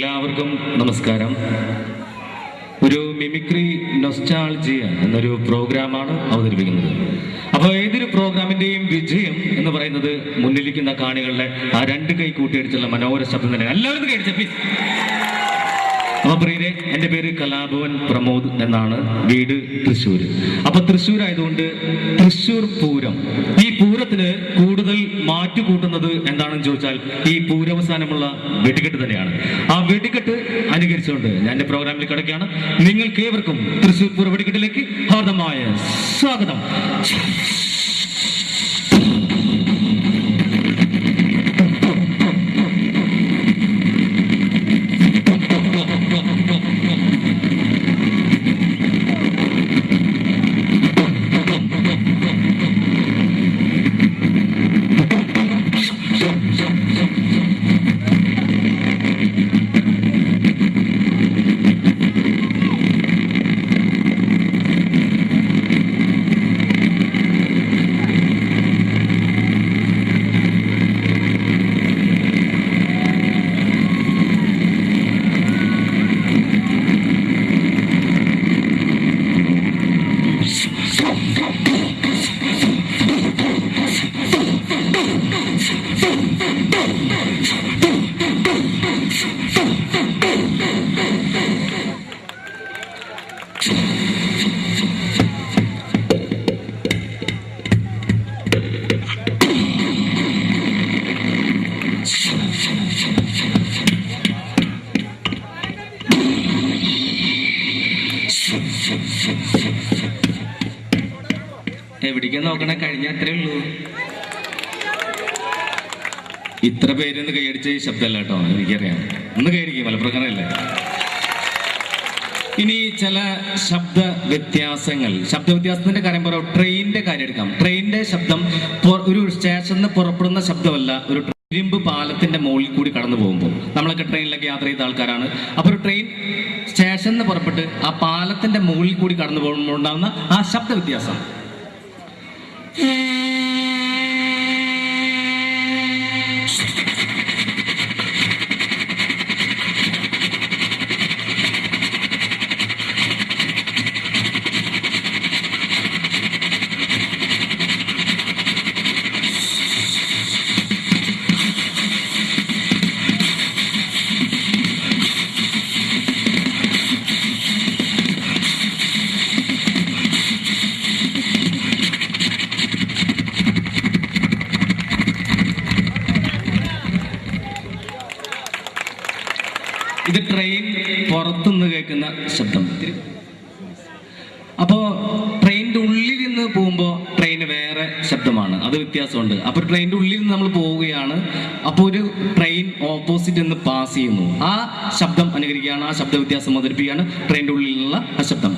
എല്ലാവർക്കും നമസ്കാരം. ഒരു മിമിക്രി നൊസ്റ്റാൾജിയ എന്നൊരു പ്രോഗ്രാമാണ് അവതരിപ്പിക്കുന്നത്. അപ്പോൾ ഏതൊരു പ്രോഗ്രാമിന്റെയും വിജയം എന്ന് പറയുന്നത് മുന്നിലിരിക്കുന്ന കാണികളുടെ ആ രണ്ട് കൈ കൂട്ടിയടിച്ചുള്ള മനോഹര ശബ്ദം തന്നെ. എല്ലാവരും കൈയടിച്ച പ്ലീസ്. അപ്പൊ പ്രിയരെ, എൻ്റെ പേര് കലാഭവൻ പ്രമോദ് എന്നാണ്, വീട് തൃശ്ശൂർ. അപ്പൊ തൃശ്ശൂർ ആയതുകൊണ്ട് തൃശ്ശൂർ പൂരം. ഈ പൂരത്തിന് കൂടുതൽ മാറ്റുകൂട്ടുന്നത് എന്താണെന്ന് ചോദിച്ചാൽ ഈ പൂരവസാനമുള്ള വെടിക്കെട്ട് തന്നെയാണ്. ആ വെടിക്കെട്ട് അനുകരിച്ചുകൊണ്ട് ഞാൻ എൻ്റെ പ്രോഗ്രാമിൽ കിടക്കുകയാണ്. നിങ്ങൾക്ക് ഏവർക്കും തൃശ്ശൂർ പൂര വെടിക്കെട്ടിലേക്ക് ഹാർദമായ സ്വാഗതം. എവിടേക്കാ നോക്കണേ? കഴിഞ്ഞ അത്രേ ഉള്ളൂ. ഇത്ര പേരൊന്ന് കൈയടിച്ച ഈ ശബ്ദമല്ല കേട്ടോ, എനിക്കറിയാം. ഒന്ന് കൈയടിക്കും, മലപ്രകാരമല്ലേ. ഇനി ചില ശബ്ദ വ്യത്യാസത്തിന്റെ കാര്യം പറയാം. ട്രെയിനിന്റെ കാര്യം എടുക്കാം. ട്രെയിനിന്റെ ശബ്ദം ഒരു സ്റ്റേഷനിൽ നിന്ന് പുറപ്പെടുന്ന ശബ്ദമല്ല, ഒരു ഇരുമ്പ് പാലത്തിന്റെ മുകളിൽ കൂടി കടന്നു പോകുമ്പോൾ. നമ്മളൊക്കെ ട്രെയിനിലൊക്കെ യാത്ര ചെയ്ത ആൾക്കാരാണ്. അപ്പൊ ഒരു ട്രെയിൻ സ്റ്റേഷനിൽ നിന്ന് പുറപ്പെട്ട് ആ പാലത്തിന്റെ മുകളിൽ കൂടി കടന്നു പോകുമ്പോൾ ഉണ്ടാകുന്ന ആ ശബ്ദ വ്യത്യാസം. ഇത് ട്രെയിൻ പുറത്തുനിന്ന് കേൾക്കുന്ന ശബ്ദം. അപ്പോൾ ട്രെയിനിൻ്റെ ഉള്ളിൽ നിന്ന് പോകുമ്പോൾ ട്രെയിന് വേറെ ശബ്ദമാണ്, അത് വ്യത്യാസമുണ്ട്. അപ്പോൾ ട്രെയിനിൻ്റെ ഉള്ളിൽ നിന്ന് നമ്മൾ പോവുകയാണ്. അപ്പോൾ ഒരു ട്രെയിൻ ഓപ്പോസിറ്റ് നിന്ന് പാസ് ചെയ്യുന്നു. ആ ശബ്ദം അനുകരിക്കുകയാണ്, ആ ശബ്ദ വ്യത്യാസം അവതരിപ്പിക്കുകയാണ് ട്രെയിനിൻ്റെ ഉള്ളിൽ നിന്നുള്ള ആ ശബ്ദം.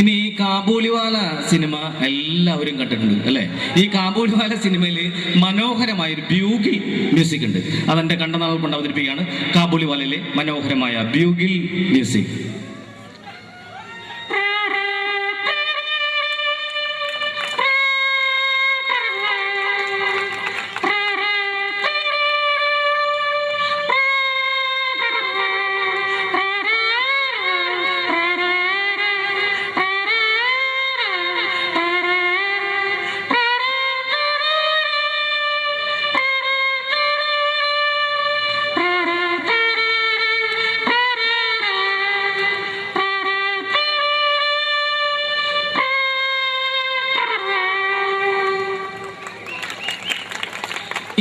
ഇനി ഈ കാബൂളിവാല സിനിമ എല്ലാവരും കണ്ടിട്ടുണ്ട് അല്ലെ? ഈ കാബൂളിവാല സിനിമയിൽ മനോഹരമായൊരു ബ്യൂഗിൽ മ്യൂസിക് ഉണ്ട്. അതെന്റെ കണ്ടനാൾ കൊണ്ട് അവതരിപ്പിക്കുകയാണ്. കാബൂളിവാലയിലെ മനോഹരമായ ബ്യൂഗിൽ മ്യൂസിക്.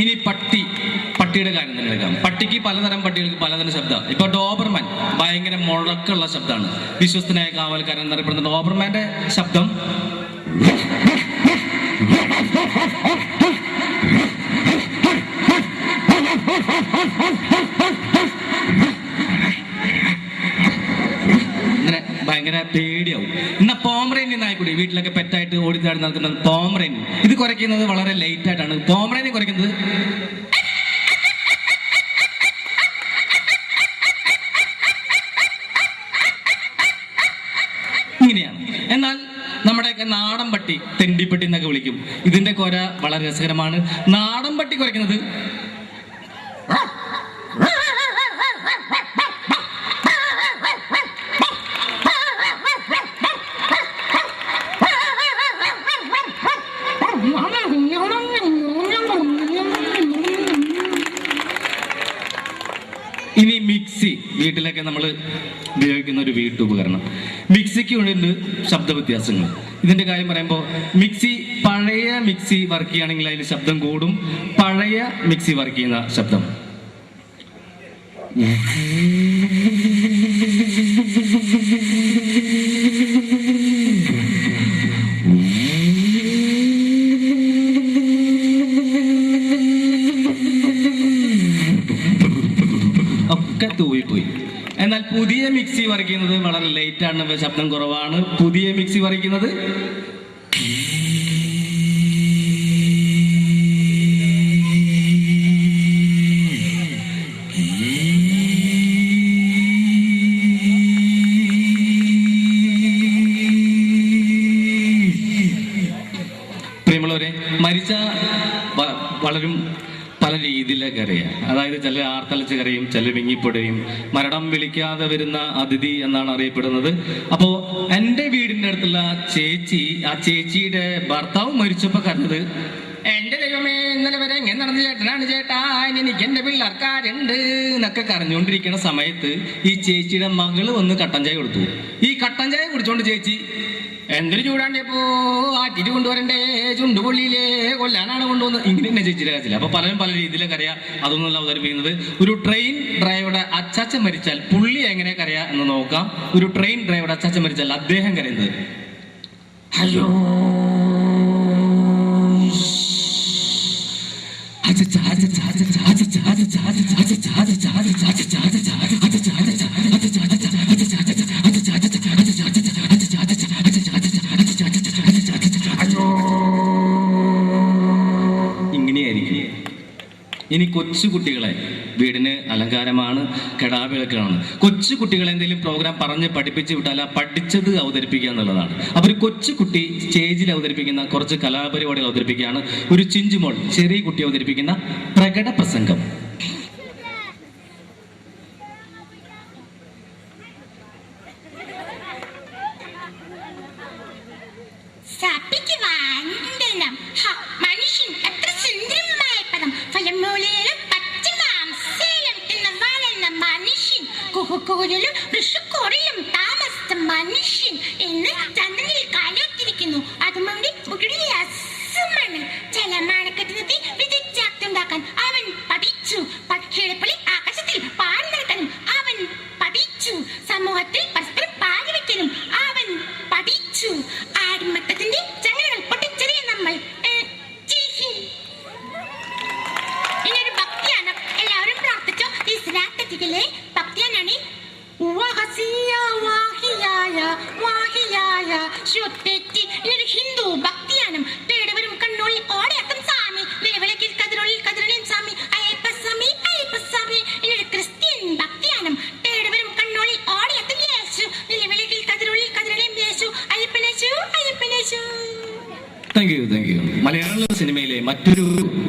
ഇനി പട്ടി പട്ടിയുടെ കാര്യം തന്നെ എടുക്കാം. പട്ടിക്ക് പലതരം പട്ടികൾക്ക് പലതരം ശബ്ദം. ഇപ്പൊ ഡോബർമാൻ ഭയങ്കര മുഴക്കമുള്ള ശബ്ദമാണ്. വിശ്വസ്തനായ കാവൽക്കാരൻ എന്നറിയപ്പെടുന്ന ഡോബർമാന്റെ ശബ്ദം ഇങ്ങനെ ഭയങ്കര പേടിയാവും. എന്നാ പോമറേനിയൻ നായ്ക്കൂടി വീട്ടിലൊക്കെ പെറ്റായിട്ട് ഓടിച്ചാടി നടക്കുന്ന പോമറേനിയൻ ഇത് കുറയ്ക്കുന്നത് വളരെ ലേറ്റ് ആയിട്ടാണ്. പോമറേനിയൻ കുറയ്ക്കുന്നത് ഇങ്ങനെയാണ്. എന്നാൽ നമ്മുടെയൊക്കെ നാടൻ പട്ടി തെണ്ടിപ്പട്ടി എന്നൊക്കെ വിളിക്കും. ഇതിന്റെ കൊര വളരെ രസകരമാണ്. നാടൻ പട്ടി കുറയ്ക്കുന്നത് ഇനി മിക്സി വീട്ടിലൊക്കെ നമ്മൾ ഉപയോഗിക്കുന്ന ഒരു വീട്ടുപകരണം. മിക്സിക്ക് ഉണ്ട് ശബ്ദ വ്യത്യാസങ്ങൾ. ഇതിന്റെ കാര്യം പറയുമ്പോൾ മിക്സി പഴയ മിക്സി വർക്ക് ചെയ്യുകയാണെങ്കിൽ അതിൽ ശബ്ദം കൂടും. പഴയ മിക്സി വർക്ക് ചെയ്യുന്ന ശബ്ദം ഒക്കെ തൂവിപ്പോയി. എന്നാൽ പുതിയ മിക്സി വരയ്ക്കുന്നത് വളരെ ലേറ്റ് ആണ്, ശബ്ദം കുറവാണ്. പുതിയ മിക്സി വരയ്ക്കുന്നത് പ്രിയമുള്ളവരെ, മരിച്ച വളരും പല രീതിയിലൊക്കെ അറിയാം. അതായത് ചില ആർത്തലച്ച് കരയും, ചില വിങ്ങിപ്പൊടയും. മരണം വിളിക്കാതെ വരുന്ന അതിഥി എന്നാണ് അറിയപ്പെടുന്നത്. അപ്പോ എൻ്റെ വീടിൻ്റെ അടുത്തുള്ള ചേച്ചി, ആ ചേച്ചിയുടെ ഭർത്താവ് മരിച്ചപ്പോ കണ്ടത്, എന്റെ ദൈവമേ ഇന്നലെ വരെ എങ്ങനെ നടന്ന ചേട്ടനാണ് ചേട്ടാ, എനിക്ക് എന്റെ പിള്ളേർക്കാരുണ്ട് എന്നൊക്കെ കരഞ്ഞുകൊണ്ടിരിക്കുന്ന സമയത്ത് ഈ ചേച്ചിയുടെ മകള് വന്ന് കട്ടൻ ചായ കൊടുത്തു. ഈ കട്ടൻ ചായ കുടിച്ചോണ്ട് ചേച്ചി എന്തൊരു ചൂടാണ്ടിയപ്പോ ആറ്റിട്ട് കൊണ്ടുവരണ്ടേ, ചുണ്ടുപൊള്ളിയിലേ കൊല്ലാനാണ് കൊണ്ടുവന്ന്, ഇങ്ങനെ തന്നെ ചേച്ചിയുടെ കാര്യത്തില്ല. അപ്പൊ പലരും പല രീതിയിലൊക്കെ അറിയാം. അതൊന്നുമല്ല അവതരിപ്പിക്കുന്നത്. ഒരു ട്രെയിൻ ഡ്രൈവറുടെ അച്ചാച്ചൻ മരിച്ചാൽ പുള്ളി എങ്ങനെ കരയാ എന്ന് നോക്കാം. ഒരു ട്രെയിൻ ഡ്രൈവറുടെ അച്ചാച്ചൻ മരിച്ചാൽ അദ്ദേഹം കരയുന്നത് അയ്യോ ഇങ്ങനെയായിരിക്കും. ഇനി കൊച്ചുകുട്ടികളെ, വീടിന് അലങ്കാരമാണ്, കെടാവിളക്കാണ്. കൊച്ചുകുട്ടികളെ എന്തെങ്കിലും പ്രോഗ്രാം പറഞ്ഞ് പഠിപ്പിച്ച് വിട്ടാൽ ആ പഠിച്ചത് അവതരിപ്പിക്കുക എന്നുള്ളതാണ്. അപ്പൊ ഒരു കൊച്ചുകുട്ടി സ്റ്റേജിൽ അവതരിപ്പിക്കുന്ന കുറച്ച് കലാപരിപാടികൾ അവതരിപ്പിക്കുകയാണ്. ഒരു ചിഞ്ചുമോൾ ചെറിയ കുട്ടി അവതരിപ്പിക്കുന്ന പ്രകട പ്രസംഗം. മനുഷ്യൻ എത്ര സുന്ദരമായ പദം, ഫലമൂലയിലും പച്ചമാംസയിലും തിന്ന വളർന്ന മനുഷ്യൻ, കുഹുകൂരിലും ഋഷുക്കൂറിലും താമസിച്ച മനുഷ്യൻ എന്ന് ചന്ദ്രനിൽ കാലോത്തിരിക്കുന്നു. അതുകൊണ്ട് മുകളിൽ ജലമാണക്കെട്ടിനെത്തി വിധിച്ചാക്തുണ്ടാക്കാൻ അവൻ പഠിച്ചു. പക്ഷികളെപ്പോലെ ആകാശത്തിൽ പാറി നടക്കാനും അവൻ പഠിച്ചു. സമൂഹത്തിൽ പരസ്പരം പാതി വയ്ക്കാനും അവൻ പഠിച്ചു. ആടുമത്തത്തിന്റെ ചങ്ങലകൾ പൊട്ടിച്ചെറിയ നമ്മൾ ഇനിയൊരു ഭക്തിയാണ്. എല്ലാവരും പ്രാർത്ഥിച്ചോ. ഇസ്രാത്തിലെ ഭക്തിയാനാണ് ഇതൊരു ഹിന്ദു ഭക്തിയാനം. തേടുവരും കണ്ണുള്ളിൽ ഓടയക്കം സ്വാമി, നിലവിളക്കിൽ കതിരുള്ളിൽ കതിരണിയും സ്വാമി, അയ്യപ്പസ്വാമി അയ്യപ്പസ്വാമി. ഇതൊരു ക്രിസ്ത്യൻ ഭക്തിയാനം. തേടുവരും കണ്ണുള്ളിൽ ഓടയക്കം യേശു, നിലവിളക്കിൽ കതിരുള്ളിൽ കതിരണിയും യേശു, അയ്യപ്പനേശു അയ്യപ്പനേശു. Thank you. മലയാള സിനിമയിലെ മറ്റൊരു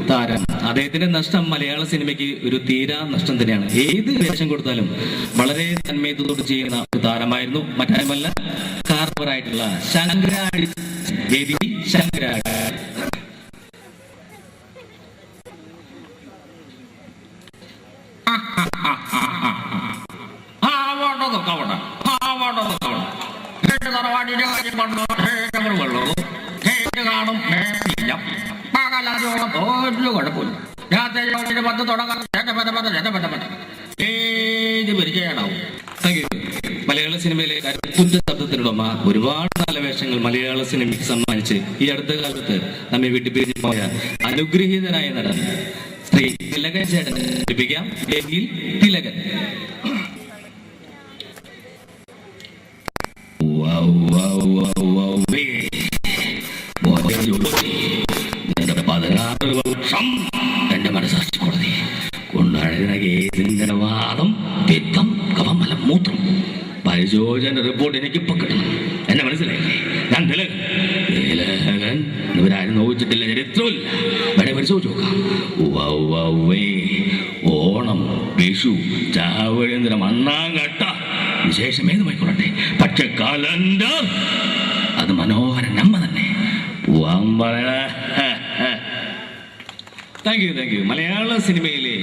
താരം, അദ്ദേഹത്തിന്റെ നഷ്ടം മലയാള സിനിമയ്ക്ക് ഒരു തീരാ നഷ്ടം തന്നെയാണ്. ഏത് വേഷം കൊടുത്താലും വളരെ തന്മയത്തോട് ചെയ്യുന്ന ഒരു താരമായിരുന്നു. മറ്റാരുമല്ല, കാർവറായിട്ടുള്ള ശങ്കരാടി ദേവി. ശങ്കരാടി കാണും. ഒരു കുഴപ്പമില്ല. രാത്രി 10 തുടങ്ങാൻ ഏത് പരിചയമാണാവും. Thank you. മലയാള സിനിമയിലെ കരുത്തുറ്റ ശബ്ദത്തിനുടമ ഒരുപാട് നല്ല വേഷങ്ങൾ മലയാള സിനിമയ്ക്ക് സമ്മാനിച്ച് ഈ അടുത്ത കാലത്ത് നമ്മെ വിട്ടുപിരിഞ്ഞു പോയ അനുഗ്രഹീതനായ നടൻ ശ്രീ തിലകൻ ചേട്ടൻ പഠിപ്പിക്കാം. വേദിയിൽ തിലകൻ. എന്റെ മനസ്സാക്ഷി കോടതി കൊണ്ടാഴകിന്റെ വാദം പിത്തം കവമലം മൂത്രം പരിശോധന റിപ്പോർട്ട് എനിക്കിപ്പോ കിട്ടണം. എന്നെ മനസ്സിലായില്ലേ? ഞാൻ തിലകൻ. തിലകൻ ഇവരാരും നോക്കിച്ചിട്ടില്ല, ചരിത്രമില്ല. വേണേ പരിശോധിച്ച് നോക്കാം. ഓണം, വിഷു, ചാവഴേന്ദ്ര, മണ്ണാങ്കട്ട വിശേഷമേതുമായിക്കൊള്ളട്ടെ, പക്ഷെ കലണ്ടർ അത് മനോഹരൻ നമ്മ തന്നെ. Thank you, thank you. മലയാള സിനിമയിലെ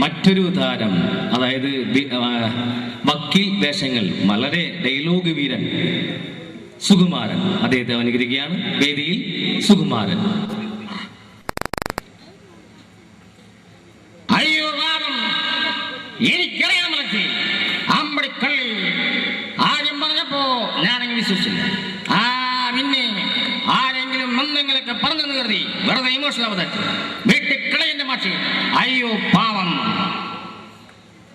മറ്റൊരു താരം, അതായത് വക്കീൽ വേഷങ്ങൾ വളരെ ഡയലോഗ് വീരൻ സുകുമാരൻ, അദ്ദേഹത്തെ അനുകരിക്കുകയാണ്. വേദിയിൽ സുകുമാരൻ. അയ്യോ പാപം, എനിക്കറിയാൻ മനസ്സി അമ്പടിക്കള്ളി ആദ്യം പറഞ്ഞപ്പോ ഞാനെങ്കിൽ വിശ്വസിച്ചില്ല. പിന്നെ ആരെങ്കിലും എന്തെങ്കിലൊക്കെ പറഞ്ഞെന്ന് കരുതി വെറുതെ ഇമോഷണൽ അവതരിച്ചു വീട്ടിൽ കളയന്റെ മാഷി. അയ്യോ പാവം.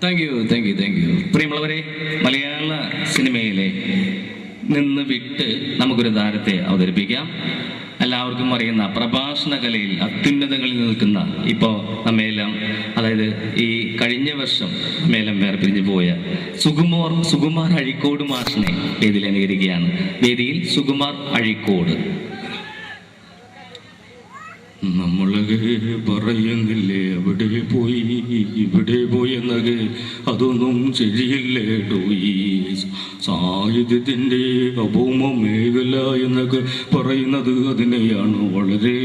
Thank you, thank you, thank U. പ്രിയമുള്ളവരെ, മലയാള സിനിമയിലെ നിന്ന് വിട്ട് നമുക്കൊരു താരത്തെ അവതരിപ്പിക്കാം. എല്ലാവർക്കും അറിയുന്ന പ്രഭാഷണ കലയിൽ അത്യുന്നതങ്ങളിൽ നിൽക്കുന്ന, ഇപ്പോൾ നമ്മയെല്ലാം, അതായത് ഈ കഴിഞ്ഞ വർഷം നമ്മയെല്ലാം വേർപിരിഞ്ഞു പോയ സുകുമാർ അഴീക്കോട് മാഷിനെ വേദിയിൽ അനുകരിക്കുകയാണ്. വേദിയിൽ സുകുമാർ അഴീക്കോട്. നമ്മളൊക്കെ പറയുന്നില്ലേ അവിടെ പോയി ഇവിടെ പോയി എന്നൊക്കെ, അതൊന്നും ശരിയല്ലേട്ടോ. ഈ സാഹിത്യത്തിൻ്റെ അഭൗമ മേഖല എന്നൊക്കെ പറയുന്നത് അതിനെയാണ്. വളരെ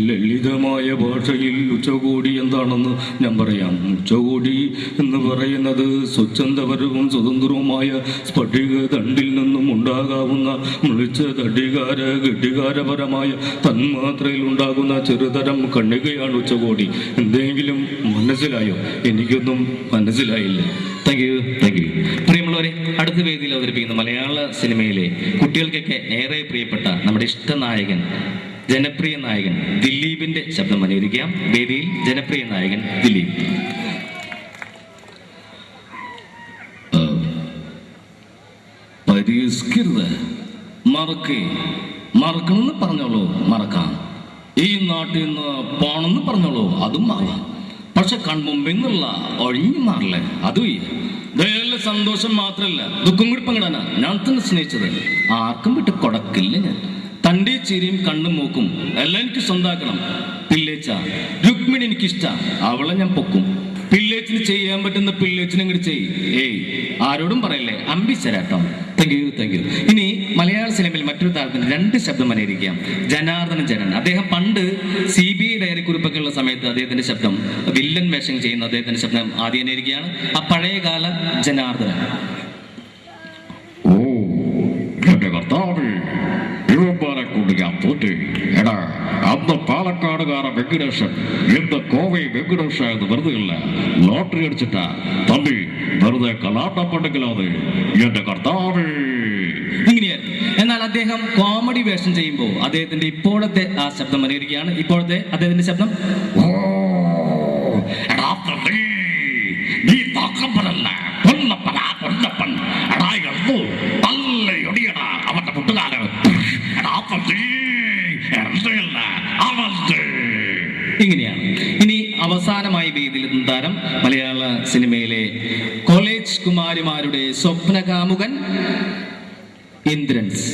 ലളിതമായ ഭാഷയിൽ ഉച്ചകോടി എന്താണെന്ന് ഞാൻ പറയാം. ഉച്ചകോടി എന്ന് പറയുന്നത് സ്വച്ഛന്തപരവും സ്വതന്ത്രവുമായ സ്ഫടിക ദണ്ടിൽ നിന്നും ഉണ്ടാകാവുന്ന മിളിച്ച ഘടികാരപരമായ തന്മാത്രയിൽ ഉണ്ടാകുന്ന ചെറുതരം കണ്ണികയാണ് ഉച്ചകോടി. എന്തെങ്കിലും മനസ്സിലായോ? എനിക്കൊന്നും മനസ്സിലായില്ല. Thank you, thank U. പ്രിയമുള്ളവരെ, അടുത്ത വേദിയിൽ അവതരിപ്പിക്കുന്ന മലയാള സിനിമയിലെ കുട്ടികൾക്കൊക്കെ ഏറെ പ്രിയപ്പെട്ട നമ്മുടെ ഇഷ്ടനായകൻ, ജനപ്രിയ നായകൻ ദിലീപിന്റെ ശബ്ദം അനുകരിക്കാം. വേദിയിൽ ജനപ്രിയ നായകൻ ദിലീപ്. പരിഷ്കൃത മറക്കണമെന്ന് പറഞ്ഞോളൂ, മറക്കാം. ഈ നാട്ടിൽ നിന്ന് പോണെന്ന് പറഞ്ഞോളൂ, അതും ആവാം. പക്ഷെ കൺമുമ്പിന്നുള്ള ഒഴിഞ്ഞു മാറില്ല, അതും ഇതേലെ സന്തോഷം മാത്രമല്ല, ദുഃഖം കൂടി പങ്കിടാനാ ഞാൻ തന്നെ സ്നേഹിച്ചത്. ആർക്കും വിട്ട് കൊടക്കില്ല ഞാൻ. തൻ്റെ ചിരിയും കണ്ണും മൂക്കും എല്ലാം എനിക്ക് സ്വന്താക്കണം. പിള്ളേച്ച രുക്മിണി എനിക്കിഷ്ട, അവളെ ഞാൻ പൊക്കും. പിള്ളേച്ചിന് ചെയ്യാൻ പറ്റുന്ന പിള്ളേച്ചിനെ ഇങ്ങോട്ട് ചെയ്യും. ആരോടും പറയല്ലേ, അമ്പിച്ചരാട്ടോ. Thank you, thank you. ഇനി മലയാള സിനിമയിൽ മറ്റൊരു താരത്തിന് രണ്ട് ശബ്ദം അനുകരിക്കാം. ജനാർദ്ദനൻ ചേട്ടൻ. അദ്ദേഹം പണ്ട് CBI ഡയറി കുറിപ്പൊക്കെ ഉള്ള സമയത്ത് അദ്ദേഹത്തിന്റെ ശബ്ദം, വില്ലൻ വേഷം ചെയ്യുന്ന അദ്ദേഹത്തിന്റെ ശബ്ദം ആദ്യം അനുകരിക്കുകയാണ്. ആ പഴയകാല ജനാർദ്ദനൻ. ഓ എന്റെ കർത്താവ്, ഇവന്മാരെ കൊണ്ട് ഞാൻ തോറ്റ്. എടാ, അന്ന് പാലക്കാടുകാരൻ വെങ്കടേശൻ ഇന്ന് കോവൈ വെങ്കടേശ എന്ന് വെറുതെ ഇല്ല, ലോട്ടറി അടിച്ചിട്ടാ തമ്പി വെറുതെ കലാട്ടപ്പുണ്ടെങ്കിലാണ്. എന്റെ കർത്താവ്. ഇങ്ങനെയായിരുന്നു. എന്നാൽ അദ്ദേഹം കോമഡി വേഷം ചെയ്യുമ്പോൾ അദ്ദേഹത്തിന്റെ ഇപ്പോഴത്തെ ആ ശബ്ദം അനുകരിക്കുകയാണ്. ഇപ്പോഴത്തെ അദ്ദേഹത്തിന്റെ ശബ്ദം. ഓ എടാ തമ്പി, നീ താക്കമ്പലല്ല, പൊന്നപ്പൻ. ആ പൊന്നപ്പൻ എടാ എഴുതു തല്ലയൊടിയടാ അവന്റെ മുട്ടുകാരൻ. എടാ തമ്പി, എന്തല്ല അവന്ത്. ഇങ്ങനെയാണ്. ഇനി അവസാനമായി വേദിയിലെത്തുന്ന താരം മലയാള സിനിമയിലെ കോളേജ് കുമാരിമാരുടെ സ്വപ്നകാമുകൻ ഇന്ദ്രൻസ്.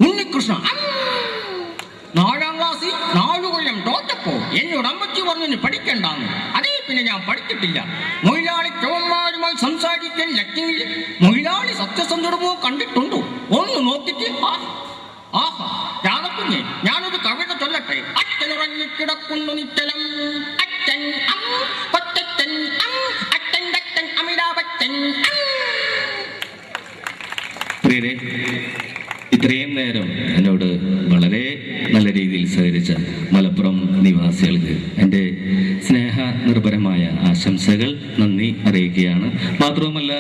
ഉണ്ണികൃഷ്ണ 4ാം ക്ലാസ്സിൽ 4 കൊല്ലം തോറ്റപ്പോ എന്നോട് അമ്മച്ചി പറഞ്ഞു പഠിക്കണ്ടെന്ന്. അതേ പിന്നെ ഞാൻ പഠിച്ചിട്ടില്ല. മൊയിലാളി ചവന്മാരുമായി സംസാരിക്കാൻ ലക്ഷ്യമില്ല. മൊയിലാളി സത്യസന്ധമോ കണ്ടിട്ടുണ്ടോ? ഒന്ന് നോക്കിട്ട് ആഹാ. രാധക്കുഞ്ഞെ, ഞാനൊരു കവിത ചൊല്ലട്ടെ. അച്ഛനുറങ്ങിക്കിടക്കുന്നു നിശ്ചലം, അച്ഛൻ കൊച്ചച്ഛൻ അച്ഛൻ തച്ചൻ അമിതാഭച്ചൻ. പ്രിയരെ, ഇത്രയും നേരം എന്നോട് വളരെ നല്ല രീതിയിൽ സഹകരിച്ച മലപ്പുറം നിവാസികൾക്ക് എൻ്റെ സ്നേഹ നിർഭരമായ ആശംസകൾ നന്ദി അറിയിക്കുകയാണ്. മാത്രവുമല്ല,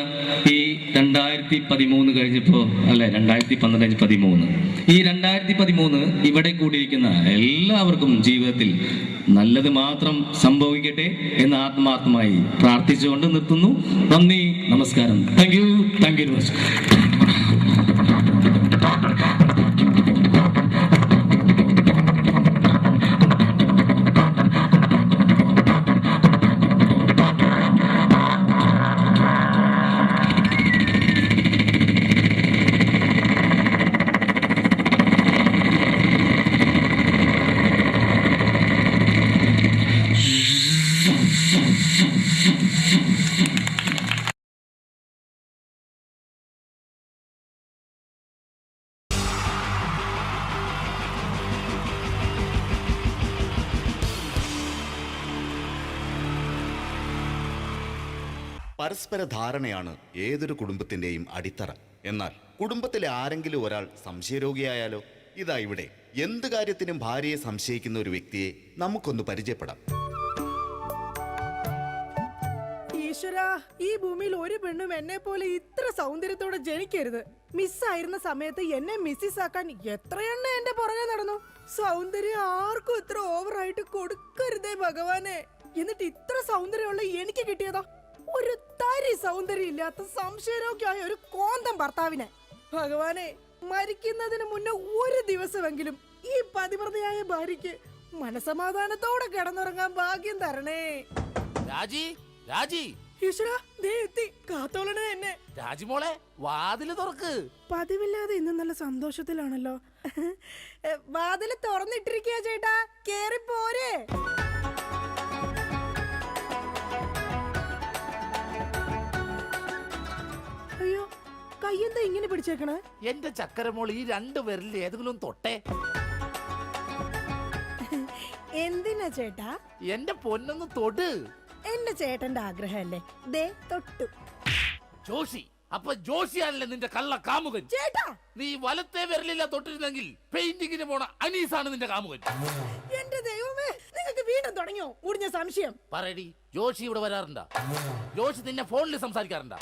ഈ 2013 കഴിഞ്ഞപ്പോൾ 2013 ഈ 2013 ഇവിടെ കൂടിയിരിക്കുന്ന എല്ലാവർക്കും ജീവിതത്തിൽ നല്ലത് മാത്രം സംഭവിക്കട്ടെ എന്ന് ആത്മാർത്ഥമായി പ്രാർത്ഥിച്ചുകൊണ്ട് നിർത്തുന്നു. നന്ദി, നമസ്കാരം. താങ്ക് യു പരസ്പര ധാരണയാണ് ഏതൊരു കുടുംബത്തിൻ്റെയും അടിത്തറ. എന്നാൽ കുടുംബത്തിലെ ആരെങ്കിലും ഒരാൾ സംശയരോഗിയായാലോ? ഇതാ ഇവിടെ എന്ത് കാര്യത്തിനും ഭാര്യയെ സംശയിക്കുന്ന ഒരു വ്യക്തിയെ നമുക്കൊന്ന് പരിചയപ്പെടാം. ഈശ്വരാ, ഈ ഭൂമിയിൽ ഒരു പെണ്ണും എന്നെ പോലെ ഇത്ര സൗന്ദര്യത്തോടെ ജനിക്കരുത്. മിസ്സായിരുന്ന സമയത്ത് എന്നെ മിസ്സിസ് ആക്കാൻ എത്രയെണ്ണ എന്റെ പുറകെ നടന്നു. സൗന്ദര്യം ആർക്കും ഇത്ര ഓവറായിട്ട് കൊടുക്കരുതേ ഭഗവാനെ. എന്നിട്ട് ഇത്ര സൗന്ദര്യമുള്ള എനിക്ക് കിട്ടിയതോ ഒരു തരി സൗന്ദര്യം ഇല്ലാത്ത സംശയരോഗ്യമായ ഒരു കോന്തം ഭർത്താവിനെ. ഭഗവാനെ, മരിക്കുന്നതിന് മുന്നേ ഒരു ദിവസമെങ്കിലും ഈ പതിവ്രതയായ ഭാര്യയ്ക്ക് മനസമാധാനത്തോടെ കിടന്നുറങ്ങാൻ ഭാഗ്യം തരണേ. രാജി, രാജി, ഈശ്വരാ, ദേ എത്തി. കാത്തോളണേ എന്നെ. രാജിമോളെ, വാതില് തുറക്ക്. പതിവില്ലാതെ ഇന്ന് നല്ല സന്തോഷത്തിലാണല്ലോ. വാതില് തുറന്നിട്ടിരിക്കുക ചേട്ടാ, കേറി പോരെ. അയ്യോ, കയ്യെന്താ ഇങ്ങനെ പിടിച്ചേക്കണേ? എന്റെ ചക്കരമോൾ ഈ 2 വിരലിൽ ഏതെങ്കിലും തൊട്ടേ. എന്തിനാ ചേട്ടാ? എന്റെ പൊന്നൊന്ന് തൊട്. എന്റെ ചേട്ടന്റെ ആഗ്രഹമല്ലേ, ദേ തൊട്ടു. ജോഷി, അപ്പൊ ജോഷിയാണല്ലേ നിന്റെ കള്ള കാമുകൻ? ചേട്ടാ, നീ വലത്തെ വിരലില്ല തൊട്ടിരുന്നെങ്കിൽ പെയിന്റിങ്ങിന് പോണ അനീസാണ് നിന്റെ കാമുകൻ. എന്റെ ദൈവമേ, നിങ്ങൾക്ക് വീണ്ടും തുടങ്ങിയോ മുടിഞ്ഞ സംശയം? പറയടി, ജോഷി ഇവിടെ വരാറുണ്ടാ? ജോഷി നിന്നെ ഫോണിൽ സംസാരിക്കാറുണ്ടാ?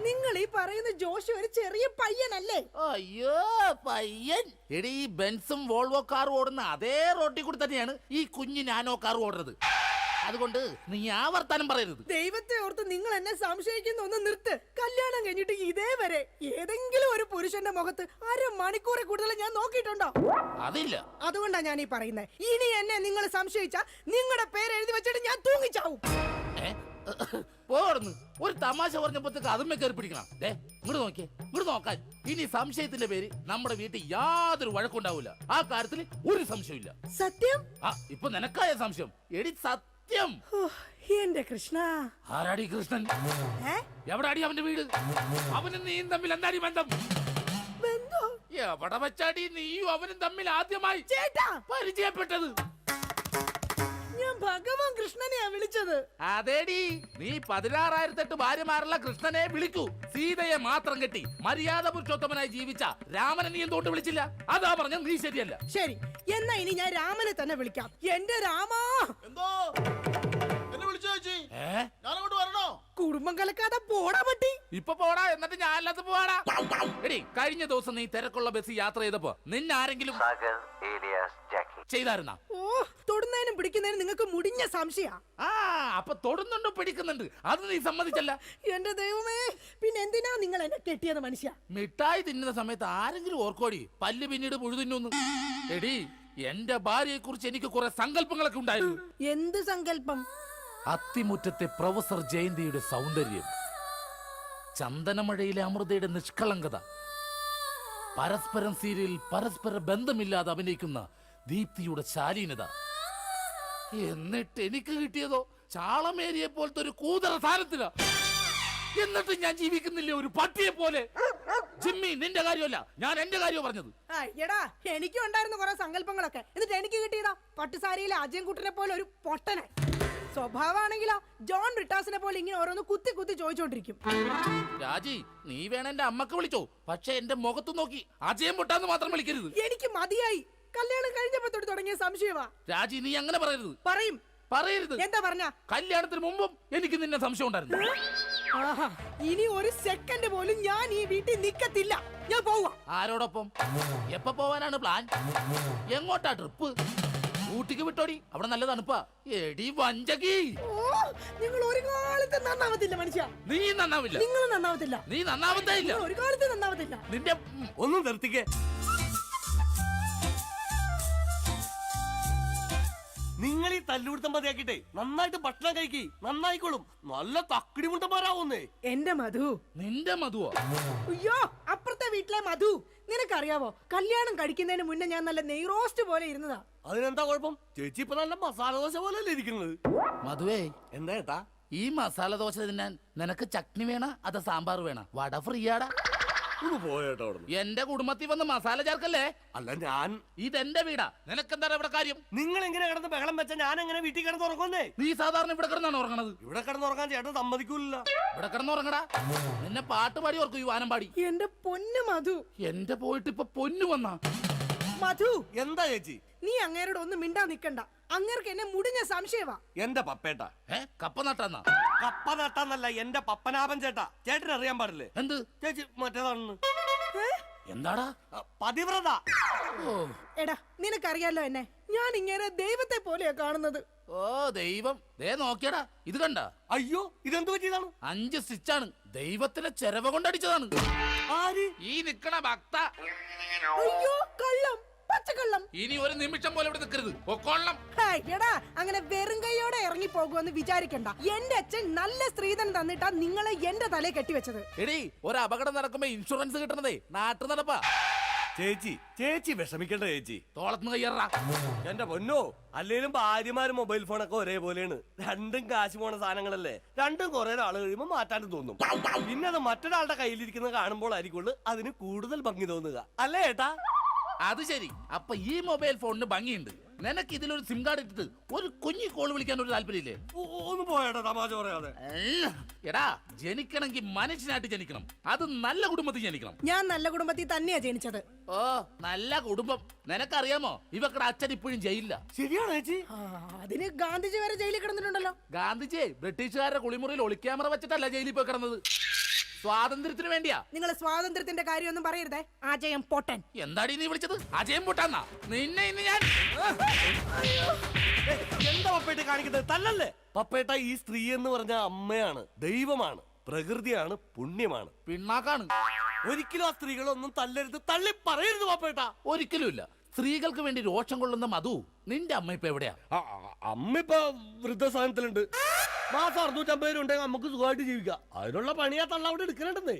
നിങ്ങൾ ഈ പറയുന്ന ജോഷി ഒരു ചെറിയ പയ്യനല്ലേ? അയ്യോ, പയ്യൻ. എടി, ഈ ബെൻസും വോൾവോ കാറും ഓടുന്ന അതേ റോട്ടിൽ കൂടി തന്നെയാണ് ഈ കുഞ്ഞു നാനോ കാർ ഓടുന്നത്. അതുകൊണ്ട് നീ ആ വർത്താനം പറയരുത്. ദൈവത്തെ ഓർത്ത് നിങ്ങൾ എന്നെ സംശയിക്കുന്ന ഒന്ന് നിർത്ത്. കല്യാണം കഴിഞ്ഞിട്ട് ഇതേവരെ ഏതെങ്കിലും ഒരു പുരുഷന്റെ മുഖത്ത് 1/2 മണിക്കൂറെ കൂടുതൽ ഞാൻ നോക്കിയിട്ടുണ്ടോ? അതില്ല. അതുകൊണ്ടാ ഞാൻ ഈ പറയുന്നത്. ഇനി എന്നെ നിങ്ങൾ സംശയിച്ചാ നിങ്ങളുടെ പേര് എഴുതി വെച്ചിട്ട് ഞാൻ തൂങ്ങിച്ചാവും. പോർന്ന് ഒരു തമാശ പറഞ്ഞപ്പോഴത്തേക്ക് അതുമ്മേ കയറി പിടിക്കണം. ഇങ്ങോട്ട് നോക്കിയേ, ഇങ്ങോട്ട് നോക്കാൻ. ഇനി സംശയത്തിന്റെ പേര് നമ്മുടെ വീട്ടിൽ യാതൊരു വഴക്കുണ്ടാവില്ല. ആ കാര്യത്തിൽ ഒരു സംശയമില്ല. സത്യം? ഇപ്പൊ നിനക്കായ സംശയം? എടി സത്യം. എന്റെ കൃഷ്ണ. ആരാടി കൃഷ്ണൻ? എവിടാടി അവന്റെ വീട്? അവനും നീയും തമ്മിൽ എന്താടി ബന്ധം? എവിടെ വെച്ചാടി നീയും അവനും തമ്മിൽ ആദ്യമായി പരിചയപ്പെട്ടത്? ഞാൻ ഭഗവാൻ കൃഷ്ണനെയാ വിളിച്ചത്. അതേടി, നീ 16,008 ഭാര്യമാരുള്ള കൃഷ്ണനെ വിളിക്കൂ. സീതയെ മാത്രം കെട്ടി മര്യാദ പുരുഷോത്തമനായി ജീവിച്ച രാമനെ നീ എന്തുകൊണ്ട് വിളിച്ചില്ല? അതാ പറഞ്ഞ നീ ശരിയല്ല. ശരി, എന്നാ ഇനി ഞാൻ രാമനെ തന്നെ വിളിക്കാം. എന്റെ രാമാ. എന്തോ എന്നെ വിളിച്ചു ചേച്ചി? ഞാനങ്ങോട്ട് വരണോ? കുടുംബം കലക്കാതെ പോടാ പറ്റി. ഇപ്പൊ പോടാ, എന്നിട്ട് ഞാൻ അല്ലാത്ത പോടാ. എടി, കഴിഞ്ഞ ദിവസം നീ തിരക്കുള്ള ബസ് യാത്ര ചെയ്തപ്പോ നിന്നെ ആരെങ്കിലും ചെയ്തായിരുന്ന? ഓ, തൊടുന്നതിനും പിടിക്കുന്നതിനും നിങ്ങൾക്ക് മുടിഞ്ഞ സംശയ. അപ്പൊ തൊടുന്നുണ്ടോ പിടിക്കുന്നുണ്ട്, അത് നീ സമ്മതിച്ചല്ല. എന്റെ ദൈവമേ, പിന്നെ എന്തിനാ നിങ്ങൾ എന്നെ കെട്ടിയത് മനുഷ്യ? മിഠായി തിന്നുന്ന സമയത്ത് ആരെങ്കിലും ഓർക്കോടി പല്ല് പിന്നീട് പുഴുതിന്നു? എടി, എന്റെ ഭാര്യയെ കുറിച്ച് എനിക്ക് കുറെ സങ്കല്പങ്ങളൊക്കെ ഉണ്ടായിരുന്നു. എന്ത് സങ്കല്പം? അത്തിമുറ്റത്തെ പ്രൊഫസർ ജയന്തിയുടെ സൗന്ദര്യം, ചന്ദനമഴയിലെ അമൃതയുടെ നിഷ്കളങ്കത, പരസ്പരം സീരിയലിൽ പരസ്പര ബന്ധമില്ലാതെ അഭിനയിക്കുന്ന ദീപ്തിയുടെ ശാലീനത. എന്നിട്ട് എനിക്ക് കിട്ടിയതോ ചാളമേരിയെ പോലത്തെ ഒരു കൂതറ സാധനത്തില. എന്നിട്ട് ഞാൻ ജീവിക്കുന്നില്ലേ ഒരു പട്ടിയെ പോലെ? ജിമ്മി, നിന്റെ കാര്യമല്ല, ഞാൻ എന്റെ കാര്യം പറഞ്ഞത്. എടാ, എനിക്കും ഉണ്ടായിരുന്നു കുറെ സങ്കല്പങ്ങളൊക്കെ. എന്നിട്ട് എനിക്ക് കിട്ടിയതാ പട്ടുസാരിയിലെ അജയൻകുട്ടനെ പോലെ ഒരു പൊട്ടനെ. സ്വഭാവമാണെങ്കിലോ ജോൺ ബ്രിട്ടാസിനെ പോലെ ഇങ്ങനെ ഓരോന്ന് കുത്തി കുത്തി ചോദിച്ചോണ്ടിരിക്കും. രാജി, നീ വേണം എന്റെ അമ്മക്ക് വിളിച്ചോ, പക്ഷെ എന്റെ മുഖത്ത് നോക്കി അജയം പൊട്ടാന്ന് മാത്രം വിളിക്കരുത്. എനിക്ക് മതിയായി. കല്യാണം കഴിഞ്ഞപ്പോ തൊട്ട് തുടങ്ങിയ സംശയമാ. രാജി, നീ അങ്ങനെ പറയരുത്. പറയും. പറയരുത്. എന്താ പറഞ്ഞ? കല്യാണത്തിന് മുമ്പും എനിക്ക് നിന്നെ സംശയം ഉണ്ടായിരുന്നു. ആഹാ, ഇനി ഒരു സെക്കൻഡ് പോലും ഞാൻ ഈ വീട്ടിൽ നിക്കത്തില്ല. ഞാൻ പോവാ. ആരോടൊപ്പം? എപ്പോ പോവാനാണ് പ്ലാൻ? എങ്ങോട്ടാ ട്രിപ്പ്? ഊട്ടിക്ക് വിട്ടോടി, അവിടെ നല്ല തണുപ്പാ. എടി വഞ്ചകി, ഓ, നിങ്ങൾ ഒരു കാലത്ത് നന്നാവത്തില്ല മനുഷ്യ. നീ നന്നാവില്ല. നിങ്ങൾ നന്നാവത്തില്ല. നീ നന്നാവത്തേ ഇല്ല. ഒരു കാലത്ത് നന്നാവത്തില്ല. നിന്റെ ഒന്നും നിർത്തിക്കേ. നിങ്ങൾ ഈ തല്ലുപിടുത്തം മതിയാക്കിട്ടെ നന്നായിട്ട് ഭക്ഷണം കഴിക്കി, നന്നായിക്കോളും. നല്ല തക്കിടി മുണ്ടന്മാരാവുന്നേ. എന്റെ മധു. നിന്റെ മധുവോ? അയ്യോ, അപ്പുറത്തെ വീട്ടിലെ മധു. നിനക്കറിയാവോ, കല്യാണം കഴിക്കുന്നതിന് മുന്നേ ഞാൻ നല്ല നെയ് റോസ്റ്റ് പോലെ ഇരുന്നതാ. അതിനെന്താ കുഴപ്പം? ചേച്ചി ഇപ്പൊ നല്ല മസാല ദോശ പോലെ അല്ലേ ഇരിക്കുന്നത്? മധുവേ, എന്താ ഏട്ടാ? ഈ മസാല ദോശ തിന്നാൻ നിനക്ക് ചട്നി വേണ അതോ സാമ്പാർ വേണ? വട ഫ്രീയാടാ. ഒന്ന് പോയേട്ടാ അവിടെ. എന്റെ കുടുംബത്തിൽ വന്ന് മസാല ചേർക്കല്ലേ. അല്ല, ഞാൻ ഇതെന്റെ വീടാ. നിനക്കെന്താണ് ഇവിടെ കാര്യം? നിങ്ങൾ എങ്ങനെ കിടന്ന് ബഹളം വെച്ച ഞാൻ എങ്ങനെ വീട്ടിൽ കിടന്ന് ഉറങ്ങുന്നേ? നീ സാധാരണ ഇവിടെ കിടന്നാണ് ഉറങ്ങണത്. ഇവിടെ കിടന്നുറങ്ങാൻ ചേട്ടൻ സമ്മതിക്കൂല. ഇവിടെ കിടന്ന് ഉറങ്ങടാ. നിന്നെ പാട്ട് പാടി ഓർക്കും, ഈ വാനം പാടി. എന്റെ പൊന്നു മധു. എന്റെ പോയിട്ട് ഇപ്പൊ പൊന്നു വന്നാ. മധു, എന്താ ചേച്ചി? നീ അങ്ങേരോട് ഒന്നും മിണ്ടാ നിക്കണ്ട. അങ്ങേർക്ക് എന്നെ മുടിഞ്ഞ സംശയവാ. എന്റെ പപ്പേട്ട കപ്പ നട്ടാന്നാ? കപ്പ നട്ടാന്നല്ല, എന്റെ പപ്പനാഭൻ ചേട്ടാ. ചേട്ടന് അറിയാൻ പാടില്ലേ? എന്ത്? ചേച്ചി മറ്റേതാണെന്ന്. എന്താടാ? പതിവ്രത. ഓ എടാ, നിനക്കറിയാലോ എന്നെ. ഞാൻ ഇങ്ങനെ ദൈവത്തെ പോലെയാ കാണുന്നത്. ഓ ദൈവം, ദേ നോക്കിയടാ, ഇത് കണ്ട? അയ്യോ, ഇതെന്ത് പറ്റിയതാണ്? 5 സ്റ്റിച്ചാണ്. ദൈവത്തിന്റെ ചെരവ കൊണ്ടടിച്ചതാണ്. ആര്? ഈ നിക്കണ ഭക്ത. അയ്യോ, കള്ളം, പച്ചക്കള്ളം. ഇനി ഒരു നിമിഷം പോലെ ഇവിടെ നിൽക്കരുത്. ഒക്കൊള്ളം. ഹായ്, എടാ, അങ്ങനെ വെറും കൈയോടെ ഇറങ്ങി പോകുമെന്ന് വിചാരിക്കണ്ട. എന്റെ അച്ഛൻ നല്ല സ്ത്രീധനം തന്നിട്ടാ നിങ്ങളെ എന്റെ തലയെ കെട്ടിവെച്ചത്. എടീ, ഒരു അപകടം നടക്കുമ്പോ ഇൻഷുറൻസ് കിട്ടണതേ നാട്ടു നടപ്പാ. ചേച്ചി വിഷമിക്കണ്ട ചേച്ചി. തോളത്തുനിന്ന് കയ്യറാ. എന്റെ പൊന്നോ, അല്ലേലും ഭാര്യമാരും മൊബൈൽ ഫോണൊക്കെ ഒരേപോലെയാണ്. രണ്ടും കാശ് പോണ സാധനങ്ങളല്ലേ. രണ്ടും കുറെ നാൾ കഴിയുമ്പോൾ മാറ്റാനും തോന്നും. പിന്നെ അത് മറ്റൊരാളുടെ കയ്യിലിരിക്കുന്നത് കാണുമ്പോൾ ആയിരിക്കുള്ളൂ അതിന് കൂടുതൽ ഭംഗി തോന്നുക, അല്ലേ ഏട്ടാ? അത് ശരി. അപ്പൊ ഈ മൊബൈൽ ഫോണിന് ഭംഗിയുണ്ട്. നിനക്ക് ഇതിലൊരു സിം കാർഡ് ഇട്ടിട്ട് ഒരു കുഞ്ഞി കോൾ വിളിക്കാൻ ഒരു താല്പര്യമില്ലേ? ഒന്ന് പോയേട്ടാ, തമാശ പറയാതെ. എടാ, ജനിക്കണമെങ്കിൽ മനുഷ്യനായിട്ട് ജനിക്കണം. അത് നല്ല കുടുംബത്തിൽ ജനിക്കണം. ഞാൻ നല്ല കുടുംബത്തിൽ തന്നെയാ ജനിച്ചത്. ഓ, നല്ല കുടുംബം. നിനക്കറിയാമോ, ഇവക്കടെ അച്ഛൻ ഇപ്പോഴും ജയിലില്ല. ശരിയാണോ ചേച്ചി? അതിന് ഗാന്ധിജി വരെ ജയിലിൽ കിടന്നിട്ടുണ്ടല്ലോ. ഗാന്ധിജി ബ്രിട്ടീഷുകാരുടെ കുളിമുറിയിൽ ഒളിക്യാമറ വെച്ചിട്ടല്ല ജയിലിൽ പോയി കിടന്നത്. സ്വാതന്ത്ര്യത്തിന് വേണ്ടിയാ. നിങ്ങൾ സ്വാതന്ത്ര്യത്തിന്റെ കാര്യമൊന്നും പറയരുതേ. അജയം പൊട്ടൻ. എന്താടി നീ വിളിച്ചത്? അജയം പൊട്ടാന്നാ? നിന്നെ ഇന്ന് ഞാൻ. എന്താ പപ്പേട്ട കാണിക്കുന്നത്? തല്ലല്ലേ പപ്പേട്ട. ഈ സ്ത്രീ എന്ന് പറഞ്ഞ അമ്മയാണ്, ദൈവമാണ്, പ്രകൃതിയാണ്, പുണ്യമാണ്, പിണ്ണാക്കാണ്. ഒരിക്കലും ആ സ്ത്രീകളൊന്നും തല്ലരുത്, തള്ളി പറയരുത് പപ്പേട്ട. ഒരിക്കലും ഇല്ല. സ്ത്രീകൾക്ക് വേണ്ടി രോഷം കൊള്ളുന്ന മധു, നിന്റെ അമ്മ ഇപ്പൊ എവിടെയാ? അമ്മ ഇപ്പൊ വൃദ്ധസാധനത്തിലുണ്ട്. മാസം 650 രൂപ ഉണ്ടെങ്കിൽ നമുക്ക് സുഖമായിട്ട് ജീവിക്കാം. അതിനുള്ള പണിയാ തള്ള അവിടെ എടുക്കണുണ്ടെന്നേ.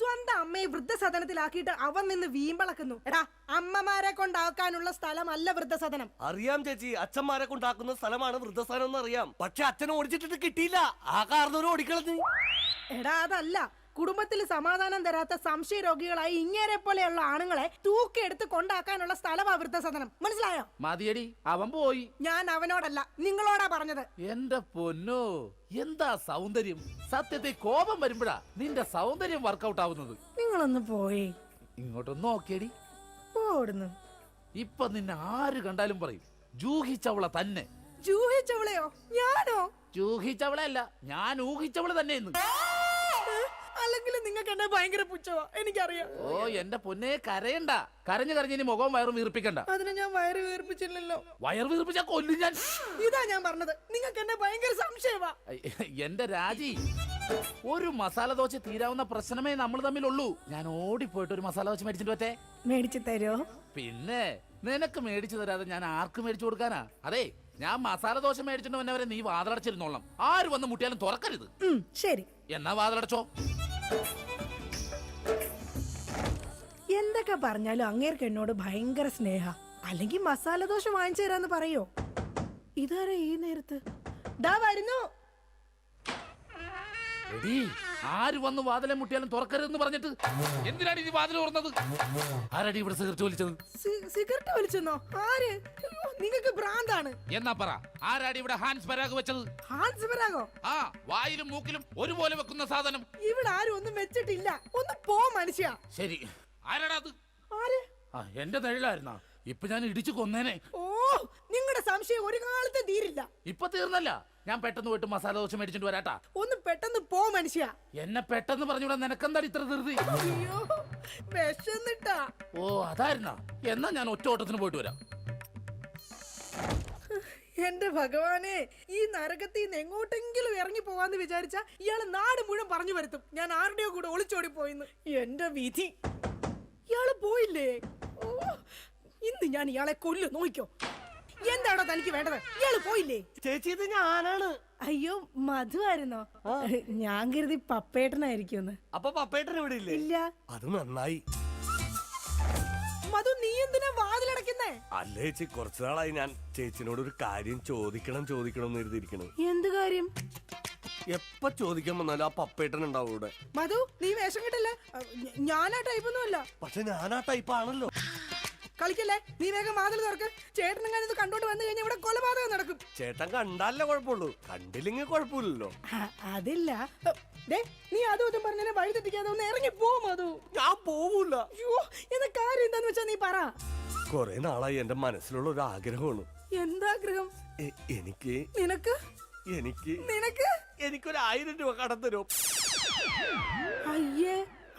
സ്വന്തം അമ്മയെ വൃദ്ധസദനത്തിലാക്കിയിട്ട് അവൻ നിന്ന് വീമ്പളക്കുന്നു. എടാ, അമ്മമാരെ കൊണ്ടാക്കാനുള്ള സ്ഥലമല്ല വൃദ്ധസദനം. അറിയാം ചേച്ചി, അച്ഛന്മാരെ കൊണ്ടാക്കുന്ന സ്ഥലമാണ് വൃദ്ധസ്ഥാനം എന്ന് അറിയാം. പക്ഷെ അച്ഛനെ ഓടിച്ചിട്ട് കിട്ടിയില്ല. ആ കാരണവരും ഓടിക്കളഞ്ഞു. എടാ, അതല്ല. കുടുംബത്തിൽ സമാധാനം തരാത്ത സംശയ രോഗികളായി ഇങ്ങേരെ പോലെയുള്ള ആണുങ്ങളെ തൂക്കിയെടുത്ത് കൊണ്ടാക്കാനുള്ള സ്ഥലമാ വൃദ്ധസദനം. മനസ്സിലായോ? മതിയടി, അവൻ പോയി. ഞാൻ അവനോടല്ല, നിങ്ങളോടാ പറഞ്ഞത്. എന്റെ പൊന്നോ, എന്താ സൗന്ദര്യം! സത്യത്തെ കോപം വരുമ്പോഴാ നിന്റെ സൗന്ദര്യം വർക്കൗട്ട് ആവുന്നത്. നിങ്ങളൊന്ന് പോയി ഇങ്ങോട്ടൊന്ന് നോക്കിയടി. പോടുന്നു. ഇപ്പൊ നിന്നെ ആര് കണ്ടാലും പറയും ജൂഹിച്ചവള തന്നെ. ജൂഹിച്ചവളെയോ? ഞാനോ? ജൂഹിച്ചവളെ അല്ല, ഞാൻ ഊഹിച്ചവള് തന്നെയെന്ന്. അല്ലെങ്കിൽ നിങ്ങൾക്ക് എന്നെ ഭയങ്കര പുച്ഛവാ, എനിക്കറിയാം. ഓ എന്റെ പൊന്നെ, കരയണ്ട. കരഞ്ഞു കരഞ്ഞിനി മുഖവും വയറും വീർപ്പിക്കണ്ട. അതിന് ഞാൻ വയറ് വീർപ്പിച്ചില്ലല്ലോ. വയർ വീർപ്പിച്ചാ കൊല്ലും ഞാൻ. ഇതാ ഞാൻ പറഞ്ഞത്, നിങ്ങൾക്ക് എന്നെ ഭയങ്കര സംശയവാ. എന്റെ രാജി, ഒരു മസാല ദോശ തീരാവുന്ന പ്രശ്നമേ നമ്മൾ തമ്മിലുള്ളൂ. ഞാൻ ഓടിപ്പോയിട്ട് ഒരു മസാല ദോശ മേടിച്ചിട്ട് പറ്റേ? മേടിച്ചു തരോ? പിന്നെ നിനക്ക് മേടിച്ചു തരാതെ ഞാൻ ആർക്ക് മേടിച്ചു കൊടുക്കാനാ? അതെ, ഞാൻ മസാല ദോശ മേടിച്ചിട്ട് വന്നവരെ നീ വാതിലടച്ചിരുന്നോളാം. ആര് വന്ന് മുട്ടിയാലും തുറക്കരുത്. ശരി. എന്നാ വാതിലടച്ചോ. എന്തൊക്കെ പറഞ്ഞാലും അങ്ങേർക്ക് എന്നോട് ഭയങ്കര സ്നേഹ. അല്ലെങ്കിൽ മസാല ദോശ വാങ്ങിച്ചു തരാന്ന് പറയോ? ഇതാരാ ഈ നേരത്ത്? ദാ വരുന്നു. എടീ, ആര് വന്ന് വാതിലെ മുട്ടിയാലും തുറക്കരുതെന്ന് പറഞ്ഞിട്ട് എന്തിനാണ് ഈ വാതിൽ തുറന്നത്? ആരടി ഇവിടെ സിഗരറ്റ് വലിച്ചത്? സിഗരറ്റ് വലിച്ചെന്നോ? ആര്? നിങ്ങൾക്ക് ഭ്രാന്താണ്. എന്നാ പറ, ആരാടി ഇവിടെ ഹാൻസ് പരാഗ് വെച്ചത്? ഹാൻസ് പരാഗോ? ആ, വായിലും മൂക്കിലും ഒരുപോലെ വെക്കുന്ന സാധനം. ഇവിടെ ആരും ഒന്നും വെച്ചിട്ടില്ല. ഒന്ന് പോ മനുഷ്യ. ശരി, ആരാടാ അത്? ആര്? എന്റെ നിഴലായിരുന്നാ? ഇപ്പൊ ഞാൻ ഇടിച്ചു കൊന്നേനെ. ഓ, നിങ്ങളുടെ സംശയം ഒരു കാലത്ത് തീരില്ല. ഇപ്പൊ തീർന്നല്ല, ഞാൻ പെട്ടെന്ന് പോയിട്ട് മസാല ദോശ മേടിച്ചിട്ട് വരാട്ടാ. ഒന്ന് പെട്ടെന്ന് പോ മനുഷ്യ. എന്നെ പെട്ടെന്ന് പറഞ്ഞൂടാ, നിനക്കെന്താ ഇത്ര ധൃതി? അയ്യോ, വിശന്നിട്ടാ. ഓ അതായിരുന്നാ, എന്നാ ഞാൻ ഒറ്റ ഓട്ടത്തിന് പോയിട്ട് വരാം. എന്റെ ഭഗവാനെ, ഈ നരകത്തിൽ നിന്ന് എങ്ങോട്ടെങ്കിലും ഇറങ്ങി പോവാന്ന് വിചാരിച്ച ഇയാള് നാട് മുഴുവൻ പറഞ്ഞു വരുത്തും ഞാൻ ആരുടെയോ കൂടെ ഒളിച്ചോടി പോയിന്ന്. എന്റെ വിധി, ഇയാള് പോയില്ലേ? ഓ, ഇന്ന് ഞാൻ ഇയാളെ കൊല്ലു, നോക്കിക്കോ. എന്താണോ തനിക്ക് വേണ്ടത്? ഇയാള് പോയില്ലേ? ചേച്ചി ഇത് ഞാനാണ്. അയ്യോ, മധു ആയിരുന്നോ? ഞാൻ കരുതി പപ്പേട്ടനായിരിക്കും. അപ്പൊ പപ്പേട്ടൻ ഇവിടെ ഇല്ലേ? ഇല്ല. അത് നന്നായി. മധു, നീ എന്തിനാ വാതിലടക്കുന്നേ? അല്ല ചേച്ചി, കുറച്ചു നാളായി ഞാൻ ചേച്ചിനോട് ഒരു കാര്യം ചോദിക്കണം എന്ന് എഴുതിയിരിക്കണു. എന്ത് കാര്യം? എപ്പ ചോദിക്കാൻ വന്നാലും ആ പപ്പേട്ടൻ ഉണ്ടാവും ഇവിടെ. മധു, നീ വേഷം കിട്ടല്ലേ? ഞാനാ ടൈപ്പൊന്നുമല്ല. പക്ഷെ ഞാൻ ആ ടൈപ്പാണല്ലോ. കളിക്കല്ലേ, നീ വേഗം വാതിൽ തുറക്ക്. ചേട്ടനും ഇത് കണ്ടോണ്ട് വന്നു കഴിഞ്ഞാൽ ഇവിടെ കൊലപാതകം നടക്കും. ചേട്ടൻ കണ്ടാലേ കുഴപ്പമുള്ളൂ, കണ്ടില്ലെങ്കിൽ കുഴപ്പമില്ലല്ലോ. അതില്ല. ദേ, നീ അതും ഇതും പറഞ്ഞാൽ വഴി തെറ്റിക്കാതെ ഒന്ന് ഇറങ്ങി പോ മധു. ഞാൻ പോവൂല. അയ്യോ, എന്താ കാര്യം എന്താന്ന് വെച്ചാ നീ പറ. കൊറേ നാളായി എന്റെ മനസ്സിലുള്ള ഒരു ആഗ്രഹമാണ്. എന്താഗ്രഹം? എനിക്ക് നിനക്ക് എനിക്ക് നിനക്ക് എനിക്കൊരു 1000 രൂപ കടം തരും. അയ്യേ,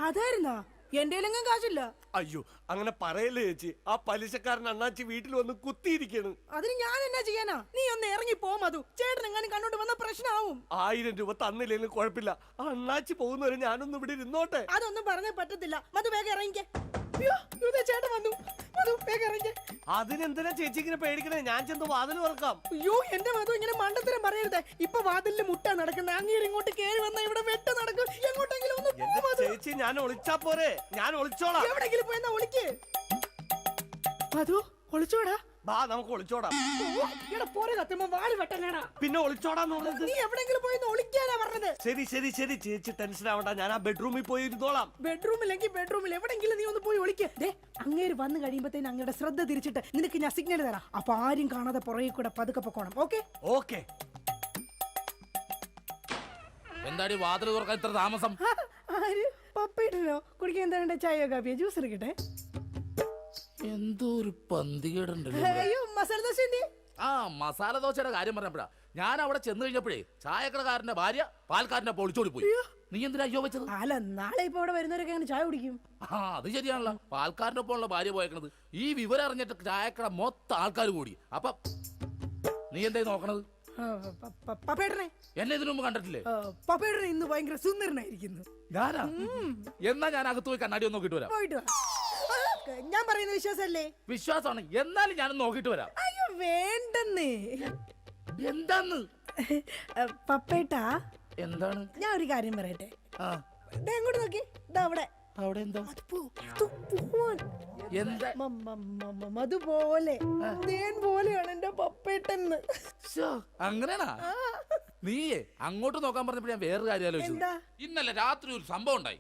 അതായിരുന്നാ? എന്റെ കാശില്ല. അയ്യോ, അങ്ങനെ പറയല്ലേ ചേച്ചി. ആ പലിശക്കാരൻ അണ്ണാച്ചി വീട്ടിൽ വന്ന് കുത്തിയിരിക്കണ്. അതിന് ഞാൻ എന്നാ ചെയ്യാനാ? നീ ഒന്ന് ഇറങ്ങി പോ മധു. ചേട്ടൻ എങ്ങാനും കണ്ടോണ്ട് വന്ന പ്രശ്നമാവും. 1000 രൂപ തന്നില്ലെങ്കിലും കുഴപ്പമില്ല. അണ്ണാച്ചി പോകുന്നവരെ ഞാനൊന്നും ഇവിടെ ഇരുന്നോട്ടെ. അതൊന്നും പറഞ്ഞേ പറ്റത്തില്ല. മധു വേഗം ഇറങ്ങിക്കേ. അയ്യോ, ചേട്ടൻ വന്നു. മധു വേഗം ഇറങ്ങിക്കേ. അതിനെന്തിനാ ചേച്ചി ഇങ്ങനെ പേടിക്കണേ? ഞാൻ ചെന്ന് വാതിൽ തുറക്കാം. അയ്യോ, എന്റെ മധു ഇങ്ങനെ മണ്ടത്തരം പറയരുത്. ഇപ്പൊ വാതിലിന് മുട്ട നടക്കുന്നത്. അങ്ങേര് ഇങ്ങോട്ട് കേറി വന്ന ഇവിടെ വെട്ട് നടക്കും. എങ്ങോട്ടെങ്കിലും ഒന്ന് പോ എന്റെ മധു. ചേച്ചി, ഞാൻ ഒളിച്ചാ പോരെ? ഞാൻ ഒളിച്ചോളാം. എവിടെങ്കിലും പോയി ഒളിക്ക്. മധു, ഒളിച്ചോടാ. ബാ, നമുക്ക് ഒളിച്ചോടാം. ഇവിടെ പോരെ കത്തുമ്പോ വാല് വെട്ടല്ലേടാ. പിന്നെ ഒളിച്ചോടാന്നുള്ളത്? നീ എവിടെങ്കിലും പോയി ഒളിക്കാനാ പറഞ്ഞത്. ശരി ശരി ശരി, ചേച്ചി ടെൻഷൻ ആവണ്ട. ഞാൻ ആ ബെഡ്റൂമിൽ പോയി ഇരുന്നോളാം. ബെഡ്റൂമിലെങ്കിൽ ബെഡ്റൂമിൽ എവിടെങ്കിലും നീ ഒന്ന് പോയി ഒളിക്ക്. ദേ, അങ്ങേര് വന്നു കഴിയുമ്പോഴത്തേന് അങ്ങയുടെ ശ്രദ്ധ തിരിച്ചിട്ട് നിനക്ക് ഞാൻ സിഗ്നൽ തരാം. അപ്പൊ ആരും കാണാതെ പുറകെ കൂടെ പതുക്കെ പൊക്കോണം. ഓക്കെ? ഓക്കെ. എന്താടി വാതിൽ തുറക്കാൻ ഇത്ര താമസം? ആര്? പപ്പയിട്ടോ? കുടിക്കാൻ എന്താ വേണ്ട? ചായയോ കാപ്പിയോ? ജ്യൂസ് എടുക്കട്ടെ? എന്തോ ഒരു പന്തികേടുണ്ടല്ലോ. അയ്യോ, മസാല ദോശ എന്തി? ആ മസാല ദോശയുടെ കാര്യം പറഞ്ഞപ്പോഴാ ഞാൻ അവിടെ ചെന്ന് കഴിഞ്ഞപ്പോഴേ ചായക്കടക്കാരന്റെ ഭാര്യ പാൽക്കാരന്റെ പൊളിച്ചോടി പോയി. നീ എന്തിനാ അയ്യോ വെച്ചത്? അല്ല, നാളെ ഇപ്പൊ അവിടെ വരുന്നവരൊക്കെ അങ്ങനെ ചായ കുടിക്കും. ആ അത് ശരിയാണല്ലോ. പാൽക്കാരന്റെ ഒപ്പം ഉള്ള ഭാര്യ പോയേക്കണത്. ഈ വിവരം അറിഞ്ഞിട്ട് ചായക്കട മൊത്തം ആൾക്കാർ കൂടി. അപ്പൊ നീ എന്തായി നോക്കണത്? പപ്പേട്ടനെ എന്നെ ഇതിനു മുമ്പ് കണ്ടിട്ടില്ലേ? പപ്പേട്ടനെ ഇന്ന് ഭയങ്കര സുന്ദരനായിരിക്കുന്നു. ഞാനാ? എന്നാ ഞാൻ അകത്ത് പോയി കണ്ണാടി ഒന്ന് നോക്കിട്ട് വരാം. പോയിട്ട് വാ. ഞാൻ പറയുന്ന വിശ്വാസല്ലേ? വിശ്വാസമാണ്. എന്നാലും ഞാനൊന്ന് നോക്കിട്ട് വരാം. അയ്യോ, വേണ്ടെന്നേ. എന്താന്ന്? പപ്പേട്ടാ, എന്താണ്? ഞാൻ ഒരു കാര്യം പറയട്ടെ. ആ ദേ അങ്ങോട്ട് നോക്കി. ദാ അവിടെ. അവിടെ എന്താ? എന്താ? അതുപോലെ തേൻ പോലെയാണ് എന്റെ പപ്പേട്ടെന്ന്. അങ്ങനെയാണാ? നീയേ അങ്ങോട്ട് നോക്കാൻ പറഞ്ഞപ്പോ ഞാൻ വേറൊരു കാര്യം ആലോചിച്ചു. എന്താ? ഇന്നലെ രാത്രി ഒരു സംഭവം ഉണ്ടായി.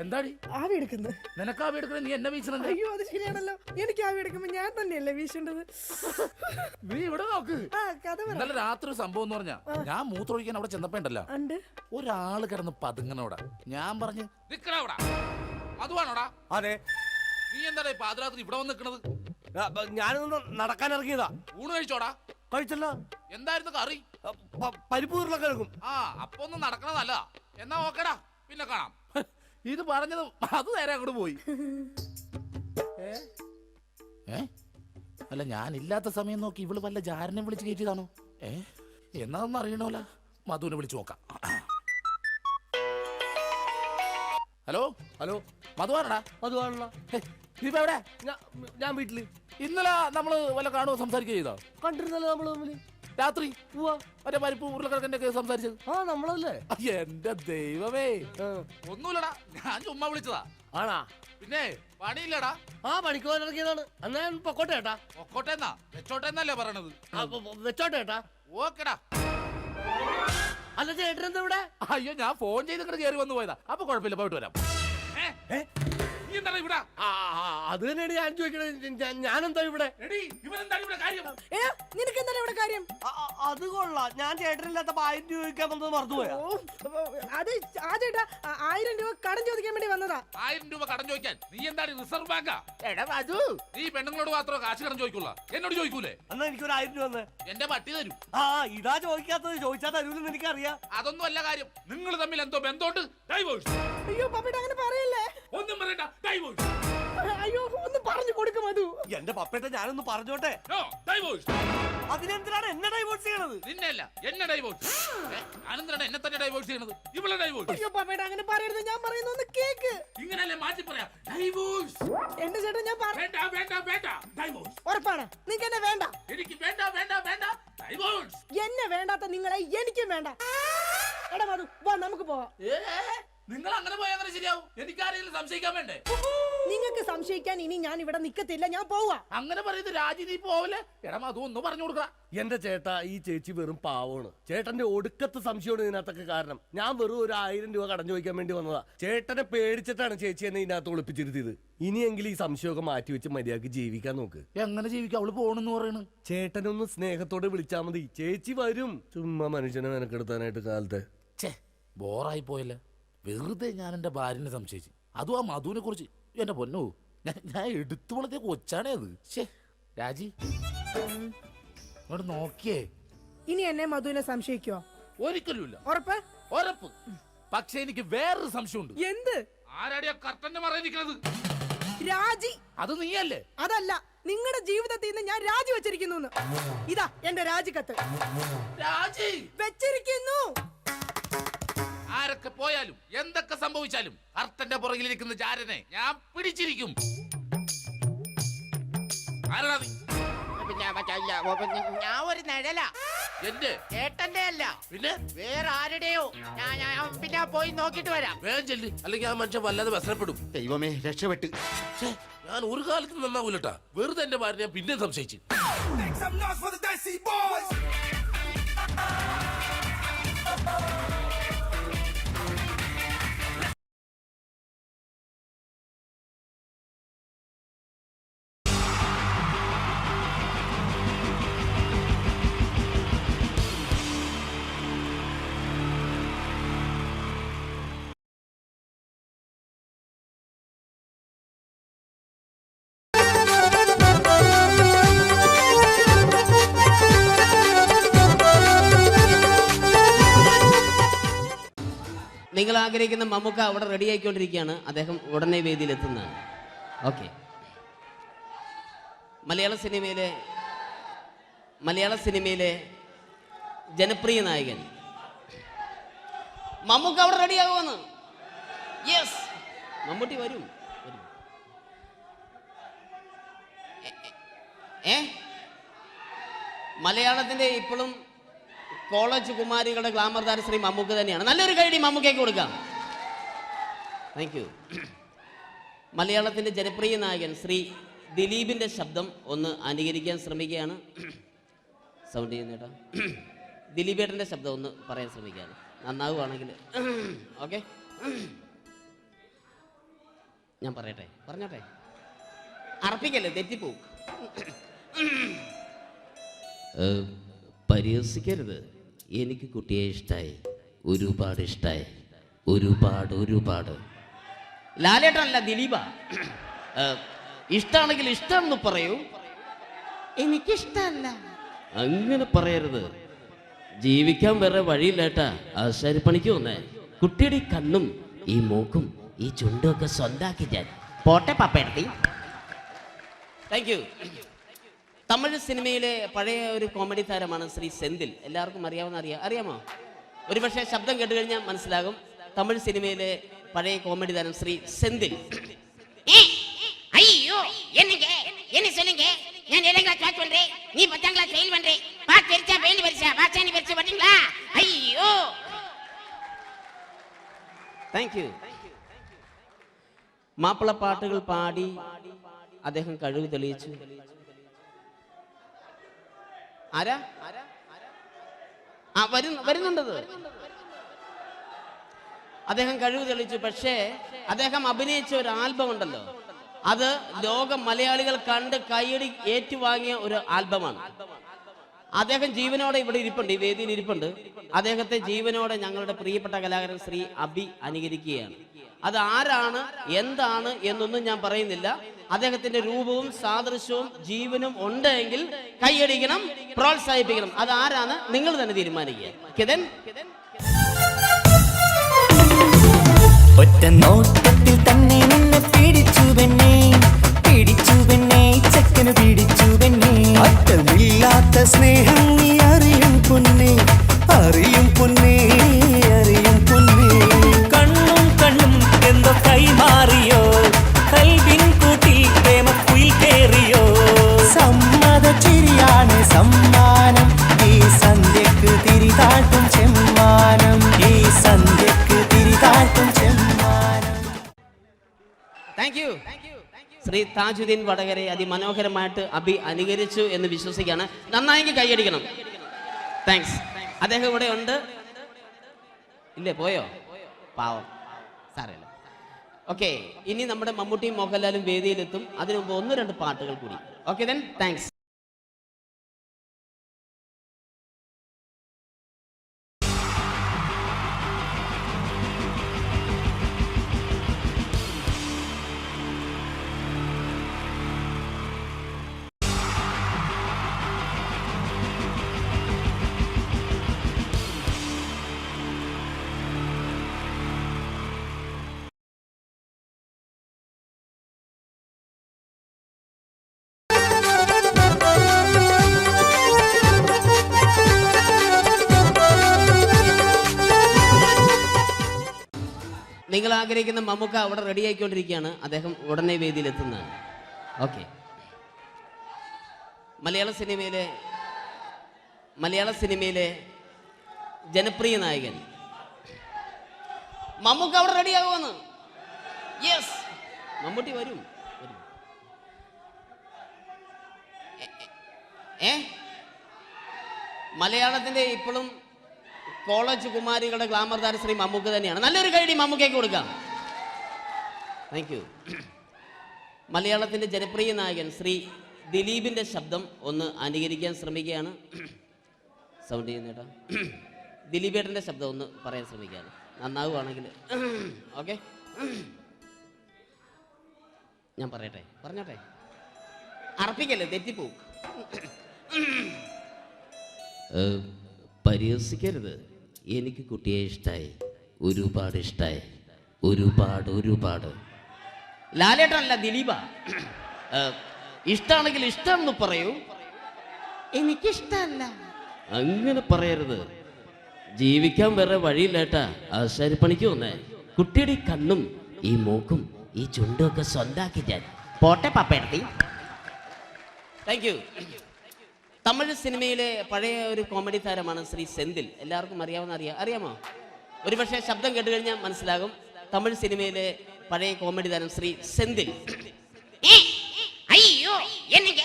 എന്താടി? ആവി എടുക്കുന്നത്. നിനക്ക് ആവി എടുക്കുന്നത്? നീ എന്നെ വീശുന്നുണ്ട്. അയ്യോ, അത് ശരിയാണല്ലോ. എനിക്ക് ആവി എടുക്കുമ്പോ ഞാൻ തന്നെയല്ലേ വീശേണ്ടത്. നീ ഇവിടെ നോക്ക്. കഥ പറ. ഇന്നലെ രാത്രി ഒരു സംഭവം എന്ന് പറഞ്ഞാ, ഞാൻ മൂത്രമൊഴിക്കാൻ അവിടെ ചെന്നപ്പോ ഉണ്ടല്ലോ, ഒരാള് കിടന്ന് പതുങ്ങനോടാ. ഞാൻ പറഞ്ഞു നിക്കണവിടെ. അതുവാണോടാ? അതെ. നീ എന്താടാ പാതിരാത്രി ഇവിടെ വന്ന് നിക്കണത്? ഞാനൊന്ന് നടക്കാൻ ഇറങ്ങിയതാ. ഊണ് കഴിച്ചോടാ? കഴിച്ചല്ലോ. എന്തായിരുന്നു കറി? പരിപ്പ് ഉരുളക്കിഴങ്ങും. ആ അപ്പൊ ഒന്നും നടക്കണതല്ല. എന്നാ ഓക്കേടാ, പിന്നെ കാണാം. ഇത് പറഞ്ഞത് അത് നേരെ അങ്ങോട്ട് പോയി. അല്ല, ഞാനില്ലാത്ത സമയം നോക്കി ഇവള് വല്ല ജാരനെ വിളിച്ച് കയറ്റിയതാണോ? എന്നാന്ന് അറിയണോല. മധുവിനെ വിളിച്ചു നോക്കാം. ഹലോ ഹലോ, മധുവാണടാ? മധുവാണല്ലോ. നീ ഇപ്പൊ എവിടെ? ഞാൻ വീട്ടില്. ഇന്നലെ നമ്മള് വല്ല കാണുമോ സംസാരിക്കുക ചെയ്തോ? കണ്ടിരുന്നല്ലോ നമ്മള് തമ്മില് രാത്രി. മറ്റേ പരിപ്പ് ഉരുളക്കിഴങ്ങിന്റെ സംസാരിച്ചത്. ആ, നമ്മളല്ലേ? എന്റെ ദൈവമേ, ഒന്നുമില്ലടാ, ഞാൻ ചുമ്മാ വിളിച്ചതാ. ആണാ? പിന്നെ പണിയില്ലടാ. ആ, പണിക്ക് പോകാൻ ഇറങ്ങിയതാണ്. എന്നാ ഞാൻ പൊക്കോട്ടെ ഏട്ടാ. പൊക്കോട്ടെന്നാ? വെച്ചോട്ടെന്നല്ലേ പറയണത്? വെച്ചോട്ടെ ഏട്ടാ. ഓക്കെടാ. അല്ല, ചേട്ടൻ എന്താ ഇവിടെ? അയ്യോ, ഞാൻ ഫോൺ ചെയ്തിട്ട് കയറി വന്നു പോയതാ. അപ്പൊ കുഴപ്പമില്ല, പോയിട്ട് വരാം. നീ എന്താണ് ഇവിടെ? അത് തന്നെയാണ് ഞാൻ ചോദിക്കണത്. ഞാനെന്താ ഇവിടെ? എടീ, ഇവനെന്താണ് ഇവിടെ കാര്യം? നിനക്ക് എന്താണ് ഇവിടെ കാര്യം? അത് കൊള്ളാം. ഞാൻ ചേട്ടനില്ലാത്ത 1000 രൂപ ചോദിക്കാൻ വന്നത് മറന്നുപോയാ? അത് ആ ചേട്ടാ 1000 രൂപ കടം ചോദിക്കാൻ വേണ്ടി വന്നതാ. 1000 രൂപ കടം ചോദിക്കാൻ നീ എന്താണ് റിസർവ് ബാങ്കാ? എടാ അത് നീ പെണ്ണുങ്ങളോട് മാത്രമേ കാശ് കടം ചോദിക്കുള്ള, എന്നോട് ചോദിക്കൂലേ? എന്നാ എനിക്കൊരു 1000 രൂപ തന്നെ. എന്റെ പട്ടി തരൂ. ഇതാ ചോദിക്കാത്തത്. ചോദിച്ചാൽ തരൂലെന്ന് എനിക്കറിയാം. അതൊന്നും അല്ല കാര്യം. നിങ്ങൾ തമ്മിൽ എന്തോ ബന്ധമുണ്ട്. ഡൈവോഴ്സ്. അയ്യോ പപ്പേട്ട അങ്ങനെ പറയല്ലേ. ഒന്നും പറയണ്ട. ഡൈവോഴ്സ്. അയ്യോ ഒന്ന് പറഞ്ഞു കൊടുക്കും അത്. എന്റെ പപ്പേട്ട ഞാനൊന്ന് പറഞ്ഞോട്ടെ. No divorce. അതിനെന്തിനാണ് എന്നെ ഡൈവോഴ്സ് ചെയ്യണത്? നിന്നെയല്ല എന്നെ ഡൈവോഴ്സ്. ഞാനെന്തിനാണ് എന്നെ തന്നെ ഡൈവോഴ്സ് ചെയ്യണത്? ഇവളെ ഡൈവോഴ്സ്. അയ്യോ പപ്പേട്ട അങ്ങനെ പറയരുത്. ഞാൻ പറയുന്ന ഒന്ന് കേക്ക്. ഇങ്ങനല്ലേ മാറ്റി പറയാ. ഡൈവോഴ്സ്. എന്റെ ചേട്ടൻ ഞാൻ വേണ്ട വേണ്ട വേണ്ട. ഡൈവോഴ്സ്. ഉറപ്പാണ് നിങ്ങൾക്ക് എന്നെ വേണ്ട. എനിക്ക് വേണ്ട വേണ്ട വേണ്ട. ഡൈവോഴ്സ്. എന്നെ വേണ്ടാത്ത നിങ്ങളെ എനിക്കും വേണ്ട. എടാ മധു വാ നമുക്ക് പോവാം. നിങ്ങൾ അങ്ങനെ പോയാൽ അങ്ങനെ ശരിയാവും. എനിക്ക് ആരെങ്കിലും സംശയിക്കാൻ വേണ്ടേ? നിങ്ങൾക്ക് സംശയിക്കാൻ ഇനി ഞാൻ ഇവിടെ നിക്കത്തില്ല. ഞാൻ പോവാ. അങ്ങനെ പറയുന്നത് രാജി നീ പോവല്ലേ? എടാ മധു ഒന്ന് പറഞ്ഞു കൊടുക്ക. എന്റെ ചേട്ടാ ഈ ചേച്ചി വെറും പാവമാണ്. ചേട്ടന്റെ ഒടുക്കത്തെ സംശയമാണ് ഇതിനകത്തൊക്കെ കാരണം. ഞാൻ വെറും ഒരു 1000 രൂപ കടം ചോദിക്കാൻ വേണ്ടി വന്നതാ. ചേട്ടനെ പേടിച്ചിട്ടാണ് ചേച്ചി എന്നെ ഇതിനകത്ത് ഒളിപ്പിച്ചിരുത്തിയത്. ഇനിയെങ്കിലും ഈ സംശയമൊക്കെ മാറ്റി വെച്ച് മര്യാദക്ക് ജീവിക്കാൻ നോക്ക്. എങ്ങനെ ജീവിക്കാം? അവള് പോണെന്ന് പറയണ്. ചേട്ടനൊന്ന് സ്നേഹത്തോടെ വിളിച്ചാ മതി. ചേച്ചി വരും. ചുമ്മാ മനുഷ്യനെ മെനക്കെടുത്താനായിട്ട് കാലത്തെ. ബോറായി പോയല്ലേ. വെറുതെ ഞാൻ എന്റെ ഭാര്യനെ സംശയിച്ചു. അതും ആ മധുവിനെ കുറിച്ച്. എന്റെ പൊന്നോ, ഞാൻ എടുത്തു വളർത്തിയ കൊച്ചാണേ അത്. രാജി ഇങ്ങോട്ട് നോക്കിയേ. ഇനി എന്നെ മധുവിനെ സംശയിക്കോ? ഒരിക്കലുമില്ല. ഉറപ്പ്? ഉറപ്പ്. പക്ഷെ എനിക്ക് വേറൊരു സംശയമുണ്ട്. എന്ത്? ആരാടിയാ കർട്ടന്റെ മറയിരിക്കുന്നത്? രാജി. അത് നീയല്ലേ? അതല്ല, നിങ്ങളുടെ ജീവിതത്തിൽ നിന്ന് ഞാൻ രാജി വെച്ചിരിക്കുന്നു. ഇതാ എന്റെ രാജിക്കത്ത്. രാജി വെച്ചിരിക്കുന്നു. ആരൊക്കെ പോയാലും എന്തൊക്കെ സംഭവിച്ചാലും കർട്ടന്റെ പുറകിലിരിക്കുന്ന ചാരനെ ഞാൻ പിടിച്ചിരിക്കും. ആരാ നീ? ഞാൻ ഒരു നിഴല. എന്റെ ചേട്ടന്റെ അല്ല, പിന്നെ വേറെ ആരുടെയോ. ഞാൻ പിന്നെ പോയി നോക്കിട്ട് വരാം. വേഗം ചെല്ലി, അല്ലെങ്കിൽ ആ മനുഷ്യൻ വല്ലാതെ വ്യസനപ്പെടും. ദൈവമേ രക്ഷപ്പെട്ട്. ഞാൻ ഒരു കാലത്ത് നന്നാവൂലട്ടാ. വെറുതെ എന്റെ ഭാര്യ ഞാൻ പിന്നെ സംശയിച്ചു. നിങ്ങൾ ആഗ്രഹിക്കുന്ന മമ്മൂക്ക അവിടെ റെഡി ആയിക്കൊണ്ടിരിക്കുകയാണ്. അദ്ദേഹം ഉടനെ വേദിയിൽ എത്തുന്നതാണ്. ഓക്കെ. മലയാള സിനിമയിലെ ജനപ്രിയ നായകൻ മമ്മൂക്ക അവിടെ റെഡി ആകുമെന്ന്. യെസ്, മമ്മൂട്ടി വരും. മലയാളത്തിന്റെ ഇപ്പോഴും കോളേജ് കുമാരികളുടെ ഗ്ലാമർ താരം ശ്രീ മമ്മൂക്ക തന്നെയാണ്. നല്ലൊരു കൈഡി മമ്മൂക്കയ്ക്ക് കൊടുക്കാം. Thank you. മലയാളത്തിന്റെ ജനപ്രിയ നായകൻ ശ്രീ ദിലീപിന്റെ ശബ്ദം ഒന്ന് അനുകരിക്കാൻ ശ്രമിക്കുകയാണ്. സൗണ്ട് ചെയ്യുന്നേട്ടാ. ദിലീപേട്ടന്റെ ശബ്ദം ഒന്ന് പറയാൻ ശ്രമിക്കുകയാണ്. നന്നാവുകയാണെങ്കിൽ ഓക്കെ. ഞാൻ പറയട്ടെ? പറഞ്ഞോട്ടെ. അർപ്പിക്കല്ലേ, തെറ്റിപ്പോവും. പരിഹസിക്കരുത്. എനിക്ക് കുട്ടിയെ ഇഷ്ടമായി, ഒരുപാട് ഇഷ്ടമായി, ഒരുപാട്. ലാലേട്ടനല്ല, ദിലീപ. ഇഷ്ടമാണെങ്കിൽ ഇഷ്ടമെന്ന് പറയൂ. എനിക്കിഷ്ടമല്ല അങ്ങനെ പറയരുത്. ജീവിക്കാൻ വേറെ വഴിയില്ലേട്ടാ. ആശാരിപ്പണിക്ക് വന്നേ. കുട്ടിയുടെ ഈ കണ്ണും ഈ മൂക്കും ഈ ചുണ്ടും ഒക്കെ സ്വന്താക്കി ഞാൻ. പോട്ടെ പപ്പേടത്തി. Thank you. തമിഴ് സിനിമയിലെ പഴയ ഒരു കോമഡി താരമാണ് ശ്രീ സെന്തിൽ. എല്ലാവർക്കും അറിയാമോ? ഒരുപക്ഷെ ശബ്ദം കേട്ട് കഴിഞ്ഞാൽ മനസ്സിലാകും. തമിഴ് സിനിമയിലെ പഴയ കോമഡി താരം ശ്രീ സെന്തിൽ. ஐயோ என்ன சொல்லுங்க நான் 7th கிளாஸ் பாஸ் பண்றேன் நீ 10th கிளாஸ் ஃபெயில் பண்றே பாஸ் தெரிச்சா ஃபெயில் பரிசா பாஸானி பரிசா பட்டீங்களா ஐயோ താങ്ക് യു. മാപ്പിളപ്പാട്ടുകൾ പാടി അദ്ദേഹം കഴിവ് തെളിയിച്ചു. ആരാ? വരുന്നുണ്ടത്. അദ്ദേഹം കഴിവ് തെളിയിച്ചു. പക്ഷേ അദ്ദേഹം അഭിനയിച്ച ഒരു ആൽബം ഉണ്ടല്ലോ, അത് ലോക മലയാളികൾ കണ്ട് കൈയടി ഏറ്റുവാങ്ങിയ ഒരു ആൽബമാണ്. അദ്ദേഹം ജീവനോടെ ഇവിടെ ഇരിപ്പുണ്ട്, ഈ വേദിയിൽ ഇരിപ്പുണ്ട്. അദ്ദേഹത്തെ ജീവനോടെ ഞങ്ങളുടെ പ്രിയപ്പെട്ട കലാകാരൻ ശ്രീ അബി അനുകരിക്കുകയാണ്. അത് ആരാണ് എന്താണ് എന്നൊന്നും ഞാൻ പറയുന്നില്ല. അദ്ദേഹത്തിന്റെ രൂപവും സാദൃശ്യവും ജീവനും ഉണ്ടെങ്കിൽ കൈയടിക്കണം, പ്രോത്സാഹിപ്പിക്കണം. അത് ആരാണ് നിങ്ങൾ തന്നെ തീരുമാനിക്കുക. കിതൻ ഒറ്റ നോട്ടത്തിൽ തന്നെ നിന്നെ പിടിച്ചു പെണ്ണേ, പിടിച്ചു പെണ്ണേ, ചക്കന് പിടിച്ചു പെണ്ണേ. അറ്റമില്ലാത്ത സ്നേഹം നീ അറിയും പൊന്നേ, അറിയും പൊന്നേ, അറിയും പൊന്നേ. കണ്ണും കണ്ണും എന്തോ കൈമാറിയോ, കൽവിൻ കൂട്ടിൽ പ്രേമക്കുയിൽ കേറിയോ. സമ്മത ചിരിയാണ് സമ്മാനം, ഈ സന്ധ്യക്ക് തിരിതാട്ടും ചെമ്മാനം, ഈ സന്ധ്യക്ക് തിരിതാട്ടും ചെമ്മാനം. Thank you. ശ്രീ താജുദ്ദീൻ വടകരെ അതിമനോഹരമായിട്ട് അബി അനുകരിച്ചു എന്ന് വിശ്വസിക്കുകയാണ്. നന്നായെങ്കിൽ കൈയടിക്കണം. താങ്ക്സ്. അദ്ദേഹം ഇവിടെ ഉണ്ട്. ഇല്ലേ, പോയോ? പാവം, സാരമില്ല. ഓക്കെ, ഇനി നമ്മുടെ മമ്മൂട്ടിയും മോഹൻലാലും വേദിയിലെത്തും. അതിനു മുമ്പ് 1-2 പാട്ടുകൾ കൂടി. Okay then, thanks. നിങ്ങൾ ആഗ്രഹിക്കുന്ന മമ്മൂക്ക അവിടെ റെഡി ആയിക്കൊണ്ടിരിക്കുകയാണ്. അദ്ദേഹം ഉടനെ വേദിയിലെത്തുന്നതാണ്. ഓക്കെ, മലയാള സിനിമയിലെ ജനപ്രിയ നായകൻ മമ്മൂക്ക അവിടെ റെഡിയാകുമെന്ന്. യെസ്, മമ്മൂട്ടി വരും. മലയാളത്തിന്റെ ഇപ്പോഴും കോളേജ് കുമാരികളുടെ ഗ്ലാമർ താരം ശ്രീ മമ്മൂക്ക തന്നെയാണ്. നല്ലൊരു കൈയടി മമ്മൂക്കയ്ക്ക് കൊടുക്കാം. Thank you. മലയാളത്തിന്റെ ജനപ്രിയ നായകൻ ശ്രീ ദിലീപിന്റെ ശബ്ദം ഒന്ന് അനുകരിക്കാൻ ശ്രമിക്കുകയാണ്. സൗണ്ട് ചെയ്യുന്നേട്ടാ, ദിലീപേട്ടന്റെ ശബ്ദം ഒന്ന് പറയാൻ ശ്രമിക്കുകയാണ്. നന്നാവുകയാണെങ്കിൽ ഓക്കെ. ഞാൻ പറഞ്ഞോട്ടെ, അർപ്പിക്കല്ലേ, തെറ്റിപ്പോവും. പരിഹസിക്കരുത്, എനിക്ക് കുട്ടിയെ ഇഷ്ടമായി, ഒരുപാട് ഇഷ്ടമായി, ഒരുപാട്. ലാലേട്ടനല്ല, ദിലീപ. ഇഷ്ടമാണെങ്കിൽ ഇഷ്ടമെന്ന് പറയൂ, എനിക്കിഷ്ടമല്ല അങ്ങനെ പറയരുത്. ജീവിക്കാൻ വേറെ വഴിയില്ലേട്ടാ, ആശാരിപ്പണിക്ക് വന്നേ. കുട്ടിയുടെ ഈ കണ്ണും ഈ മൂക്കും ഈ ചുണ്ടും ഒക്കെ സ്വന്താക്കി ഞാൻ. പോട്ടെ പപ്പേടത്തി. Thank you. തമിഴ് സിനിമയിലെ പഴയ ഒരു കോമഡി താരമാണ് ശ്രീ സെന്തിൽ. എല്ലാവർക്കും അറിയാമോ? ഒരുപക്ഷെ ശബ്ദം കേട്ട് കഴിഞ്ഞാൽ മനസ്സിലാകും. തമിഴ് സിനിമയിലെ പഴയ കോമഡി താരം ശ്രീ സെന്തിൽ. ஐயோ என்னங்க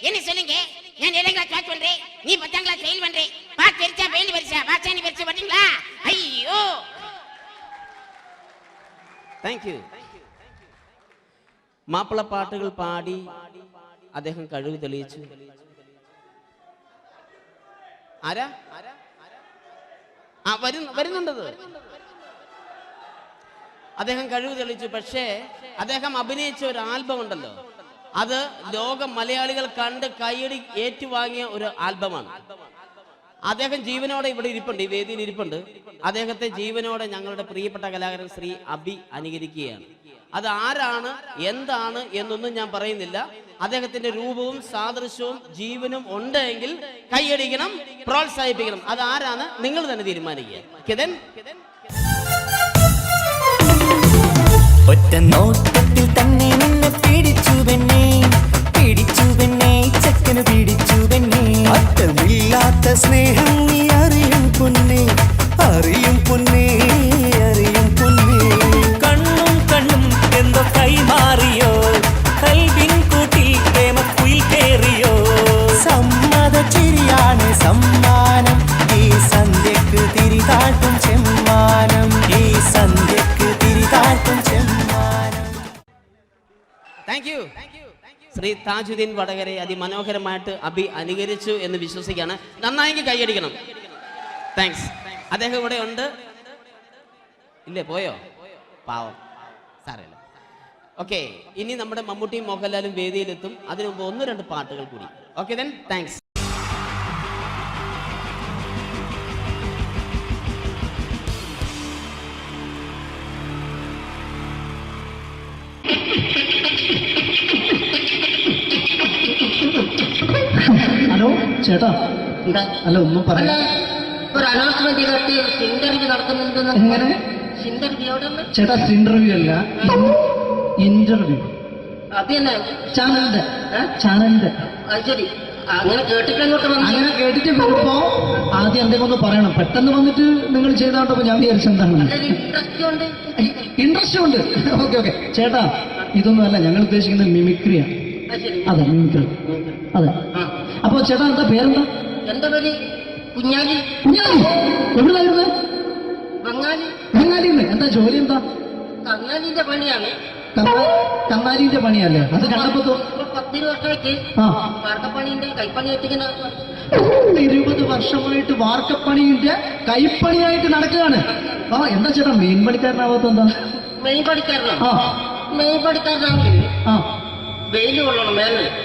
என்ன சொல்லுங்க நான் 7th கிளாஸ் பாஸ் பண்றேன் நீ 10th கிளாஸ் ஃபெயில் பண்றே பாஸ் தெரிச்சா ஃபெயில் பரிசா பாசானி பரிசா பண்ணீங்களா ஐயோ താങ്ക് യു. മാപ്പിള പാട്ടുകൾ പാടി അദ്ദേഹം കഴിവ് തെളിയിച്ചു. ആരാ വരുന്നുണ്ടത്. അദ്ദേഹം കഴിവ് തെളിയിച്ചു. പക്ഷേ അദ്ദേഹം അഭിനയിച്ച ഒരു ആൽബം ഉണ്ടല്ലോ, അത് ലോക മലയാളികൾ കണ്ട് കൈയടി ഏറ്റുവാങ്ങിയ ഒരു ആൽബമാണ്. അദ്ദേഹം ജീവനോടെ ഇവിടെ ഇരിപ്പുണ്ട്, ഈ വേദിയിൽ ഇരിപ്പുണ്ട്. അദ്ദേഹത്തെ ജീവനോടെ ഞങ്ങളുടെ പ്രിയപ്പെട്ട കലാകാരൻ ശ്രീ അബി അനുകരിക്കുകയാണ്. അത് ആരാണ് എന്താണ് എന്നൊന്നും ഞാൻ പറയുന്നില്ല. അദ്ദേഹത്തിന്റെ രൂപവും സാദൃശ്യവും ജീവനും ഉണ്ടെങ്കിൽ കൈയടിക്കണം, പ്രോത്സാഹിപ്പിക്കണം. അത് ആരാണ് നിങ്ങൾ തന്നെ തീരുമാനിക്കുക. കിതൻ ഒറ്റ നോട്ടത്തിൽ തന്നെ നിന്നെ പിടിച്ചു പെണ്ണേ, പിടിച്ചു പെണ്ണേ, ചക്കന് പിടിച്ചു പെണ്ണേ. അറ്റമില്ലാത്ത സ്നേഹം നീ അറിയും പൊന്നേ, അറിയും പൊന്നേ, അറിയും പൊന്നേ. കണ്ണും കണ്ണും എന്തോ കൈമാറിയോ, കൽവിൻ കൂട്ടിൽ പ്രേമക്കുയിൽ കേറിയോ. സമ്മത ചിരിയാണ് സമ്മാനം, ഈ സന്ധ്യക്ക് തിരിതാട്ടും ചെമ്മാനം, ഈ സന്ധ്യ ശ്രീ താജുദ്ദീൻ വടകരെ അതിമനോഹരമായിട്ട് അനുകരിച്ചു എന്ന് വിശ്വസിക്കുകയാണ്. നന്നായെങ്കിൽ കൈയടിക്കണം. താങ്ക്സ്. അദ്ദേഹം ഇവിടെ ഉണ്ട്. ഇല്ലേ, പോയോ? പാവം, സാരമില്ല. ഓക്കെ, ഇനി നമ്മുടെ മമ്മൂട്ടിയും മോഹൻലാലും വേദിയിലെത്തും. അതിനു മുമ്പ് 1-2 പാട്ടുകൾ കൂടി. Okay then, thanks. ഹലോ ചേട്ടാ, അല്ല ഒന്നും പറയാ. ഒരു അനൗൺസ്മെന്റ് ചെയ്തിട്ട് ഇന്റർവ്യൂ നടത്തുന്നുണ്ടെന്ന്. എങ്ങനെ ചേട്ടാ? ഇന്റർവ്യൂ അല്ല, ഇന്റർവ്യൂ. അത് തന്നെ ചാനലിന്റെ. ശരി, അങ്ങനെ കേട്ടിട്ട് അങ്ങനെ കേട്ടിട്ട് വരുമ്പോ ആദ്യം എന്തെങ്കിലും ഒന്ന് പറയണം. പെട്ടെന്ന് വന്നിട്ട് നിങ്ങൾ ചെയ്താണ്ടപ്പോ ഞാൻ വിചാരിച്ചെന്താണ് ഇൻട്രസ്റ്റ് ഉണ്ട്. ഓക്കെ ഓക്കെ ചേട്ടാ, ഇതൊന്നും അല്ല ഞങ്ങൾ ഉദ്ദേശിക്കുന്നത് മിമിക്രിയാണ്. അതെ, മിമിക്രി. അതെ. അപ്പൊ ചേട്ടാ എന്താ പേരെന്താ? എന്റെ പേര് കുഞ്ഞാലി. കുഞ്ഞാലി എവിടുന്നായിരുന്നു? ബംഗാളി. ബംഗാളിന്ന്. എന്താ ജോലി? എന്താ? കന്നാലിന്റെ പണിയാണ്. കന്നാലിന്റെ പണിയല്ലേ? അത് കണ്ടപ്പോ 10 വർഷമായിട്ട് വാർക്കപ്പണിന്റെ കൈപ്പണിയായിട്ട് 20 വർഷമായിട്ട് വാർക്കപ്പണിന്റെ കൈപ്പണിയായിട്ട് നടക്കുകയാണ്. ആ, എന്താ ചേട്ടാ മെയിൻ പണിക്കാരനാവാത്ത? എന്താ മെയിൻ പണിക്കാരനാണ്? മെയിൻ പണിക്കാരനാണെങ്കിൽ വെയിൽ കൊള്ളണം.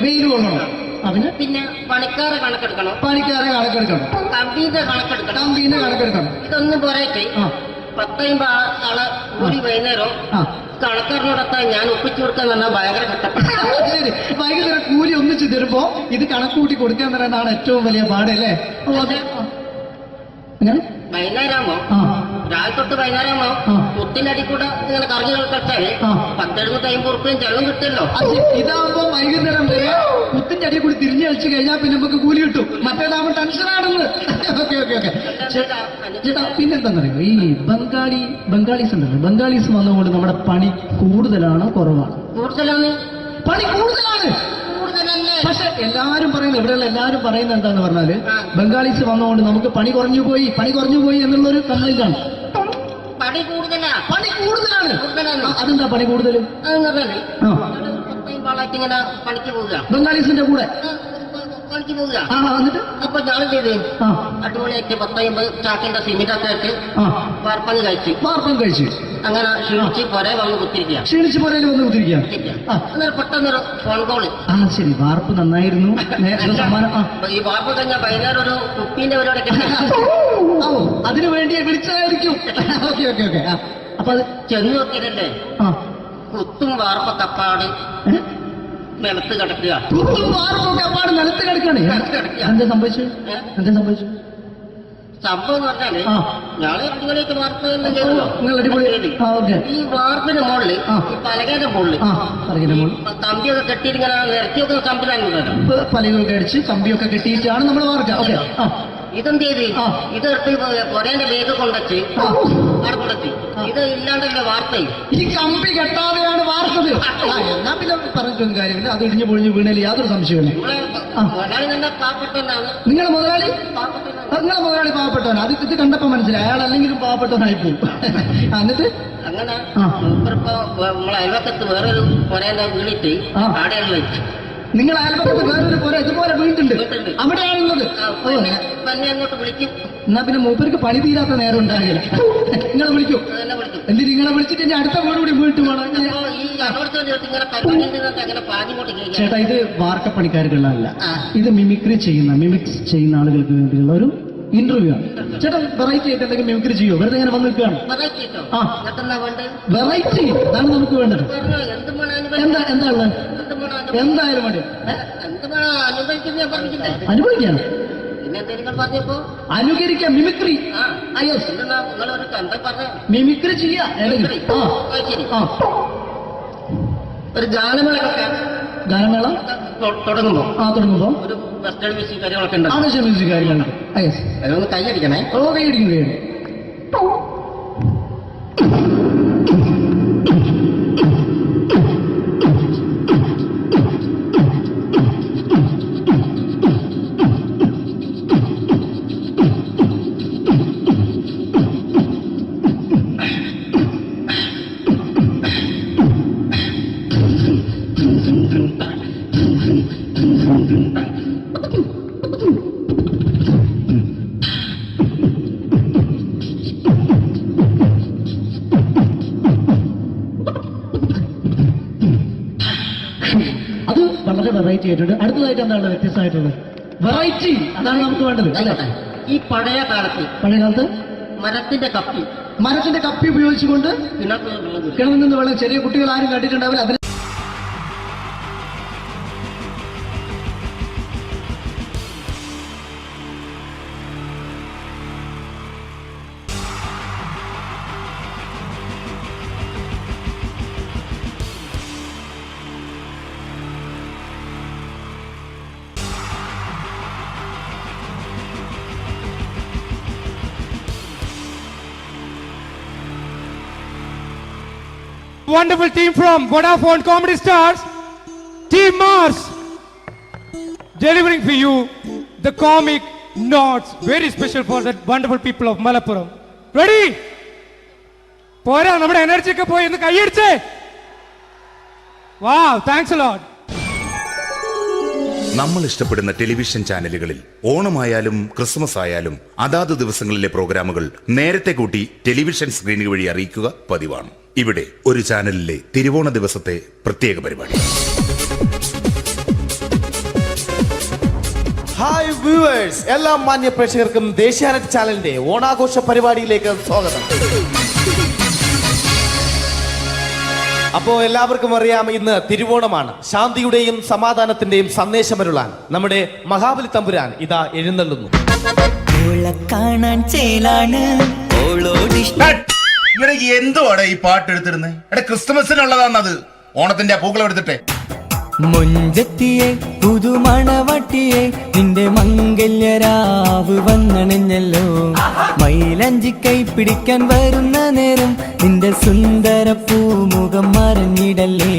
വെയിൽ കൊള്ളണം. അതിന് പിന്നെ പണിക്കാരെ കണക്കെടുക്കണം. കമ്പീന്റെ കണക്കെടുക്കണം. ഇതൊന്നും പോരായിട്ട് 10-50 ആളെ കൂടി വൈകുന്നേരം കണക്കാരനോടൊക്കെ ഞാൻ ഒപ്പിച്ചു കൊടുക്കാൻ പറഞ്ഞാൽ ഭയങ്കര കഷ്ടപ്പെട്ടു. വൈകുന്നേരം കൂലി ഒന്നിച്ച് തരുമ്പോ ഇത് കണക്കൂട്ടി കൊടുക്കാൻ തരാനാണ് ഏറ്റവും വലിയ പാടല്ലേ? വൈകുന്നേരമാകുമ്പോ രാവിലെ തൊട്ട് വൈകുന്നേരമാകുമ്പോ കുത്തിന്റെ അടി കൂടെ ഇങ്ങനെ കറങ്ങി കളിച്ചാല് 10-70-50 ഉറുപ്പിയും ചെലവും കിട്ടുമല്ലോ. ഇതാവുമ്പോ വൈകുന്നേരം വരെ കുത്തിന്റെ അടി കൂടി തിരിഞ്ഞു കളിച്ചു കഴിഞ്ഞാൽ പിന്നെ നമുക്ക് കൂലി കിട്ടും. മറ്റേതാവുമ്പോ ടെൻഷനാണെന്ന്. ഓക്കെ ഓക്കെ ഓക്കെ ചേട്ടാ, പിന്നെന്താണെന്നറിയോ, ഈ ബംഗാളീസ് ഉണ്ടല്ലോ, ബംഗാളീസ് വന്നുകൊണ്ട് നമ്മുടെ പണി കൂടുതലാണോ കുറവാണ്? കൂടുതലാണ്. പണി കൂടുതലാണ്. പക്ഷെ എല്ലാരും പറയുന്നത്, ഇവിടെയുള്ള എല്ലാരും പറയുന്നത് എന്താന്ന് പറഞ്ഞാല് ബംഗാളീസ് വന്നുകൊണ്ട് നമുക്ക് പണി കുറഞ്ഞു പോയി എന്നുള്ളൊരു കംപ്ലൈന്റ് ആണ്. പണി കൂടുതലാണ്. അതെന്താ പണി കൂടുതൽ? ഇങ്ങനെ പണിക്ക് പോവുക ബംഗാളീസിന്റെ കൂടെ പണിക്ക് പോവുക. എന്നിട്ട് അപ്പൊ ഞാൻ ചെയ്ത് അടിപൊളിയായിട്ട് 10-50 ചാക്കിന്റെ സിമെന്റ് ഒക്കെ ആയിട്ട് വാർപ്പണി കഴിച്ചു. അങ്ങനെ ക്ഷീണിച്ച് പുറേ വന്ന് കുത്തിരിക്കുക. അന്നേരം പെട്ടെന്നൊരു ഫോൺ കോള്. ശരി, വാർപ്പ് നന്നായിരുന്നു. ഈ വാർപ്പ് കഴിഞ്ഞാൽ വൈകുന്നേരം ഒരു കുപ്പീന്റെ പരിപാടി അതിനു വേണ്ടി വിളിച്ചതായിരിക്കും. Okay okay okay. അപ്പൊ അത് ചെന്ന് നോക്കിയതല്ലേ, കുത്തും വാർപ്പ കപ്പാട് നിലത്ത് കിടക്കുക. നിലത്ത് കിടക്കാണ്. എന്താ സംഭവിച്ചു? സംഭവം എന്ന് പറഞ്ഞാല് ഞങ്ങള് അടിപൊളിയായിട്ട് വാർപ്പ് ചെയ്തല്ലോ. ഈ വാർപ്പിന്റെ മുകളില് ഈ പലകയുടെ മുകളില് കമ്പിയൊക്കെ കെട്ടിയിട്ട് ഇങ്ങനെ നിരത്തിയൊക്കെ കമ്പിലാണ് പലകൊക്കെ അടിച്ച് കമ്പിയൊക്കെ കെട്ടിയിട്ടാണ് നമ്മൾ വാർക്കുക. ഓക്കെ. ഇതെന്ത് ചെയ്ത് ഇതെടുത്ത് കൊറേന്റെ വേഗം കൊണ്ടുവച്ച് അവിടെ കൊണ്ടെത്തി. ഇത് ഇല്ലാണ്ടല്ലേ വാർത്തയും. ഈ കമ്പി കെട്ടാതെയാണ് വാർത്തത്. എന്നാ പിന്നെ പറഞ്ഞിട്ടൊന്നും കാര്യമില്ല. അത് ഇടിഞ്ഞു പൊളിഞ്ഞു വീണേൽ യാതൊരു സംശയമില്ല. മുതലാളി തന്നെ പാവപ്പെട്ടവനാണ്. നിങ്ങളെ മുതലാളി പാവപ്പെട്ടവനാണ്. അത് ഇത് കണ്ടപ്പോ മനസ്സിലായി അയാൾ അല്ലെങ്കിലും പാവപ്പെട്ടവനായി പോകും. എന്നിട്ട് അങ്ങനെ ഇപ്പൊ നമ്മളെ അയൽവക്കത്ത് വേറൊരു കൊറേന്റെ വീണിട്ട് ആടെയാണ് വെച്ചു. നിങ്ങൾ അയൽപക്കത്ത് വേറൊരു പുര ഇതുപോലെ വീട്ടുണ്ട്, അവിടെയാണുള്ളത്. അങ്ങോട്ട് വിളിക്കും. എന്നാ പിന്നെ മൂപ്പർക്ക് പണി തീരാത്ത നേരം ഉണ്ടാകില്ല. നിങ്ങളെ വിളിക്കും. എന്നിട്ട് നിങ്ങളെ വിളിച്ചിട്ട് ഇനി അടുത്ത വീട് കൂടി വീട്ടു പോകണം. ചേട്ടാ, ഇത് വാർക്കപ്പണിക്കാർക്കുള്ളതല്ല. ഇത് മിമിക്സ് ചെയ്യുന്ന ആളുകൾക്ക് വേണ്ടിയുള്ള ഒരു ഇന്റർവ്യൂ ആണ്. ചേട്ടാ, വെറൈറ്റി ആയിട്ട് എന്തെങ്കിലും മിമിക്രി ചെയ്യോ? വെറുതെ ഇങ്ങനെ വന്ന് നിൽക്കുകയാണ്. വെറൈറ്റി അതാണ് നമുക്ക് വേണ്ടത്. എന്താ ഉള്ളത്? എന്തായാലും മതി. അനുഭവിക്കാണ്. അനുകരിക്കാം. മിമിക്രി. മിമിക്രി ചെയ്യാ. ഒരു ഗാനമേള തുടങ്ങുമ്പോ ഒരു വെസ്റ്റേൺ മ്യൂസിക് കാര്യങ്ങളൊക്കെ ഉണ്ട്. മ്യൂസിക് കാര്യങ്ങളുണ്ട്. അതൊന്ന് കൈയടിക്കണേ. കൈയടിക്കുന്നു. അത് വളരെ വെറൈറ്റി ആയിട്ടുണ്ട്. അടുത്തതായിട്ട് എന്താണ് വ്യത്യസ്തമായിട്ടുള്ളത്? വെറൈറ്റി, അതാണ് നമുക്ക് വേണ്ടത് അല്ലേ? ഈ പഴയ കാലത്ത് പഴയ കാലത്ത് മരത്തിന്റെ കപ്പി ഉപയോഗിച്ചുകൊണ്ട് കിണറിൽ നിന്ന് വെള്ളം ചെറിയ കുട്ടികൾ ആരും കണ്ടിട്ടുണ്ടാവില്ല. അതിന് wonderful team from Vodafone Comedy Stars, Team Mars, delivering for you the comic notes, very special for the wonderful people of Malappuram. Ready? പോരാ, നമ്മുടെ എനർജി ഒക്കെ പോയി ഒന്ന് കൈയടിച്ചേ. Wow, thanks a lot. നമ്മൾ ഇഷ്ടപ്പെടുന്ന ടെലിവിഷൻ ചാനലുകളിൽ ഓണമായാലും ക്രിസ്മസ് ആയാലും അതാത് ദിവസങ്ങളിലെ പ്രോഗ്രാമുകൾ നേരത്തെ കൂട്ടി ടെലിവിഷൻ സ്ക്രീനുകൾ വഴി അറിയിക്കുക പതിവാണ്. ഇവിടെ ഒരു ചാനലിലെ തിരുവോണ ദിവസത്തെ പ്രത്യേക പരിപാടി. ഹായ് വ്യൂവേഴ്സ്, എല്ലാ മാന്യ പ്രേക്ഷകർക്കും ദേശീയാനെറ്റ് ചാനലിന്റെ ഓണാഘോഷ പരിപാടിയിലേക്ക് സ്വാഗതം. അപ്പോ എല്ലാവർക്കും അറിയാം, ഇന്ന് തിരുവോണമാണ്. ശാന്തിയുടെയും സമാധാനത്തിന്റെയും സന്ദേശമരുളാൻ നമ്മുടെ മഹാബലി തമ്പുരാൻ ഇതാ എഴുന്നള്ളുന്നു. എന്തുവാടെ ഈ പാട്ട് എടുത്തിരുന്നത്? എടാ, ക്രിസ്തുമസിനുള്ളതാണത്. ഓണത്തിന്റെ പൂക്കളം എടുത്തിട്ടെ. മുഞ്ചത്തിയെ പുതുമണവട്ടിയെ നിന്റെ മംഗല്യരാവ് വന്നണിഞ്ഞല്ലോ. മൈലഞ്ചി കൈ പിടിക്കാൻ വരുന്ന നേരം നിന്റെ സുന്ദര പൂമുഖം മറഞ്ഞിടല്ലേ.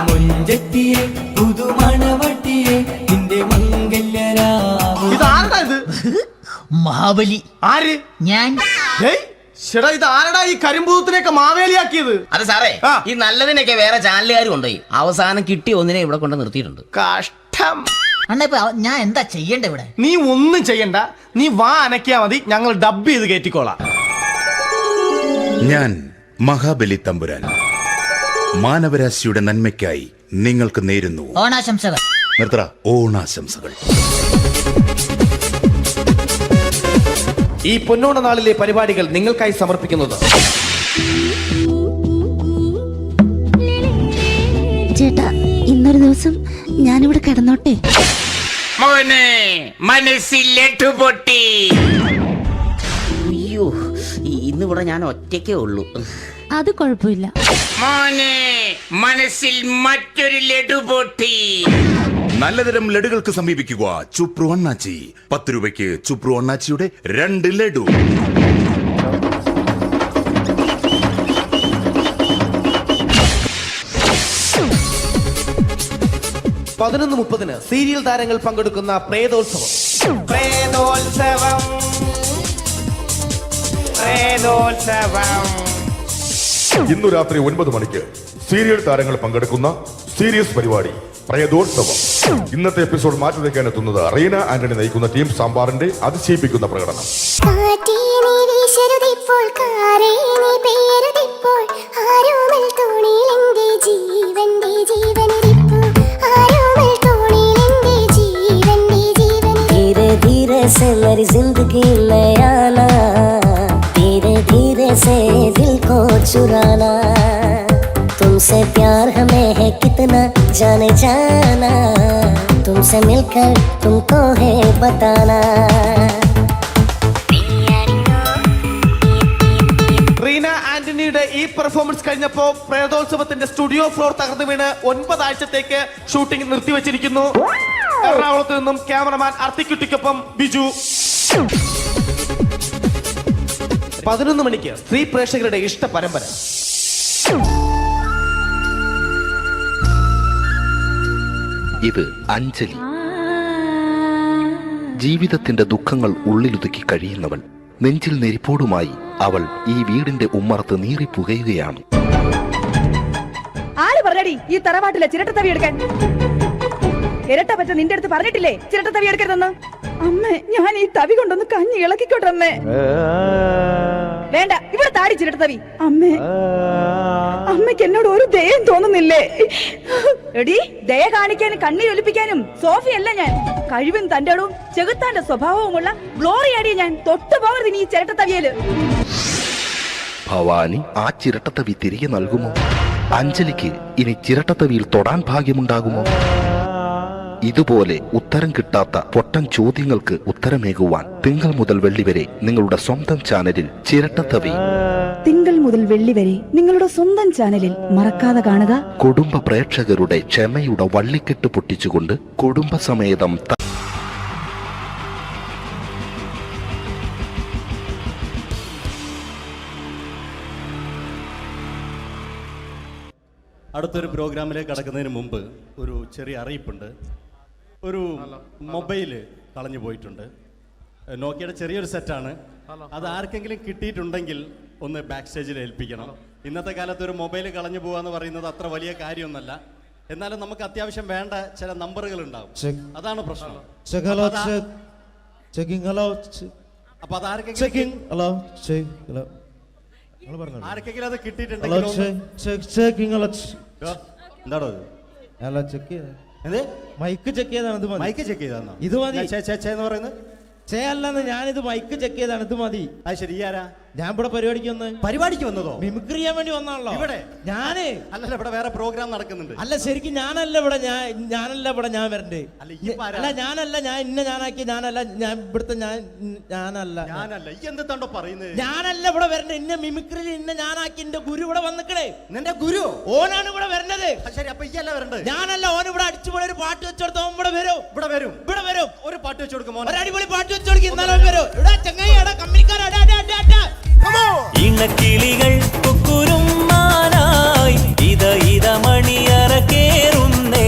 മുഞ്ചത്തിയെ പുതുമണവട്ടിയെ നിന്റെ മംഗല്യരാവ്. മഹാബലി ആര്? ഞാൻ. ചേട്ടാ, ഇത് ആരടാ ഈ കരിമ്പൂത്തിനെയൊക്കെ മാവേലിയാക്കിയത്? അത് സാറേ, ഈ നല്ലതിനൊക്കെ വേറെ ചാനലുകാർ കൊണ്ടുപോയി അവസാനം കിട്ടി ഒന്നിനെ ഇവിടെ കൊണ്ട് നിർത്തിയിട്ടുണ്ട്. കഷ്ടം. ഞാൻ എന്താ ചെയ്യണ്ട ഇവിടെ? നീ ഒന്നും ചെയ്യണ്ട, നീ വാ അനക്കിയാ മതി, ഞങ്ങൾ ഡബ് ചെയ്ത് കയറ്റിക്കോളാം. ഞാൻ മഹാബലി തമ്പുരാൻ മാനവരാശിയുടെ നന്മയ്ക്കായി നിങ്ങൾക്ക് നേരുന്നു ഓണാശംസകൾ. നിർത്തറ, ഓണാശംസകൾ. ഈ പൊന്നോണ നാളിലെ പരിപാടികൾ നിങ്ങൾക്കായി സമർപ്പിക്കുന്നത് ചേട്ടാ, ഇന്നൊരു ദിവസം ഞാനിവിടെ കിടന്നോട്ടെ? അയ്യോ, ഇന്നിവിടെ ഞാൻ ഒറ്റയ്ക്കേ ഉള്ളൂ. അത് കുഴപ്പമില്ല. മനസ്സിൽ മറ്റൊരു ലഡു പൊട്ടി. നല്ലതരം ലഡുകൾക്ക് സമീപിക്കുക ചുപ്രു അണ്ണാച്ചി. 10 രൂപയ്ക്ക് ചുപ്രു അണ്ണാച്ചിയുടെ 2 ലഡു. $11:30 സീരിയൽ താരങ്ങൾ പങ്കെടുക്കുന്ന പ്രേതോത്സവം. ഇന്നു രാത്രി 9 മണിക്ക് സീരിയൽ താരങ്ങൾ പങ്കെടുക്കുന്ന സീരിയസ് പരിപാടി പ്രേതോത്സവം. ഇന്നത്തെ എപ്പിസോഡ് മാറ്റി വയ്ക്കാൻ എത്തുന്നത് റീന ആന്റണി നയിക്കുന്ന ടീം സാമ്പാറിന്റെ അതിശയിപ്പിക്കുന്ന പ്രകടനം. जिंदगी में आना, धीरे धीरे से दिल को चुराना, तुमसे प्यार हमें है कितना जाने जाना, तुमसे मिलकर तुमको है बताना. റീന ആന്റണിയുടെ ഈ പെർഫോമൻസ് കഴിഞ്ഞപ്പോ പ്രേതോത്സവത്തിന്റെ സ്റ്റുഡിയോ ഫ്ലോർ തകർന്നു വീണ് 9 ആഴ്ചത്തേക്ക് ഷൂട്ടിംഗ് നിർത്തിവെച്ചിരിക്കുന്നു. എറണാകുളത്ത് നിന്നും ക്യാമറമാൻ അർത്തിക്കുട്ടിക്കൊപ്പം ബിജു. 11 മണിക്ക് സ്ത്രീ പ്രേക്ഷകരുടെ ഇഷ്ട പരമ്പര. ഇത് അഞ്ജലി. ജീവിതത്തിന്റെ ദുഃഖങ്ങൾ ഉള്ളിലൊതുക്കി കഴിയുന്നവൾ. നെഞ്ചിൽ നെരിപ്പോടുമായി അവൾ ഈ വീടിന്റെ ഉമ്മറത്ത് നീറിപ്പുകയുകയാണ്. ആര് പറഞ്ഞടി ഈ തറവാട്ടിലെ ചിരട്ടത്തവി എടുക്കാൻ? ഇരട്ട പറ്റ നിന്റെ അടുത്ത് പറഞ്ഞിട്ടില്ലേ ചിരട്ട തവി എടുക്കരുതെന്ന്? അമ്മേ, ഞാൻ ഈ തവി കൊണ്ടൊന്ന് കഞ്ഞി ഇളക്കിക്കോട്ടെ അമ്മേ. വേണ്ട, ഇവിടെ താടി ചിരട്ട തവി. അമ്മേ, അമ്മയ്ക്ക് എന്നോട് ഒരു ദയം തോന്നുന്നില്ലേ? എടി, ദയ കാണിക്കാനും കണ്ണീരൊലിപ്പിക്കാനും സോഫിയല്ല ഞാൻ. കഴിവും തന്റെ ഇടവും ചെകുത്താന്റെ സ്വഭാവവുമുള്ള ഗ്ലോറിയാടിയ ഞാൻ. തൊട്ടു പോകരുത് ഈ ചിരട്ട തവിയല്. ഭവാനി ആ ചിരട്ടത്തവി തിരികെ നൽകുമോ? അഞ്ജലിക്ക് ഇനി ചിരട്ടത്തവിയിൽ തൊടാൻ ഭാഗ്യമുണ്ടാകുമോ? ഇതുപോലെ ഉത്തരം കിട്ടാത്ത പൊട്ടൻ ചോദ്യങ്ങൾക്ക് ഉത്തരമേകുവാൻ തിങ്കൾ മുതൽ വെള്ളി വരെ നിങ്ങളുടെ സ്വന്തം ചാനലിൽ ചിരട്ടത്തവി. തിങ്കൾ മുതൽ വെള്ളി വരെ നിങ്ങളുടെ സ്വന്തം ചാനലിൽ മറക്കാതെ കാണുക. കുടുംബ പ്രേക്ഷകരുടെ ക്ഷമയുടെ വള്ളിക്കെട്ട് പൊട്ടിച്ചുകൊണ്ട് കുടുംബസമേതം അടുത്തൊരു പ്രോഗ്രാമിലേക്ക് കടക്കുന്നതിന് മുമ്പ് ഒരു ചെറിയ അറിയിപ്പുണ്ട്. ഒരു മൊബൈൽ കളഞ്ഞു പോയിട്ടുണ്ട്. നോക്കിയുടെ ചെറിയൊരു സെറ്റാണ്. അത് ആർക്കെങ്കിലും കിട്ടിയിട്ടുണ്ടെങ്കിൽ ഒന്ന് ബാക്ക് സ്റ്റേജിൽ ഏൽപ്പിക്കണം. ഇന്നത്തെ കാലത്ത് ഒരു മൊബൈൽ കളഞ്ഞു പോകുക എന്ന് പറയുന്നത് അത്ര വലിയ കാര്യമൊന്നുമല്ല. എന്നാലും നമുക്ക് അത്യാവശ്യം വേണ്ട ചില നമ്പറുകൾ ഉണ്ടാവും. അതാണ് പ്രശ്നം. അപ്പൊ അത് ആർക്കെങ്കിലും അത് കിട്ടിയിട്ടുണ്ടെങ്കിൽ എന്താണോ മൈക്ക് ചെക്ക് ചെയ്താണ്. മൈക്ക് ചെക്ക് ചെയ്താണോ? ഇത് മതി. എന്ന് പറയുന്നത് അല്ലെന്ന് ഞാനിത് മൈക്ക് ചെക്ക് ചെയ്താണ്. ഇത് മതി. അത് ശരി. ആരാ? ഞാൻ ഇവിടെ പരിപാടിക്ക് വന്നതോ? മിമിക്രി ചെയ്യാൻ വേണ്ടി വന്നാണല്ലോ. ഇവിടെ ഞാന് അല്ലല്ല, ഇവിടെ വേറെ പ്രോഗ്രാം നടക്കുന്നുണ്ട്. അല്ല, ശരിക്കും ഞാനല്ല ഇവിടെ. ഞാൻ വരണ്ടേ? അല്ല, ഞാനല്ല. ഞാൻ ഞാനാക്കി. ഞാനല്ല. ഞാൻ ഇവിടുത്തെ ഞാനല്ല. ഞാനല്ല ഇവിടെ വരണ്ടേ. ഇന്ന മിമിക്രിയിൽ ഞാനാക്കി. എന്റെ ഗുരു ഇവിടെ വന്നിക്കണേ. നിന്റെ ഗുരു ഓനാണ് ഇവിടെ വരേണ്ടത്. ശരി, അപ്പൊ ഇയല്ല വരണ്ടേ? ഞാനല്ല. ഓൻ ഇവിടെ അടിച്ചുപോലെ ഒരു പാട്ട് വെച്ചെടുത്ത് ഓൻ ഇവിടെ വരും. ഇവിടെ വരും. ഒരു പാട്ട് വെച്ചു കൊടുക്കും. ഒരു അടിപൊളി പാട്ട് വെച്ചു കൊടുക്കും. എന്നാലും വരും. ഇവിടെ ചങ്ങായി കമ്പനിക്കാരാ. ഇണക്കിളികൾ കുക്കുരുമാനായി ഇത മണിയറ കേറുന്നേ.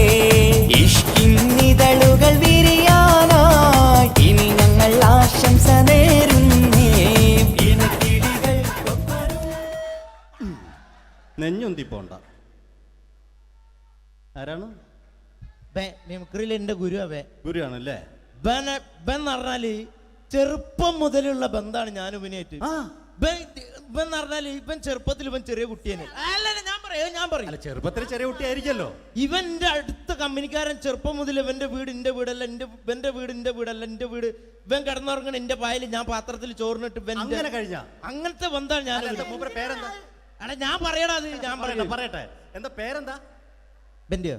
ഇഷ്കിന്നിതളുകൾ വിരിയാനായി ഇനി ഞങ്ങൾ ആശംസ നേരുന്നേ. ഇണക്കിളികൾ നെഞ്ഞുന്തി പോണ്ട. ആരാണ്? മിമിക്രിയിൽ എന്റെ ഗുരു. ഗുരുവാണല്ലേ? പറഞ്ഞാല് ചെറുപ്പം മുതലുള്ള ബന്ധാണ് ഞാൻ ഇവനായിട്ട്. ഇവൻ പറഞ്ഞാല് ഇവൻ ചെറുപ്പത്തിൽ ഇവൻ ചെറിയ കുട്ടിയാണ്. ഞാൻ പറയും ചെറുപ്പത്തിൽ ചെറിയ കുട്ടിയായിരിക്കല്ലോ. ഇവന്റെ അടുത്ത കമ്പനിക്കാരൻ ചെറുപ്പം മുതൽ ഇവന്റെ വീട് എന്റെ വീടല്ല. ഇവന്റെ വീട് എന്റെ വീടല്ല. എന്റെ വീട് ഇവൻ കിടന്നുറങ്ങണ എന്റെ പായല് ഞാൻ പാത്രത്തിൽ ചോറിനിട്ട് അങ്ങനത്തെ ബന്ധാണ് ഞാൻ. പേരെന്താ? അല്ല, ഞാൻ പറയടാ. അത് ഞാൻ പറയട്ടെ. എന്താ പേരെന്താ? ബെന്റിയോ?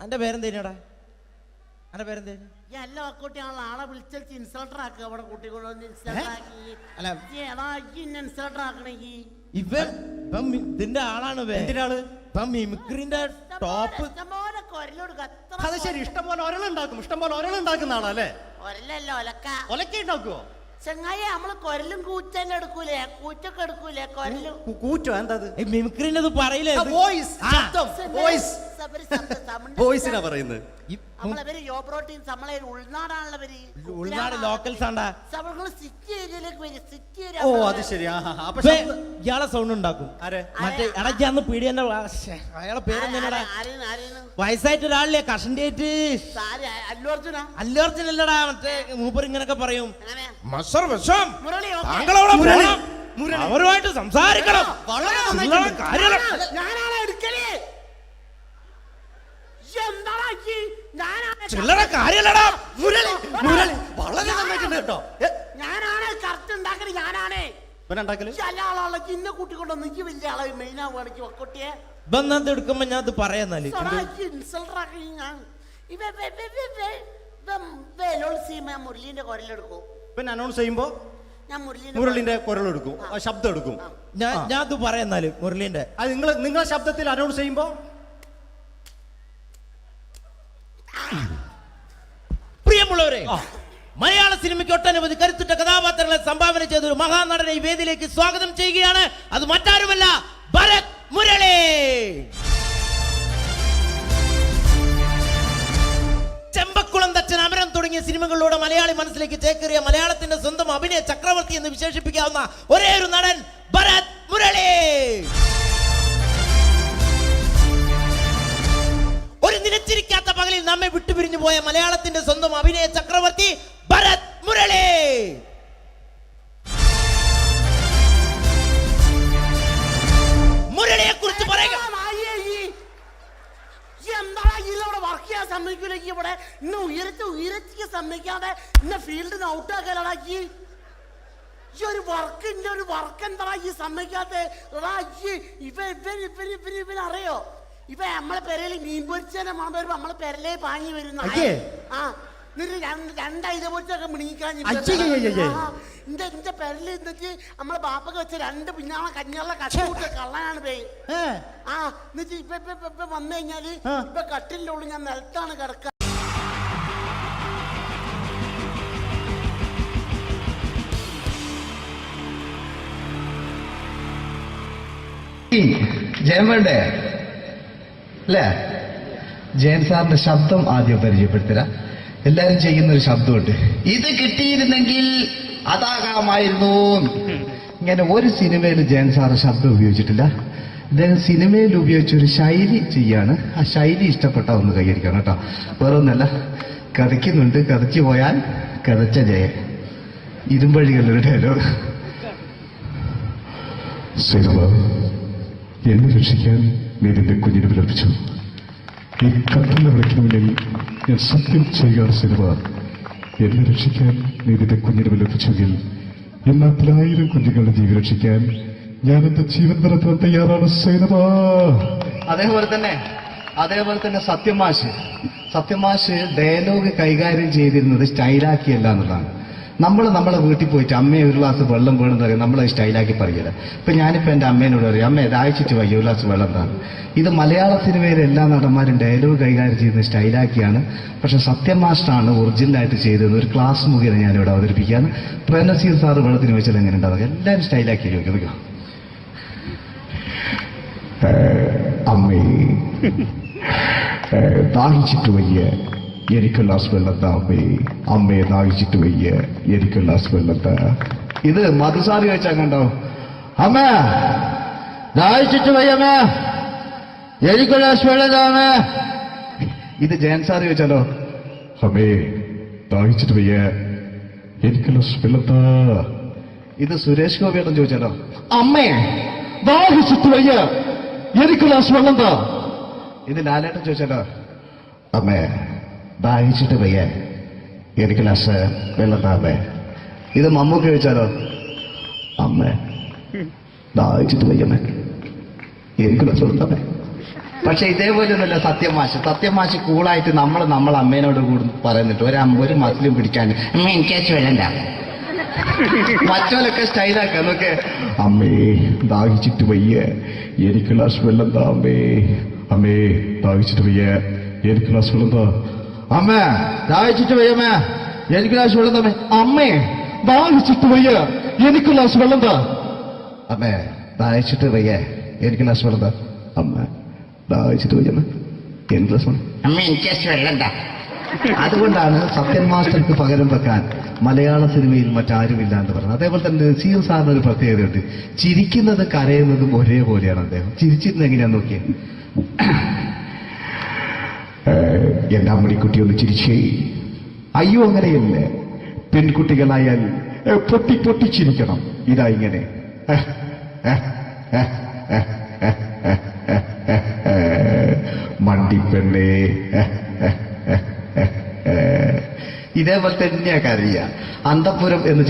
എന്റെ പേരെന്തേനാടാ? എന്റെ പേരെന്തേനു? എല്ലാ കുട്ടിയാണല്ലോ ആളെ വിളിച്ചു ഇൻസൾട്ടർ ആക്കുക. അവിടെ കുട്ടികളൊന്ന് ഇൻസൾട്ടർ ആക്കണെങ്കിൽ ഇതിന്റെ ആളാണ്. മിമിക്രിന്റെ ടോപ്പ്. അത് ശരി. ഇഷ്ടംപോലെ ഒരളുണ്ടാക്കും. ഇഷ്ടംപോലെ ഒരളുണ്ടാക്കുന്ന ആളല്ലേ? ഒരലല്ല, ഒലക്ക ഉണ്ടാക്കുവോ? ചെങ്ങായി, നമ്മള് കൊരലും കൂറ്റന്നെ എടുക്കൂലേ? കൂറ്റൊക്കെ എടുക്കൂലേ? കൊരലും കൂറ്റോ? എന്താ മിമിക്രിന്റെ പറയില്ലേ? വോയിസിനാ പറയുന്നത്. നമ്മളവര് യോപ്രോട്ടീൻ നമ്മളെ ഉൾനാടാണുള്ളവര്. ഉൾനാട് ലോക്കൽസ് ആണ്ടാ. സിറ്റി ഏരിയയിലേക്ക് വരും. City area. ഓ, അത് ശരി. ഇയാളെ സൗണ്ട് ഉണ്ടാക്കും. മറ്റേ ഇടയ്ക്കാന്ന് പീടിയന്റെ അയാളെ പേരെന്താ? വയസ്സായിട്ട് ഒരാളില്ലേ? കഷന്റെ ആയിട്ട്. അല്ലു അർജുൻ അല്ലടാ. മറ്റേ മൂപ്പർ ഇങ്ങനൊക്കെ പറയും. അവരുമായിട്ട് സംസാരിക്കണം. ചില്ലറ കാര്യല്ലടാ. വളരെ നന്നായിട്ടുണ്ട് കേട്ടോ. ഞാനാണ് കറക്റ്റ് ഉണ്ടാക്കല്. ഞാനാണ് ഇന്ന കൂട്ടിക്കൊണ്ടോ നിക്ക് വലിയ ആളെ മെയിൻ ആവുകയാണെങ്കിൽ ഒക്കൊട്ടിയെ ബന്ധം എടുക്കുമ്പോ ഞാൻ അത് പറയാന്നാല് മുരളീന്റെ കുരലെടുക്കും. പിന്നെ അനൗൺസ് ചെയ്യുമ്പോ ഞാൻ മുരളിന്റെ കുരലെടുക്കും, ശബ്ദം എടുക്കും. ഞാൻ അത് പറയാന്നാല് മുരളീന്റെ അത് നിങ്ങളെ ശബ്ദത്തിൽ അനൗൺസ് ചെയ്യുമ്പോ പ്രിയമുള്ളവരെ, മലയാള സിനിമയ്ക്ക് ഒട്ടനവധി കരുത്തുറ്റ കഥാപാത്രങ്ങളെ സംഭാവന ചെയ്ത ഒരു മഹാനടനെ ഈ വേദിയിലേക്ക് സ്വാഗതം ചെയ്യുകയാണ്. അത് മറ്റാരുമല്ല, ഭരത് മുരളി. ചെമ്പക്കുളം തച്ചൻ, അമരം തുടങ്ങിയ സിനിമകളിലൂടെ മലയാളി മനസ്സിലേക്ക് ചേക്കേറിയ മലയാളത്തിന്റെ സ്വന്തം അഭിനയ ചക്രവർത്തി എന്ന് വിശേഷിപ്പിക്കാവുന്ന ഒരേ ഒരു നടൻ ഭരത് മുരളി. ഒരു നിലച്ചിരിക്കാത്ത പകലിൽ നമ്മെ വിട്ടുപിരിഞ്ഞു പോയ മലയാളത്തിന്റെ സ്വന്തം അഭിനയ ചക്രവർത്തി ഭരത് മുരളി. മുരളിയെ കുറിച്ച് പറയുക. വർക്ക് ചെയ്യാൻ സമ്മതിക്കൂല ഇവിടെ ഇന്ന് ഉയരത്തിക്ക് സമ്മതിക്കാതെ ഇന്ന ഫീൽഡിന് ഔട്ടാക്കലാക്കി ഈ ഒരു വർക്ക് ഇന്ന ഒരു വർക്ക് എന്താ ഈ സമ്മതിക്കാത്ത ഇവൻ അറിയോ ഇവ നമ്മളെ പെരയില് മീൻ പൊരിച്ചതിനെ മണം വരുമ്പോ നമ്മളെ പെരലേ പാഞ്ഞു വരുന്ന ആ രണ്ട് ഐല പൊരിച്ചൊക്കെ മിണിക്കാൻ എന്റെ പെരല് എന്നിട്ട് നമ്മളെ ബാപ്പൊക്കെ വെച്ച രണ്ട് പിന്നാളെ കഞ്ഞാളെ കഷ്ട കള്ളനാണ് പേ ആ എന്നിട്ട് ഇപ്പൊ വന്നു കഴിഞ്ഞാല് ഇപ്പൊ കട്ടിലിന്റെ ഉള്ളിൽ ഞാൻ നിലത്താണ് കിടക്കുക. ജയൻ വേണ്ടേ അല്ലേ? ജയൻ സാറിന്റെ ശബ്ദം ആദ്യം പരിചയപ്പെടുത്തരാ. എല്ലാരും ചെയ്യുന്ന ഒരു ശബ്ദമുണ്ട്, ഇത് കിട്ടിയിരുന്നെങ്കിൽ അതാകാമായിരുന്നു. ഇങ്ങനെ ഒരു സിനിമയിൽ ജയൻ സാറ് ശബ്ദം ഉപയോഗിച്ചിട്ടില്ല. ഇദ്ദേഹം സിനിമയിൽ ഉപയോഗിച്ച ഒരു ശൈലി ചെയ്യാണ്. ആ ശൈലി ഇഷ്ടപ്പെട്ട ഒന്ന് കൈകരിക്കണം കേട്ടോ. വേറെ ഒന്നല്ല, കഥയ്ക്കുന്നുണ്ട്, കഥച്ചു പോയാൽ കഥച്ച ജയൻ. ഇരുമ്പഴികളുടെ ഡയലോഗ്. എന്നെ രക്ഷിക്കാൻ നീ നിന്റെ കുഞ്ഞിനെ വിലപിച്ചു. ഈ കത്തുന്ന വിളിക്കുന്നതിൽ ഞാൻ സത്യം ചെയ്യുകയാണ് സിനിമ. എന്നെ രക്ഷിക്കാൻ നീ നിന്റെ കുഞ്ഞിനെ വിലപിച്ചെങ്കിൽ എന്നാൽ 1000 കുഞ്ഞുങ്ങളുടെ ജീവൻ രക്ഷിക്കാൻ ഞാൻ എന്റെ ജീവൻ നടത്താൻ തയ്യാറാണ് സിനിമ. അതേപോലെ തന്നെ സത്യമാഷ് ഡയലോഗ് കൈകാര്യം ചെയ്തിരുന്നത് സ്റ്റൈലാക്കിയല്ല എന്നുള്ളതാണ്. നമ്മളെ വീട്ടിൽ പോയിട്ട് അമ്മയെ ഒരു ഗ്ലാസ് വെള്ളം വേണമെന്ന് പറയും, നമ്മളത് സ്റ്റൈലാക്കി പറയില്ല. ഇപ്പൊ ഞാനിപ്പോ എന്റെ അമ്മേനോട് പറയും, അമ്മ ദാഹിച്ചിട്ട് വയ്യ ഒരു ഗ്ലാസ് വെള്ളം എന്താണ്. ഇത് മലയാള സിനിമയിലെ എല്ലാ നടന്മാരും ഡയലോഗ് കൈകാര്യം ചെയ്യുന്നത് സ്റ്റൈലാക്കിയാണ്. പക്ഷെ സത്യം മാസ്റ്ററാണ് ഒറിജിനലായിട്ട് ചെയ്തത്. ഒരു ക്ലാസ് മുഖേന ഞാനിവിടെ അവതരിപ്പിക്കുകയാണ്. പ്രേംനസീർ സാറ് വെള്ളത്തിന് വെച്ചാൽ എങ്ങനെ ഉണ്ടാവുക? എല്ലാവരും സ്റ്റൈലാക്കി ചോദിക്കുക. അമ്മേ ദാഹിച്ചിട്ട് വയ്യ എനിക്ക് ഗ്ലാസ് വെള്ളം താ. അമ്മയെ ദാഹിച്ചിട്ട് വയ്യ എനിക്ക് ഗ്ലാസ് വെള്ളം താ. ഇത് മധുസാറി ചോദിച്ചാൽ കണ്ടോ, അമ്മ ദാഹിച്ചിട്ട് വയ്യമ്മ എനിക്ക് ഗ്ലാസ് വെള്ളം താമേ. ഇത് ജയൻ സാർ ചോദിച്ചാലോ, അമ്മേ ദാഹിച്ചിട്ട് വയ്യ എനിക്ക് ഗ്ലാസ് വെള്ളം താ. ഇത് സുരേഷ് ഗോപിയോടും ചോദിച്ചാലോ, അമ്മേ ദാഹിച്ചിട്ട് വയ്യ എനിക്ക് ഗ്ലാസ് വെള്ളം താ. ഇത് ലാലേട്ടൻ ചോദിച്ചാലോ, അമ്മേ ദാഹിച്ചിട്ട് വയ്യ എനിക്ക് ഗ്ലാസ് വെള്ളം താമേ. ഇത് മമ്മൂക്ക് ചോദിച്ചാലോ, അമ്മേ ദാഹിച്ചിട്ട് വയ്യമ്മേ എനിക്ക് ഗ്ലാസ് വെള്ളം താമേ. പക്ഷെ ഇതേപോലെ ഒന്നല്ല സത്യമാഷ് കൂളായിട്ട് നമ്മളെ അമ്മേനോട് കൂടി പറയുന്നിട്ട് ഒരു മസിലും പിടിക്കാൻ അമ്മ എനിക്ക് വെള്ളം താ. മറ്റോലൊക്കെ സ്റ്റൈലാക്കാം നോക്കെ, അമ്മേ ദാഹിച്ചിട്ട് വയ്യ എനിക്ക് ഗ്ലാസ് വെള്ളം താ. അമ്മേ ദാഹിച്ചിട്ട് വയ്യ എനിക്ക് ഗ്ലാസ് വെള്ളം താ. അമ്മ ദാഹിച്ചിട്ട് വയ്യമ്മേ എനിക്ക് ഗ്ലാസ് വെള്ളം താമേ. അമ്മേ ദാഹിച്ചിട്ട് വയ്യ എനിക്ക് ഗ്ലാസ് വെള്ളം താ. അമ്മേ ദാഹിച്ചിട്ട് വയ്യ എനിക്ക് ഗ്ലാസ് വെള്ളം താ. അമ്മ ദാഹിച്ചിട്ട് വയ്യമ്മ എനിക്ക് ഗ്ലാസ് വെള്ളം. അമ്മ എനിക്ക് വെള്ളം താ. അതുകൊണ്ടാണ് സത്യൻ മാസ്റ്റർക്ക് പകരം വെക്കാൻ മലയാള സിനിമയിൽ മറ്റാരുമില്ല എന്ന് പറയുന്നത്. അതേപോലെ തന്നെ നസീർ സാറിന് ഒരു പ്രത്യേകതയുണ്ട്, ചിരിക്കുന്നത് കരയുന്നതും ഒരേപോലെയാണ് അദ്ദേഹം. ചിരിച്ചിരുന്നത് എങ്ങനെയാന്ന് നോക്കിയേ. എന്റെ അമ്മടിക്കുട്ടി ഒന്ന് ചിരിച്ചേ. അയ്യോ അങ്ങനെയല്ലേ, പെൺകുട്ടികളായാൽ പൊട്ടി ചിരിക്കണം. ഇതാ ഇങ്ങനെ മണ്ടിപ്പെണ്ണേ. ഇതേപോലെ തന്നെയാ കരയ. അന്തപ്പുരം എന്ന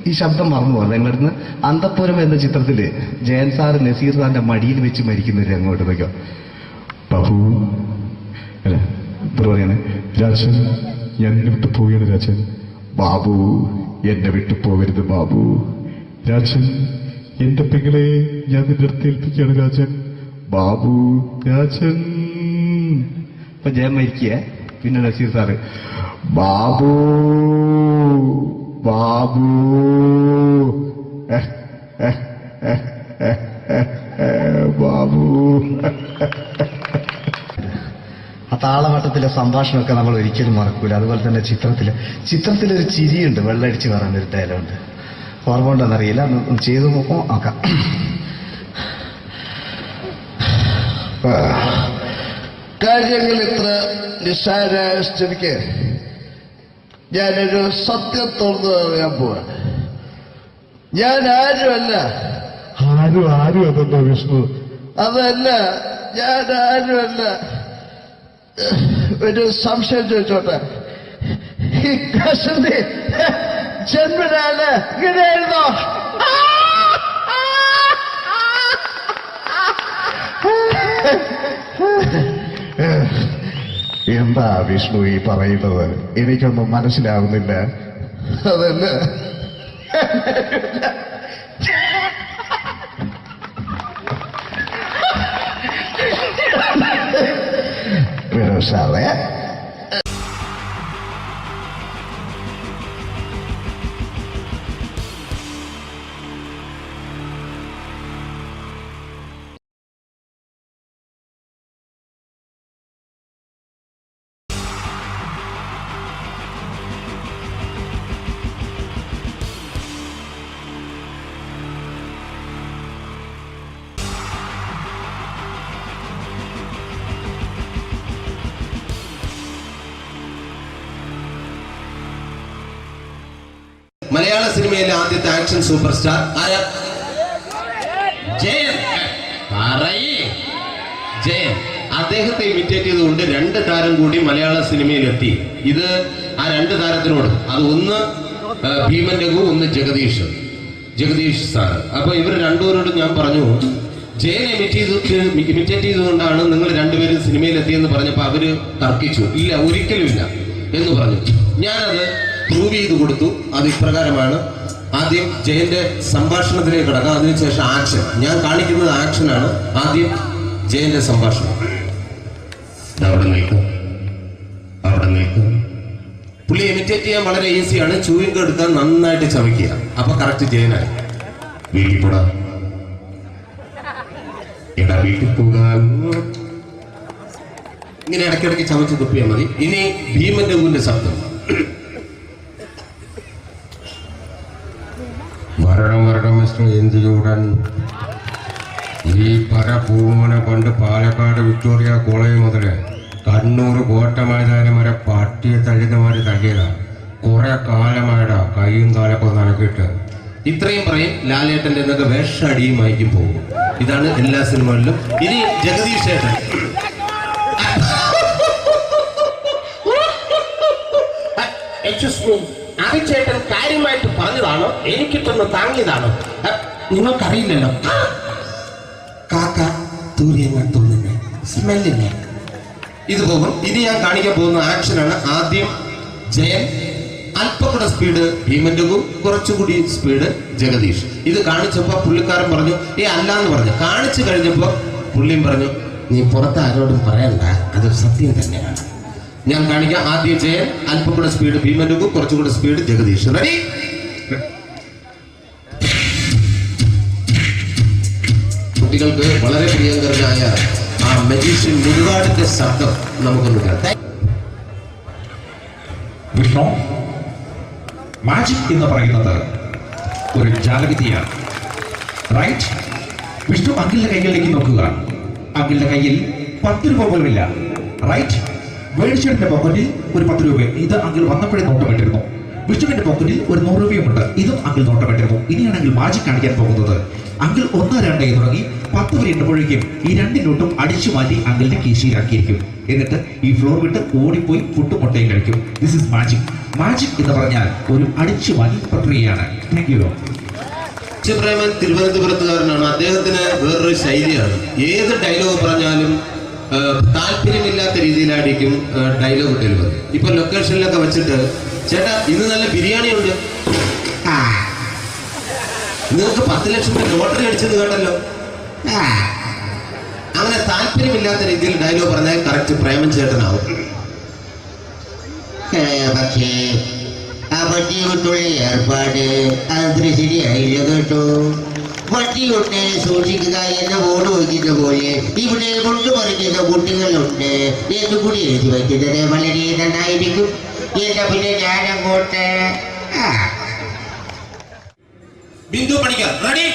ഈ ശബ്ദം മറന്നു പോകുന്നത് നിങ്ങളടുന്ന്. അന്തപ്പുരം എന്ന ചിത്രത്തില് ജയൻ സാറ് നസീർ സാറിന്റെ മടിയിൽ വെച്ച് മരിക്കുന്നവര് അങ്ങോട്ട് വയ്ക്കോ. ബാബു അല്ല പറയാണ്, രാജൻ ഞാൻ എന്നെ വിട്ടു പോവുകയാണ് രാജൻ. ബാബു എന്നെ വിട്ടു പോകരുത് ബാബു. രാജൻ എന്റെ പെങ്ങളെ ഞാൻ നിന്റെ അടുത്ത് ഏൽപ്പിക്കുകയാണ് രാജൻ. ബാബു രാജൻ. ഇപ്പൊ ജയൻ മരിക്കേ, പിന്നെ നസീർ സാറ് ബാബു ബാബു ബാബു. ആ താളവട്ടത്തിലെ സംഭാഷണമൊക്കെ നമ്മൾ ഒരിക്കലും മറക്കൂല. അതുപോലെ തന്നെ ചിത്രത്തിലൊരു ചിരിയുണ്ട്, വെള്ളടിച്ച് പറയാൻ ഒരു ഡയലോഗുണ്ട്. ഓർമ്മ ഉണ്ടെന്നറിയില്ല, ചെയ്തു നോക്കാം. കാര്യങ്ങൾ ഇത്ര നിസ്സാരായ സ്ഥിതിക്ക് ഞാനൊരു സത്യം തുറന്നു പറയാൻ പോവാ. ഞാൻ ആരുമല്ല. ആരും അതെന്താ വിഷ്ണു? അതല്ല, ഞാൻ ആരുമല്ല. ഒരു സംശയം ചോദിച്ചോട്ടെ, ഈ കസന്തി ജന്മനാണ് ഇങ്ങനെയായിരുന്നോ? എന്താ വിഷ്ണു ഈ പറയുന്നത്? എനിക്കൊന്നും മനസ്സിലാവുന്നില്ല. അതല്ല, സാറേ മലയാള സിനിമയിലെ ആദ്യത്തെ ആക്ഷൻ സൂപ്പർ സ്റ്റാർ ആരാ? ജയൻ. ജയൻ. അദ്ദേഹത്തെ ഇമിറ്റേറ്റ് ചെയ്തുകൊണ്ട് 2 താരം കൂടി മലയാള സിനിമയിലെത്തി. ഇത് ആ 2 താരത്തിനോട്, അത് ഒന്ന് ഭീമൻ രഘു, ഒന്ന് ജഗദീഷ് സാർ. അപ്പൊ ഇവർ രണ്ടുപേരോടും ഞാൻ പറഞ്ഞു, ജയൻ ഇമിറ്റേറ്റ് ചെയ്തുകൊണ്ടാണ് നിങ്ങൾ രണ്ടുപേരും സിനിമയിലെത്തിയെന്ന് പറഞ്ഞപ്പോൾ അവര് തർക്കിച്ചു. ഇല്ല, ഒരിക്കലും ഇല്ല എന്ന് പറഞ്ഞു. ഞാനത് പ്രൂവ് ചെയ്ത് കൊടുത്തു. അത് ഇപ്രകാരമാണ്. ആദ്യം ജയന്റെ സംഭാഷണത്തിലേക്ക് കിടക്കാം, അതിനുശേഷം ആക്ഷൻ. ഞാൻ കാണിക്കുന്നത് ആക്ഷനാണ്. ആദ്യം ജയന്റെ സംഭാഷണം. അവിടെ നിൽക്കും. പുള്ളി ഇമിറ്റേറ്റ് ചെയ്യാൻ വളരെ ഈസിയാണ്. ചൂയിങ് എടുക്കാൻ നന്നായിട്ട് ചവയ്ക്കുക. അപ്പൊ കറക്റ്റ് ജയനായി. വീട്ടിൽ പോടാ, എടാ വീട്ടിൽ പോകാൻ. ഇങ്ങനെ ഇടയ്ക്കിടയ്ക്ക് ചവച്ച് തുപ്പിയാൽ മതി. ഇനി ഭീമൻ രഘുവിന്റെ ശബ്ദം. വരണം മിസ്റ്റർ എന്ത് ചൂടൻ. ഈ പരഭൂമനെ പണ്ട് പാലക്കാട് വിക്ടോറിയ കോളേജ് മുതൽ കണ്ണൂർ കോട്ട മൈതാനം വരെ പട്ടിയെ തള്ളുന്നമാര് തള്ളിയതാ. കുറെ കാലമായടാ കൈയും കാലൊക്കെ നനക്കിട്ട്. ഇത്രയും പറയും. ലാലേട്ടന്റെ എന്നൊക്കെ വേഷടിയുമായിരിക്കും പോകും. ഇതാണ് എല്ലാ സിനിമകളിലും. ഇനി ജഗദീഷ് ചേട്ടൻ. ചേട്ടൻ കാര്യമായിട്ട് പറഞ്ഞതാണോ എനിക്കിട്ടൊന്ന് താങ്ങിയതാണോ? നിങ്ങൾക്കറിയില്ലല്ലോ. കാക്ക തൂരിയെന്ന് തോന്നുന്നു, സ്മെല്ലില്ലേ? ഇത് പോകും. ഇനി ഞാൻ കാണിക്കാൻ പോകുന്ന ആക്ഷനാണ്. ആദ്യം ജയൻ, അല്പം കൂടെ സ്പീഡ് ഭീമൻ രഘു, കുറച്ചുകൂടി സ്പീഡ് ജഗദീഷ്. ഇത് കാണിച്ചപ്പോ പുള്ളിക്കാരൻ പറഞ്ഞു അല്ലാന്ന് പറഞ്ഞു. കാണിച്ചു കഴിഞ്ഞപ്പോ പുള്ളിയും പറഞ്ഞു നീ പുറത്ത് ആരോടും പറയണ്ട, അത് സത്യം തന്നെയാണ്. ഞാൻ കാണിക്കാം. ആദ്യം ജയൻ, അല്പം കൂടെ സ്പീഡ് ഭീമൻ രഘു, കുറച്ചുകൂടെ സ്പീഡ് ജഗദീഷ്. റെഡി? കുട്ടികൾക്ക് വളരെ പ്രിയങ്കരനായ ആ മജീഷ്യൻ മുരുകാടിന്റെ ശബ്ദം നമുക്കൊന്ന് കേൾക്കാം. വിഷ്ണു, മാജിക് എന്ന് പറയുന്നത് ഒരു ജാലവിദ്യയാണ്, റൈറ്റ്? വിഷ്ണു അങ്കിളിന്റെ കൈകളിലേക്ക് നോക്കുക. അങ്കിളിന്റെ കയ്യിൽ 10 രൂപ പോലുമില്ല, റൈറ്റ്? വേണിച്ചേട്ടന്റെ പോക്കറ്റിൽ ഒരു 10 രൂപ. ഇത് അങ്കിൾ വന്നപ്പോഴേ നോട്ടമിട്ടിരുന്നു. വിഷ്ണുവിന്റെ പോക്കറ്റിൽ ഒരു 100 രൂപയുമുണ്ട്. ഇതും അങ്കിൾ നോട്ടമിട്ടിരുന്നു. ഇനിയാണ് അങ്കിൾ മാജിക് കാണിക്കാൻ പോകുന്നത്. അങ്കിൾ 1, 2 തുടങ്ങി 10 വരെ എണ്ണുമ്പോഴേക്കും ഈ 2 നോട്ടും അടിച്ചു മാറ്റി അങ്കിളിന്റെ കീശയിലാക്കിയിരിക്കും. എന്നിട്ട് ഈ ഫ്ലോർ വിട്ട് ഓടിപ്പോയി പുട്ടും മുട്ടയും കഴിക്കും. This is magic. മാജിക് എന്ന് പറഞ്ഞാൽ ഒരു അടിച്ചു മാറ്റി പ്രക്രിയയാണ്. Thank you. പ്രേമൻ തിരുവനന്തപുരത്തുകാരനാണ്. അദ്ദേഹത്തിന് വേറൊരു ശൈലിയാണ്. ഏത് ഡയലോഗ് പറഞ്ഞാലും താല്പര്യമില്ലാത്ത രീതിയിലായിരിക്കും ഡയലോഗ് ഡെലിവറി. ഇപ്പൊ ലൊക്കേഷനിലൊക്കെ വെച്ചിട്ട് ചേട്ടാ ഇന്ന് നല്ല ബിരിയാണി ഉണ്ട്, നിങ്ങൾക്ക് 10 ലക്ഷം രൂപ ലോട്ടറി അടിച്ചത് കേട്ടല്ലോ. അങ്ങനെ താല്പര്യമില്ലാത്ത രീതിയിൽ ഡയലോഗ് പറഞ്ഞാൽ കറക്റ്റ് പ്രേമൻ ചേട്ടനാവും. പക്ഷേ ആ വട്ടിയുള്ള ഏർപ്പാട് അത്ര ശരിയായില്ല കേട്ടോ. വട്ടിയുണ്ട്, സൂക്ഷിക്കുക എന്ന ബോർഡ് വയ്ക്കുന്ന പോലെ ഇവിടെ കൊണ്ടുപറിക്കുന്ന കുട്ടികളുണ്ട് എന്ന് കൂടി എഴുതി വയ്ക്കുന്നത് വളരെ നന്നായിരിക്കും. എന്നാ പിന്നെ ഞാനങ്ങോട്ട് ബിന്ദു പണിക്കർ. റെഡി?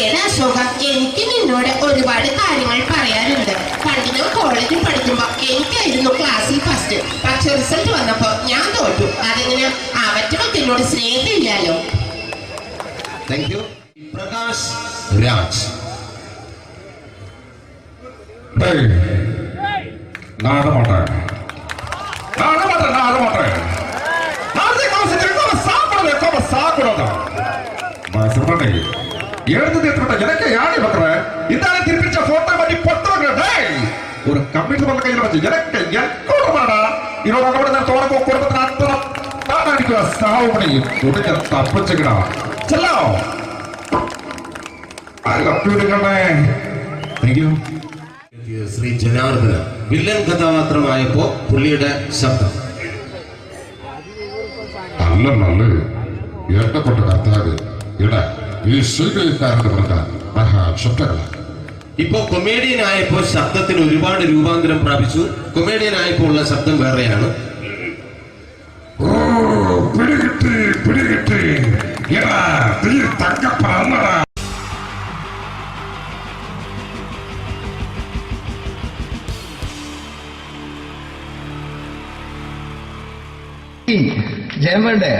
എടാ ശോഭ, എനിക്ക് നിന്നോട് ഒരുപാട് കാര്യങ്ങൾ പറയാനുണ്ട്. പണ്ട് ഞാൻ കോളേജിൽ പഠിക്കുമ്പോ എനിക്കായിരുന്നു ക്ലാസ്സിൽ ഫസ്റ്റ്. പക്ഷെ റിസൾട്ട് വന്നപ്പോ ഞാൻ തോറ്റു. അതെങ്ങനെ അവറ്റകൾക്ക് എന്നോട് സ്നേഹമില്ലല്ലോ. Thank you. പ്രകാശ് രാജ്. எனக்கு யானை பண்ற இந்த திருப்பிச்ச போட்டோ பண்ணி பொட்டுறே ஒரு கம்ப்யூட்டர் பண்ண கையில வச்சு எனக்கு என்கூடமாடா இதோட கூட நான் தோற குடும்பத்தை அத்தனை நான் அடிக்கிற சாவு பண்ணி உடனே தப்பிச்சுக்கடா செல்லோ I love you നിങ്ങളെ. Thank you. ശ്രീ ജനാർദ്ദന വില്ലൻ കഥാപാത്രമായപ്പോ പുള്ളിയുടെ ശബ്ദം അല്ലെന്നല്ലേ ഏട്ടപ്പെട്ട കർത്താവ് ഇട ഈ സ്വീകരിക്കാരുടെ പ്രധാന മഹാശബ്ദങ്ങള. ഇപ്പോ കൊമേഡിയൻ ആയപ്പോ ശബ്ദത്തിന് ഒരുപാട് രൂപാന്തരം പ്രാപിച്ചു. കൊമേഡിയൻ ആയപ്പോ ഉള്ള ശബ്ദം വേറെയാണ്. ഓ പിടികിട്ടി എടാ തീ തങ്കപ്പറന്നടാ. ജയൻ വേണ്ടേ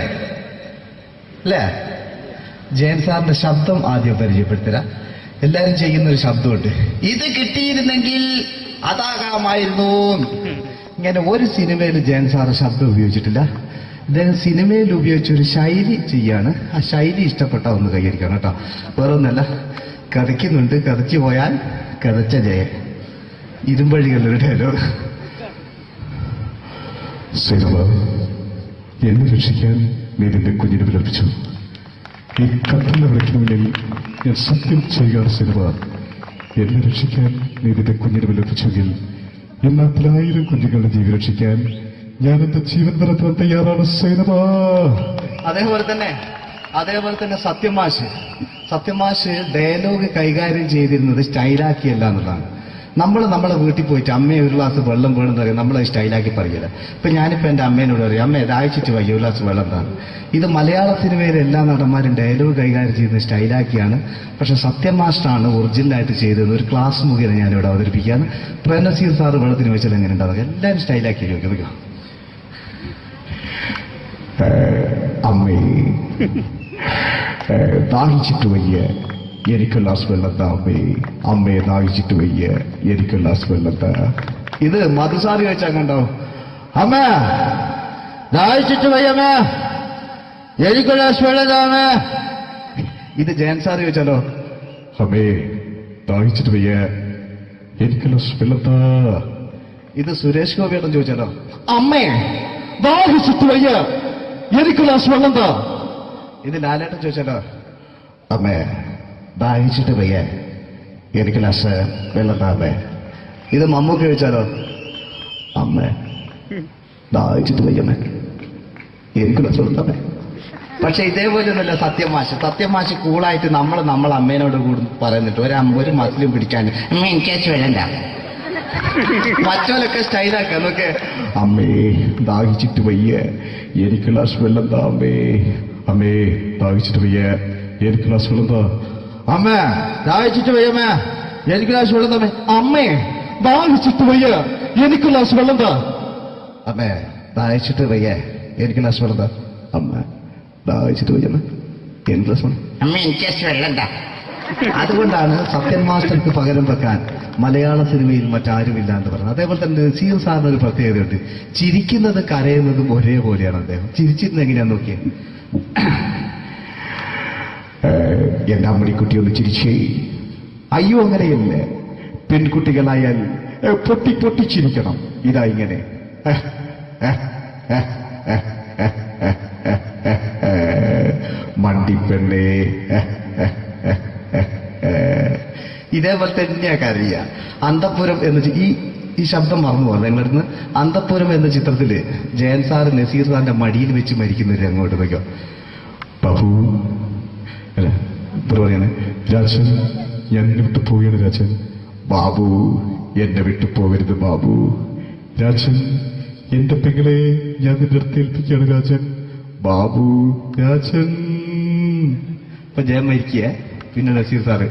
അല്ലേ? ജയൻ സാറിന്റെ ശബ്ദം ആദ്യം പരിചയപ്പെടുത്തരാം. എല്ലാരും ചെയ്യുന്ന ഒരു ശബ്ദമുണ്ട്, ഇത് കിട്ടിയിരുന്നെങ്കിൽ അതാകാമായിരുന്നു. ഇങ്ങനെ ഒരു സിനിമയിൽ ജയൻ സാറ് ശബ്ദം ഉപയോഗിച്ചിട്ടില്ല. ഇദ്ദേഹം സിനിമയിൽ ഉപയോഗിച്ച ഒരു ശൈലി ചെയ്യാണ്. ആ ശൈലി ഇഷ്ടപ്പെട്ട ഒന്ന് കൈകരിക്കണം കേട്ടോ. വേറെ ഒന്നല്ല, കഥയ്ക്കുന്നുണ്ട്, കഥച്ചു പോയാൽ കഥച്ച ജയൻ. ഇരുമ്പഴികളുടെ ഡയലോഗ്. എന്നെ രക്ഷിക്കാൻ നീ നിന്റെ കുഞ്ഞിനെ വിലപിച്ചു. ഈ കത്തുന്ന വിളിക്കുമെങ്കിൽ ഞാൻ സത്യം ചെയ്യുകയാണ് സിനിമ. എന്നെ രക്ഷിക്കാൻ നീ നിന്റെ കുഞ്ഞിനെ വിലപിച്ചെങ്കിൽ എന്നാൽ 1000 കുഞ്ഞുങ്ങളുടെ ജീവൻ രക്ഷിക്കാൻ ഞാൻ എന്റെ ജീവൻ നടത്താൻ തയ്യാറാണ് സിനിമ. അതേപോലെ തന്നെ സത്യമാഷ് ഡയലോഗ് കൈകാര്യം ചെയ്തിരുന്നത് സ്റ്റൈലാക്കിയല്ല എന്നുള്ളതാണ്. നമ്മളെ വീട്ടിൽ പോയിട്ട് അമ്മയെ ഒരു ഗ്ലാസ് വെള്ളം വേണമെന്ന് പറയും, നമ്മളത് സ്റ്റൈലാക്കി പറയില്ല. ഇപ്പൊ ഞാനിപ്പോ എന്റെ അമ്മേനോട് പറയും, അമ്മ ദാഹിച്ചിട്ട് വയ്യ ഒരു ഗ്ലാസ് വെള്ളം എന്താണ്. ഇത് മലയാള സിനിമയിലെ എല്ലാ നടന്മാരും ഡയലോഗ് കൈകാര്യം ചെയ്യുന്നത് സ്റ്റൈലാക്കിയാണ്. പക്ഷെ സത്യം മാസ്റ്ററാണ് ഒറിജിനലായിട്ട് ചെയ്തത്. ഒരു ക്ലാസ് മുഖേന ഞാനിവിടെ അവതരിപ്പിക്കുകയാണ്. പ്രേംനസീർ സാറ് വെള്ളത്തിന് വെച്ചാൽ എങ്ങനെ ഉണ്ടാവുക? എല്ലാവരും സ്റ്റൈലാക്കി ചോദിക്കുക. അമ്മേ ദാഹിച്ചിട്ട് വയ്യ എനിക്ക് ഗ്ലാസ് വെള്ളം താ അമ്മേ. അമ്മയെ ദാഹിച്ചിട്ട് വയ്യ എനിക്ക് ഗ്ലാസ് വെള്ളം താ. ഇത് മധുസാറി ചോദിച്ചാൽ കണ്ടോ, അമ്മ ദാഹിച്ചിട്ട് വയ്യമ്മ എനിക്ക് ഗ്ലാസ് വെള്ളം താ അമ്മ. ഇത് ജയൻ സാർ ചോദിച്ചാലോ, അമ്മേ ദാഹിച്ചിട്ട് വയ്യ എനിക്ക് ഗ്ലാസ് വെള്ളം താ. ഇത് സുരേഷ് ഗോപിയോടും ചോദിച്ചാലോ, അമ്മേ ദാഹിച്ചിട്ട് വയ്യ എനിക്ക് ഗ്ലാസ് വെള്ളം താ. ഇത് ലാലേട്ടൻ ചോദിച്ചാലോ, അമ്മേ ദാഹിച്ചിട്ട് വയ്യ എനിക്ക് ഗ്ലാസ് വെള്ളം താ അമ്മേ. ഇത് മമ്മൂക്ക് ചോദിച്ചാലോ, അമ്മേ ദാഹിച്ചിട്ട് വയ്യമ്മേ എനിക്ക് ഗ്ലാസ് വെള്ളം താ അമ്മേ. പക്ഷെ ഇതേപോലെ ഒന്നുമല്ല സത്യമാഷ് കൂളായിട്ട് നമ്മളെ അമ്മേനോട് കൂടി പറയുന്നിട്ട് ഒരു മസിലും പിടിക്കാൻ അമ്മ എനിക്ക് വെള്ളം താ. മറ്റോലൊക്കെ സ്റ്റൈലാക്കാം നോക്കെ, അമ്മേ ദാഹിച്ചിട്ട് വയ്യ എനിക്ക് ഗ്ലാസ് വെള്ളം താ അമ്മേ. അമ്മേ ദാഹിച്ചിട്ട് വയ്യ എനിക്ക് ഗ്ലാസ് വെള്ളം താ. അമ്മ ദാഹിച്ചിട്ട് വയ്യമ്മേ എനിക്ക് ഗ്ലാസ് വെള്ളം താ. അമ്മേ ദാഹിച്ചിട്ട് വയ്യ എനിക്ക് ഗ്ലാസ് വെള്ളം താ. അമ്മേ ദാഹിച്ചിട്ട് വയ്യ എനിക്ക് ഗ്ലാസ് വെള്ളം താ. അമ്മ ദാഹിച്ചിട്ട് വയ്യമ്മ എനിക്ക് ഗ്ലാസ് വെള്ളം. അമ്മ എനിക്ക് വെള്ളം താ. അതുകൊണ്ടാണ് സത്യൻ മാസ്റ്റർക്ക് പകരം വെക്കാൻ മലയാള സിനിമയിൽ മറ്റാരുമില്ല എന്ന് പറയുന്നത്. അതേപോലെ തന്നെ നസീർ സാറിന് ഒരു പ്രത്യേകതയുണ്ട്, ചിരിക്കുന്നത് കരയുന്നതും ഒരേപോലെയാണ്. അദ്ദേഹം ചിരിച്ചിരുന്നത് എങ്ങനെയാന്ന് നോക്കിയേ. എന്റെ അമ്മടിക്കുട്ടി ഒന്ന് ചിരിച്ചേ. അയ്യോ അങ്ങനെയല്ലേ, പെൺകുട്ടികളായാൽ പൊട്ടി ചിരിക്കണം. ഇതാ ഇങ്ങനെ മണ്ടിപ്പെണ്ണേ. ഇതേപോലെ തന്നെയാ കരയ. അന്തപ്പുരം എന്ന് ഈ ശബ്ദം മറന്നു പോകുന്നത് നിങ്ങളിടുന്ന്. അന്തപ്പുരം എന്ന ചിത്രത്തില് ജയൻ സാറ് നസീർ സാറിന്റെ മടിയിൽ വെച്ച് മരിക്കുന്നവര് അങ്ങോട്ട് വയ്ക്കോ. ബാബു അല്ല പറയാനെ, രാജൻ ഞാൻ എന്നെ വിട്ടു പോവുകയാണ് രാജൻ. ബാബു എന്നെ വിട്ടു പോകരുത് ബാബു. രാജൻ എന്റെ പെങ്ങളെ ഞാൻ നിന്റെ അടുത്ത് ഏൽപ്പിക്കുകയാണ് രാജൻ. ബാബു രാജൻ. ഇപ്പൊ ജയൻ മരിക്കുക, പിന്നെ നസീർ സാറ്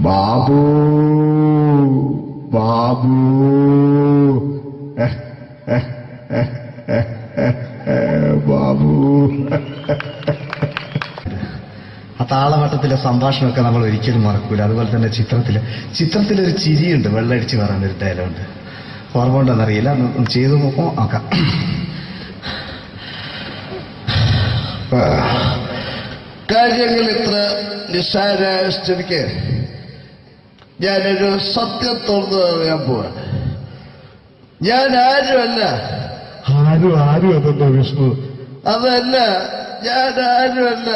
ബാബു ബാബു ബാബു. ആ താളവട്ടത്തിലെ സംഭാഷണമൊക്കെ നമ്മൾ ഒരിക്കലും മറക്കൂല. അതുപോലെ തന്നെ ചിത്രത്തിലൊരു ചിരിയുണ്ട്, വെള്ളടിച്ച് പറയാൻ ഒരു ഡയലോഗുണ്ട്. ഓർമ്മ ഉണ്ടെന്നറിയില്ല, ചെയ്തു നോക്കാം. കാര്യങ്ങൾ ഇത്ര നിസ്സാരായ സ്ഥിതിക്ക് ഞാനൊരു സത്യം തുറന്നു പറയാൻ പോവാ. ഞാൻ ആരുമല്ല. ആരും അതെന്താ വിഷ്ണു? അതല്ല, ഞാൻ ആരുമല്ല.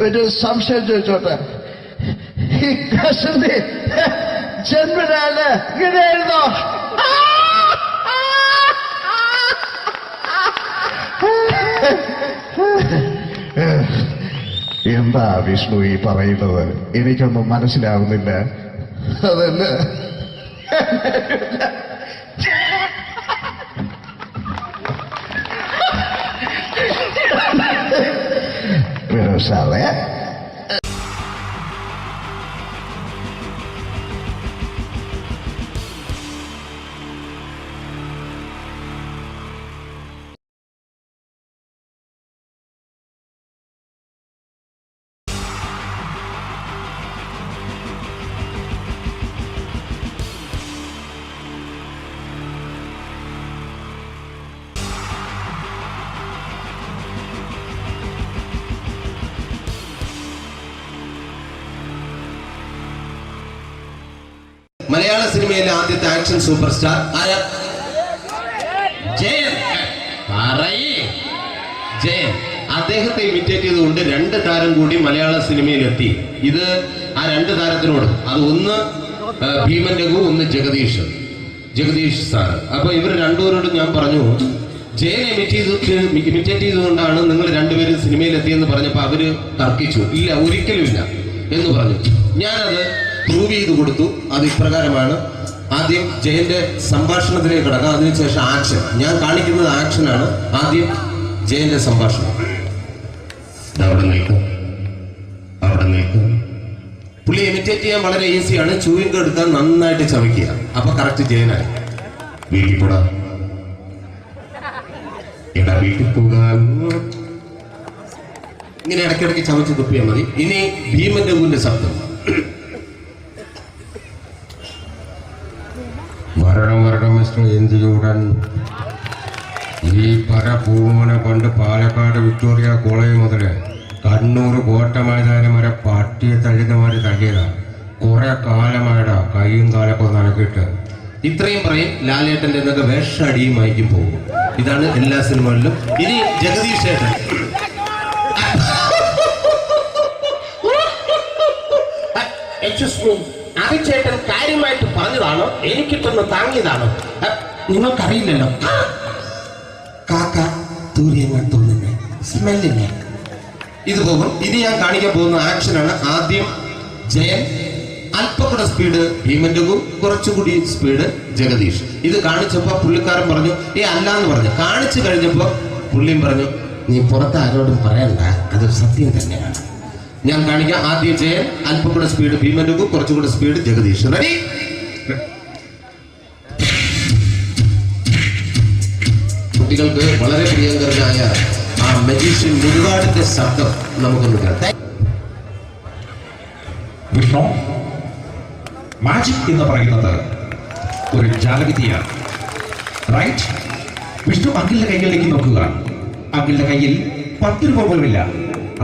ഒരു സംശയം ചോദിച്ചോട്ടെ, ഈ കസന്തി ജന്മനാണ് ഇങ്ങനെയായിരുന്നോ? എന്താ വിഷ്ണു ഈ പറയുന്നത്? എനിക്കൊന്നും മനസ്സിലാവുന്നില്ല. അതല്ല, സാറേ മലയാള സിനിമയിലെ ആദ്യത്തെ ആക്ഷൻ സൂപ്പർ സ്റ്റാർ ആരാ? ജയൻ. ജയൻ. അദ്ദേഹത്തെ ഇമിറ്റേറ്റ് ചെയ്തുകൊണ്ട് 2 താരം കൂടി മലയാള സിനിമയിലെത്തി. ഇത് ആ 2 താരത്തിനോട്, അത് ഒന്ന് ഭീമൻ രഘു, ഒന്ന് ജഗദീഷ് സാർ. അപ്പൊ ഇവർ രണ്ടുപേരോടും ഞാൻ പറഞ്ഞു, ജയൻ ഇമിറ്റേറ്റ് ചെയ്തുകൊണ്ടാണ് നിങ്ങൾ രണ്ടുപേരും സിനിമയിലെത്തിയെന്ന് പറഞ്ഞപ്പോ അവര് തർക്കിച്ചു. ഇല്ല, ഒരിക്കലും ഇല്ല എന്ന് പറഞ്ഞു. ഞാനത് പ്രൂവ് ചെയ്ത് കൊടുത്തു. അത് ഇപ്രകാരമാണ്. ആദ്യം ജയന്റെ സംഭാഷണത്തിലേക്ക് കിടക്കാം, അതിനുശേഷം ആക്ഷൻ. ഞാൻ കാണിക്കുന്നത് ആക്ഷനാണ്. ആദ്യം ജയന്റെ സംഭാഷണം. അവിടെ നിൽക്കും. പുള്ളി ഇമിറ്റേറ്റ് ചെയ്യാൻ വളരെ ഈസിയാണ്. ചൂയിങ് എടുക്കാൻ നന്നായിട്ട് ചവയ്ക്കുക, അപ്പൊ കറക്റ്റ് ജയനായി. വീട്ടിൽ പോടാ, എടാ വീട്ടിൽ പോകാൻ. ഇങ്ങനെ ഇടയ്ക്കിടയ്ക്ക് ചവച്ച് തുപ്പിയാൽ മതി. ഇനി ഭീമൻ രഘുവിന്റെ ശബ്ദം. വരണം മിസ്റ്റർ എന്തിയൂടൻ. ഈ പരഭൂമനെ പണ്ട് പാലക്കാട് വിക്ടോറിയ കോളേജ് മുതൽ കണ്ണൂർ കോട്ട മൈതാനം വരെ പട്ടിയെ തള്ളുന്നമാര് തള്ളിയതാ. കുറെ കാലമായടാ കൈയും കാലൊക്കെ നനക്കിട്ട്. ഇത്രയും പറയും. ലാലേട്ടന്റെ എന്നൊക്കെ വേഷടിയുമായിരിക്കും പോകും. ഇതാണ് എല്ലാ സിനിമകളിലും. ഇനി ജഗദീഷ് ചേട്ടൻ. ചേട്ടൻ കാര്യമായിട്ട് പറഞ്ഞതാണോ എനിക്കിട്ടൊന്ന് താങ്ങിയതാണോ? നിങ്ങൾക്കറിയില്ലല്ലോ. കാക്ക ദൂരെങ്ങാൻ തോന്നുന്നേ, സ്മെല്ലില്ലേ? ഇത് പോകും. ഇനി ഞാൻ കാണിക്കാൻ പോകുന്ന ആക്ഷനാണ്. ആദ്യം ജയൻ, അല്പം കൂടെ സ്പീഡ് ഭീമൻ രഘു, കുറച്ചുകൂടി സ്പീഡ് ജഗദീഷ്. ഇത് കാണിച്ചപ്പോ പുള്ളിക്കാരൻ പറഞ്ഞു അല്ലാന്ന് പറഞ്ഞു. കാണിച്ചു കഴിഞ്ഞപ്പോ പുള്ളിയും പറഞ്ഞു നീ പുറത്ത് ആരോടും പറയണ്ട, അത് സത്യം തന്നെയാണ്. ഞാൻ കാണിക്കാം. ആദ്യം ജയൻ, അല്പം കൂടെ സ്പീഡ് ഭീമൻ രഘു, കുറച്ചുകൂടെ സ്പീഡ് ജഗദീഷ്. റെഡി? കുട്ടികൾക്ക് വളരെ പ്രിയങ്കരനായ ആ മജീഷ്യൻ മുരുകാടിന്റെ ശബ്ദം നമുക്കൊന്ന് കേൾക്കാം. വിഷ്ണു, മാജിക് എന്ന് പറയുന്നത് ഒരു ജാലവിദ്യയാണ്. റൈറ്റ്? വിഷ്ണു അങ്കിളിന്റെ കൈകളിലേക്ക് നോക്കുക. അങ്കിളിന്റെ കയ്യിൽ 10 രൂപ പോലുമില്ല.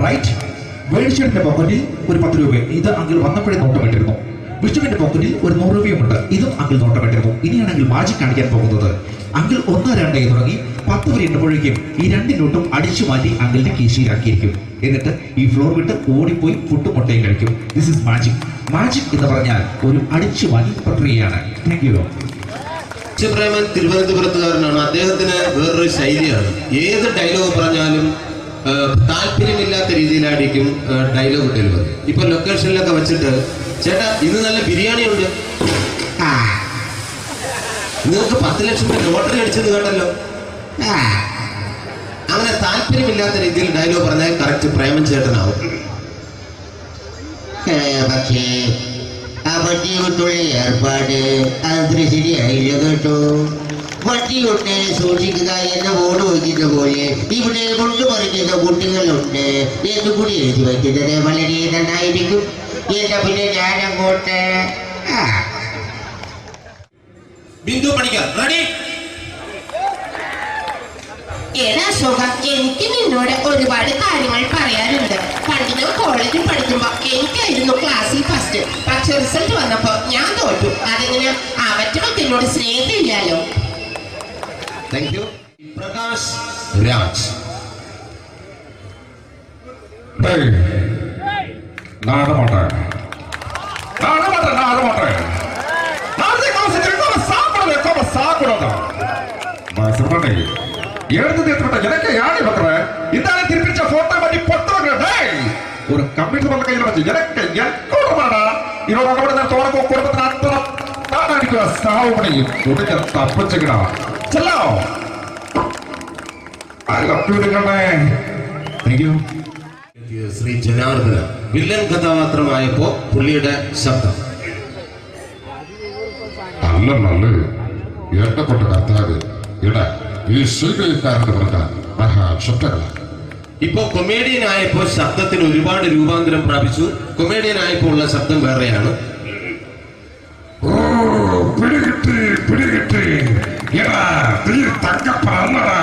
റൈറ്റ്? വേണിച്ചേട്ടന്റെ പോക്കറ്റിൽ ഒരു 10 രൂപ. ഇത് അങ്കിൾ വന്നപ്പോഴേ നോട്ടമിട്ടിരുന്നു. വിഷ്ണുവിന്റെ പോക്കറ്റിൽ ഒരു 100 രൂപയുമുണ്ട്. ഇതും അങ്കിൾ നോട്ടമിട്ടിരുന്നു. ഇനിയാണ് അങ്കിൾ മാജിക് കാണിക്കാൻ പോകുന്നത്. അങ്കിൾ 1, 2 തുടങ്ങി 10 വരെ എണ്ണുമ്പോഴേക്കും ഈ 2 നോട്ടും അടിച്ചു മാറ്റി അങ്കിളിന്റെ കീശയിലാക്കിയിരിക്കും. എന്നിട്ട് ഈ ഫ്ലോർ വിട്ട് ഓടിപ്പോയി പുട്ടും മുട്ടയും കഴിക്കും. This is magic. മാജിക് എന്ന് പറഞ്ഞാൽ ഒരു അടിച്ചു മാറ്റി പ്രക്രിയയാണ്. Thank you. പ്രേമൻ തിരുവനന്തപുരത്തുകാരനാണ്. അദ്ദേഹത്തിന് വേറൊരു ശൈലിയാണ്. ഏത് ഡയലോഗ് പറഞ്ഞാലും താല്പര്യമില്ലാത്ത രീതിയിലായിരിക്കും ഡയലോഗ് ഡെലിവറി. ഇപ്പൊ ലൊക്കേഷനിലൊക്കെ വെച്ചിട്ട് ചേട്ടാ ഇന്ന് നല്ല ബിരിയാണി ഉണ്ട്, നിങ്ങൾക്ക് 10 ലക്ഷം രൂപ ലോട്ടറി അടിച്ചത് കേട്ടല്ലോ. അങ്ങനെ താല്പര്യമില്ലാത്ത രീതിയിൽ ഡയലോഗ് പറഞ്ഞാൽ കറക്റ്റ് പ്രേമൻ ചേട്ടനാവും. പക്ഷേ ആ വണ്ടി കൊണ്ടുള്ള ഏർപ്പാട് അത്ര ശരിയായില്ല കേട്ടോ. വണ്ടി കൊണ്ട് സൂക്ഷിക്കുക എന്ന ബോർഡ് വയ്ക്കുന്ന പോലെ ഇവിടെ കൊണ്ടുപറിക്കുന്ന കുട്ടികളുണ്ട് എന്ന് കൂടി എഴുതി വയ്ക്കുന്നത് വളരെ നന്നായിരിക്കും. എന്നാ പിന്നെ ഞാനങ്ങോട്ട് ബിന്ദു പണിക്കർ റെഡി. ഏതാ ശോഭ, എനിക്ക് നിന്നോട് ഒരുപാട് കാര്യങ്ങൾ പറയാനുണ്ട്. പണ്ട് ഞാൻ കോളേജിൽ പഠിക്കുമ്പോ എനിക്കായിരുന്നു ക്ലാസ്സിൽ ഫസ്റ്റ്. പക്ഷെ റിസൾട്ട് വന്നപ്പോ ഞാൻ തോറ്റു. അതെങ്ങനെ അവറ്റൊക്കെ എന്നോട് സ്നേഹമില്ലല്ലോ. Thank you. പ്രകാശ് രാജ്. எனக்கு யானை பண்ற இந்த திருப்பிச்ச போட்டோ பண்ணி பொட்டுறே ஒரு கம்ப்யூட்டர் பண்ண கையில வச்சு எனக்கு என்கூடமாடா இதோட கூட நான் தோறக்கு குடும்பத்தை அத்தனை நான் அடிக்கிற சாவு பண்ணி உடக்க தப்பிச்சுக்கடா செல்லோ I love you നിങ്ങളെ. Thank you. ശ്രീ ജനാർദ്ദന വില്ലൻ കഥാപാത്രമായപ്പോ പുള്ളിയുടെ ശബ്ദം നല്ല നല്ല ഏർപ്പെട്ട കർത്താവ് ഇട ഈ സ്വീകരിക്കാരുടെ പ്രധാന മഹാശബ്ദങ്ങളാണ്. ഇപ്പോ കൊമേഡിയൻ ആയപ്പോ ശബ്ദത്തിന് ഒരുപാട് രൂപാന്തരം പ്രാപിച്ചു. കൊമേഡിയൻ ആയപ്പോ ഉള്ള ശബ്ദം വേറെയാണ്. പിടികിട്ടി എടാ തീ തങ്കപ്പറന്നടാ.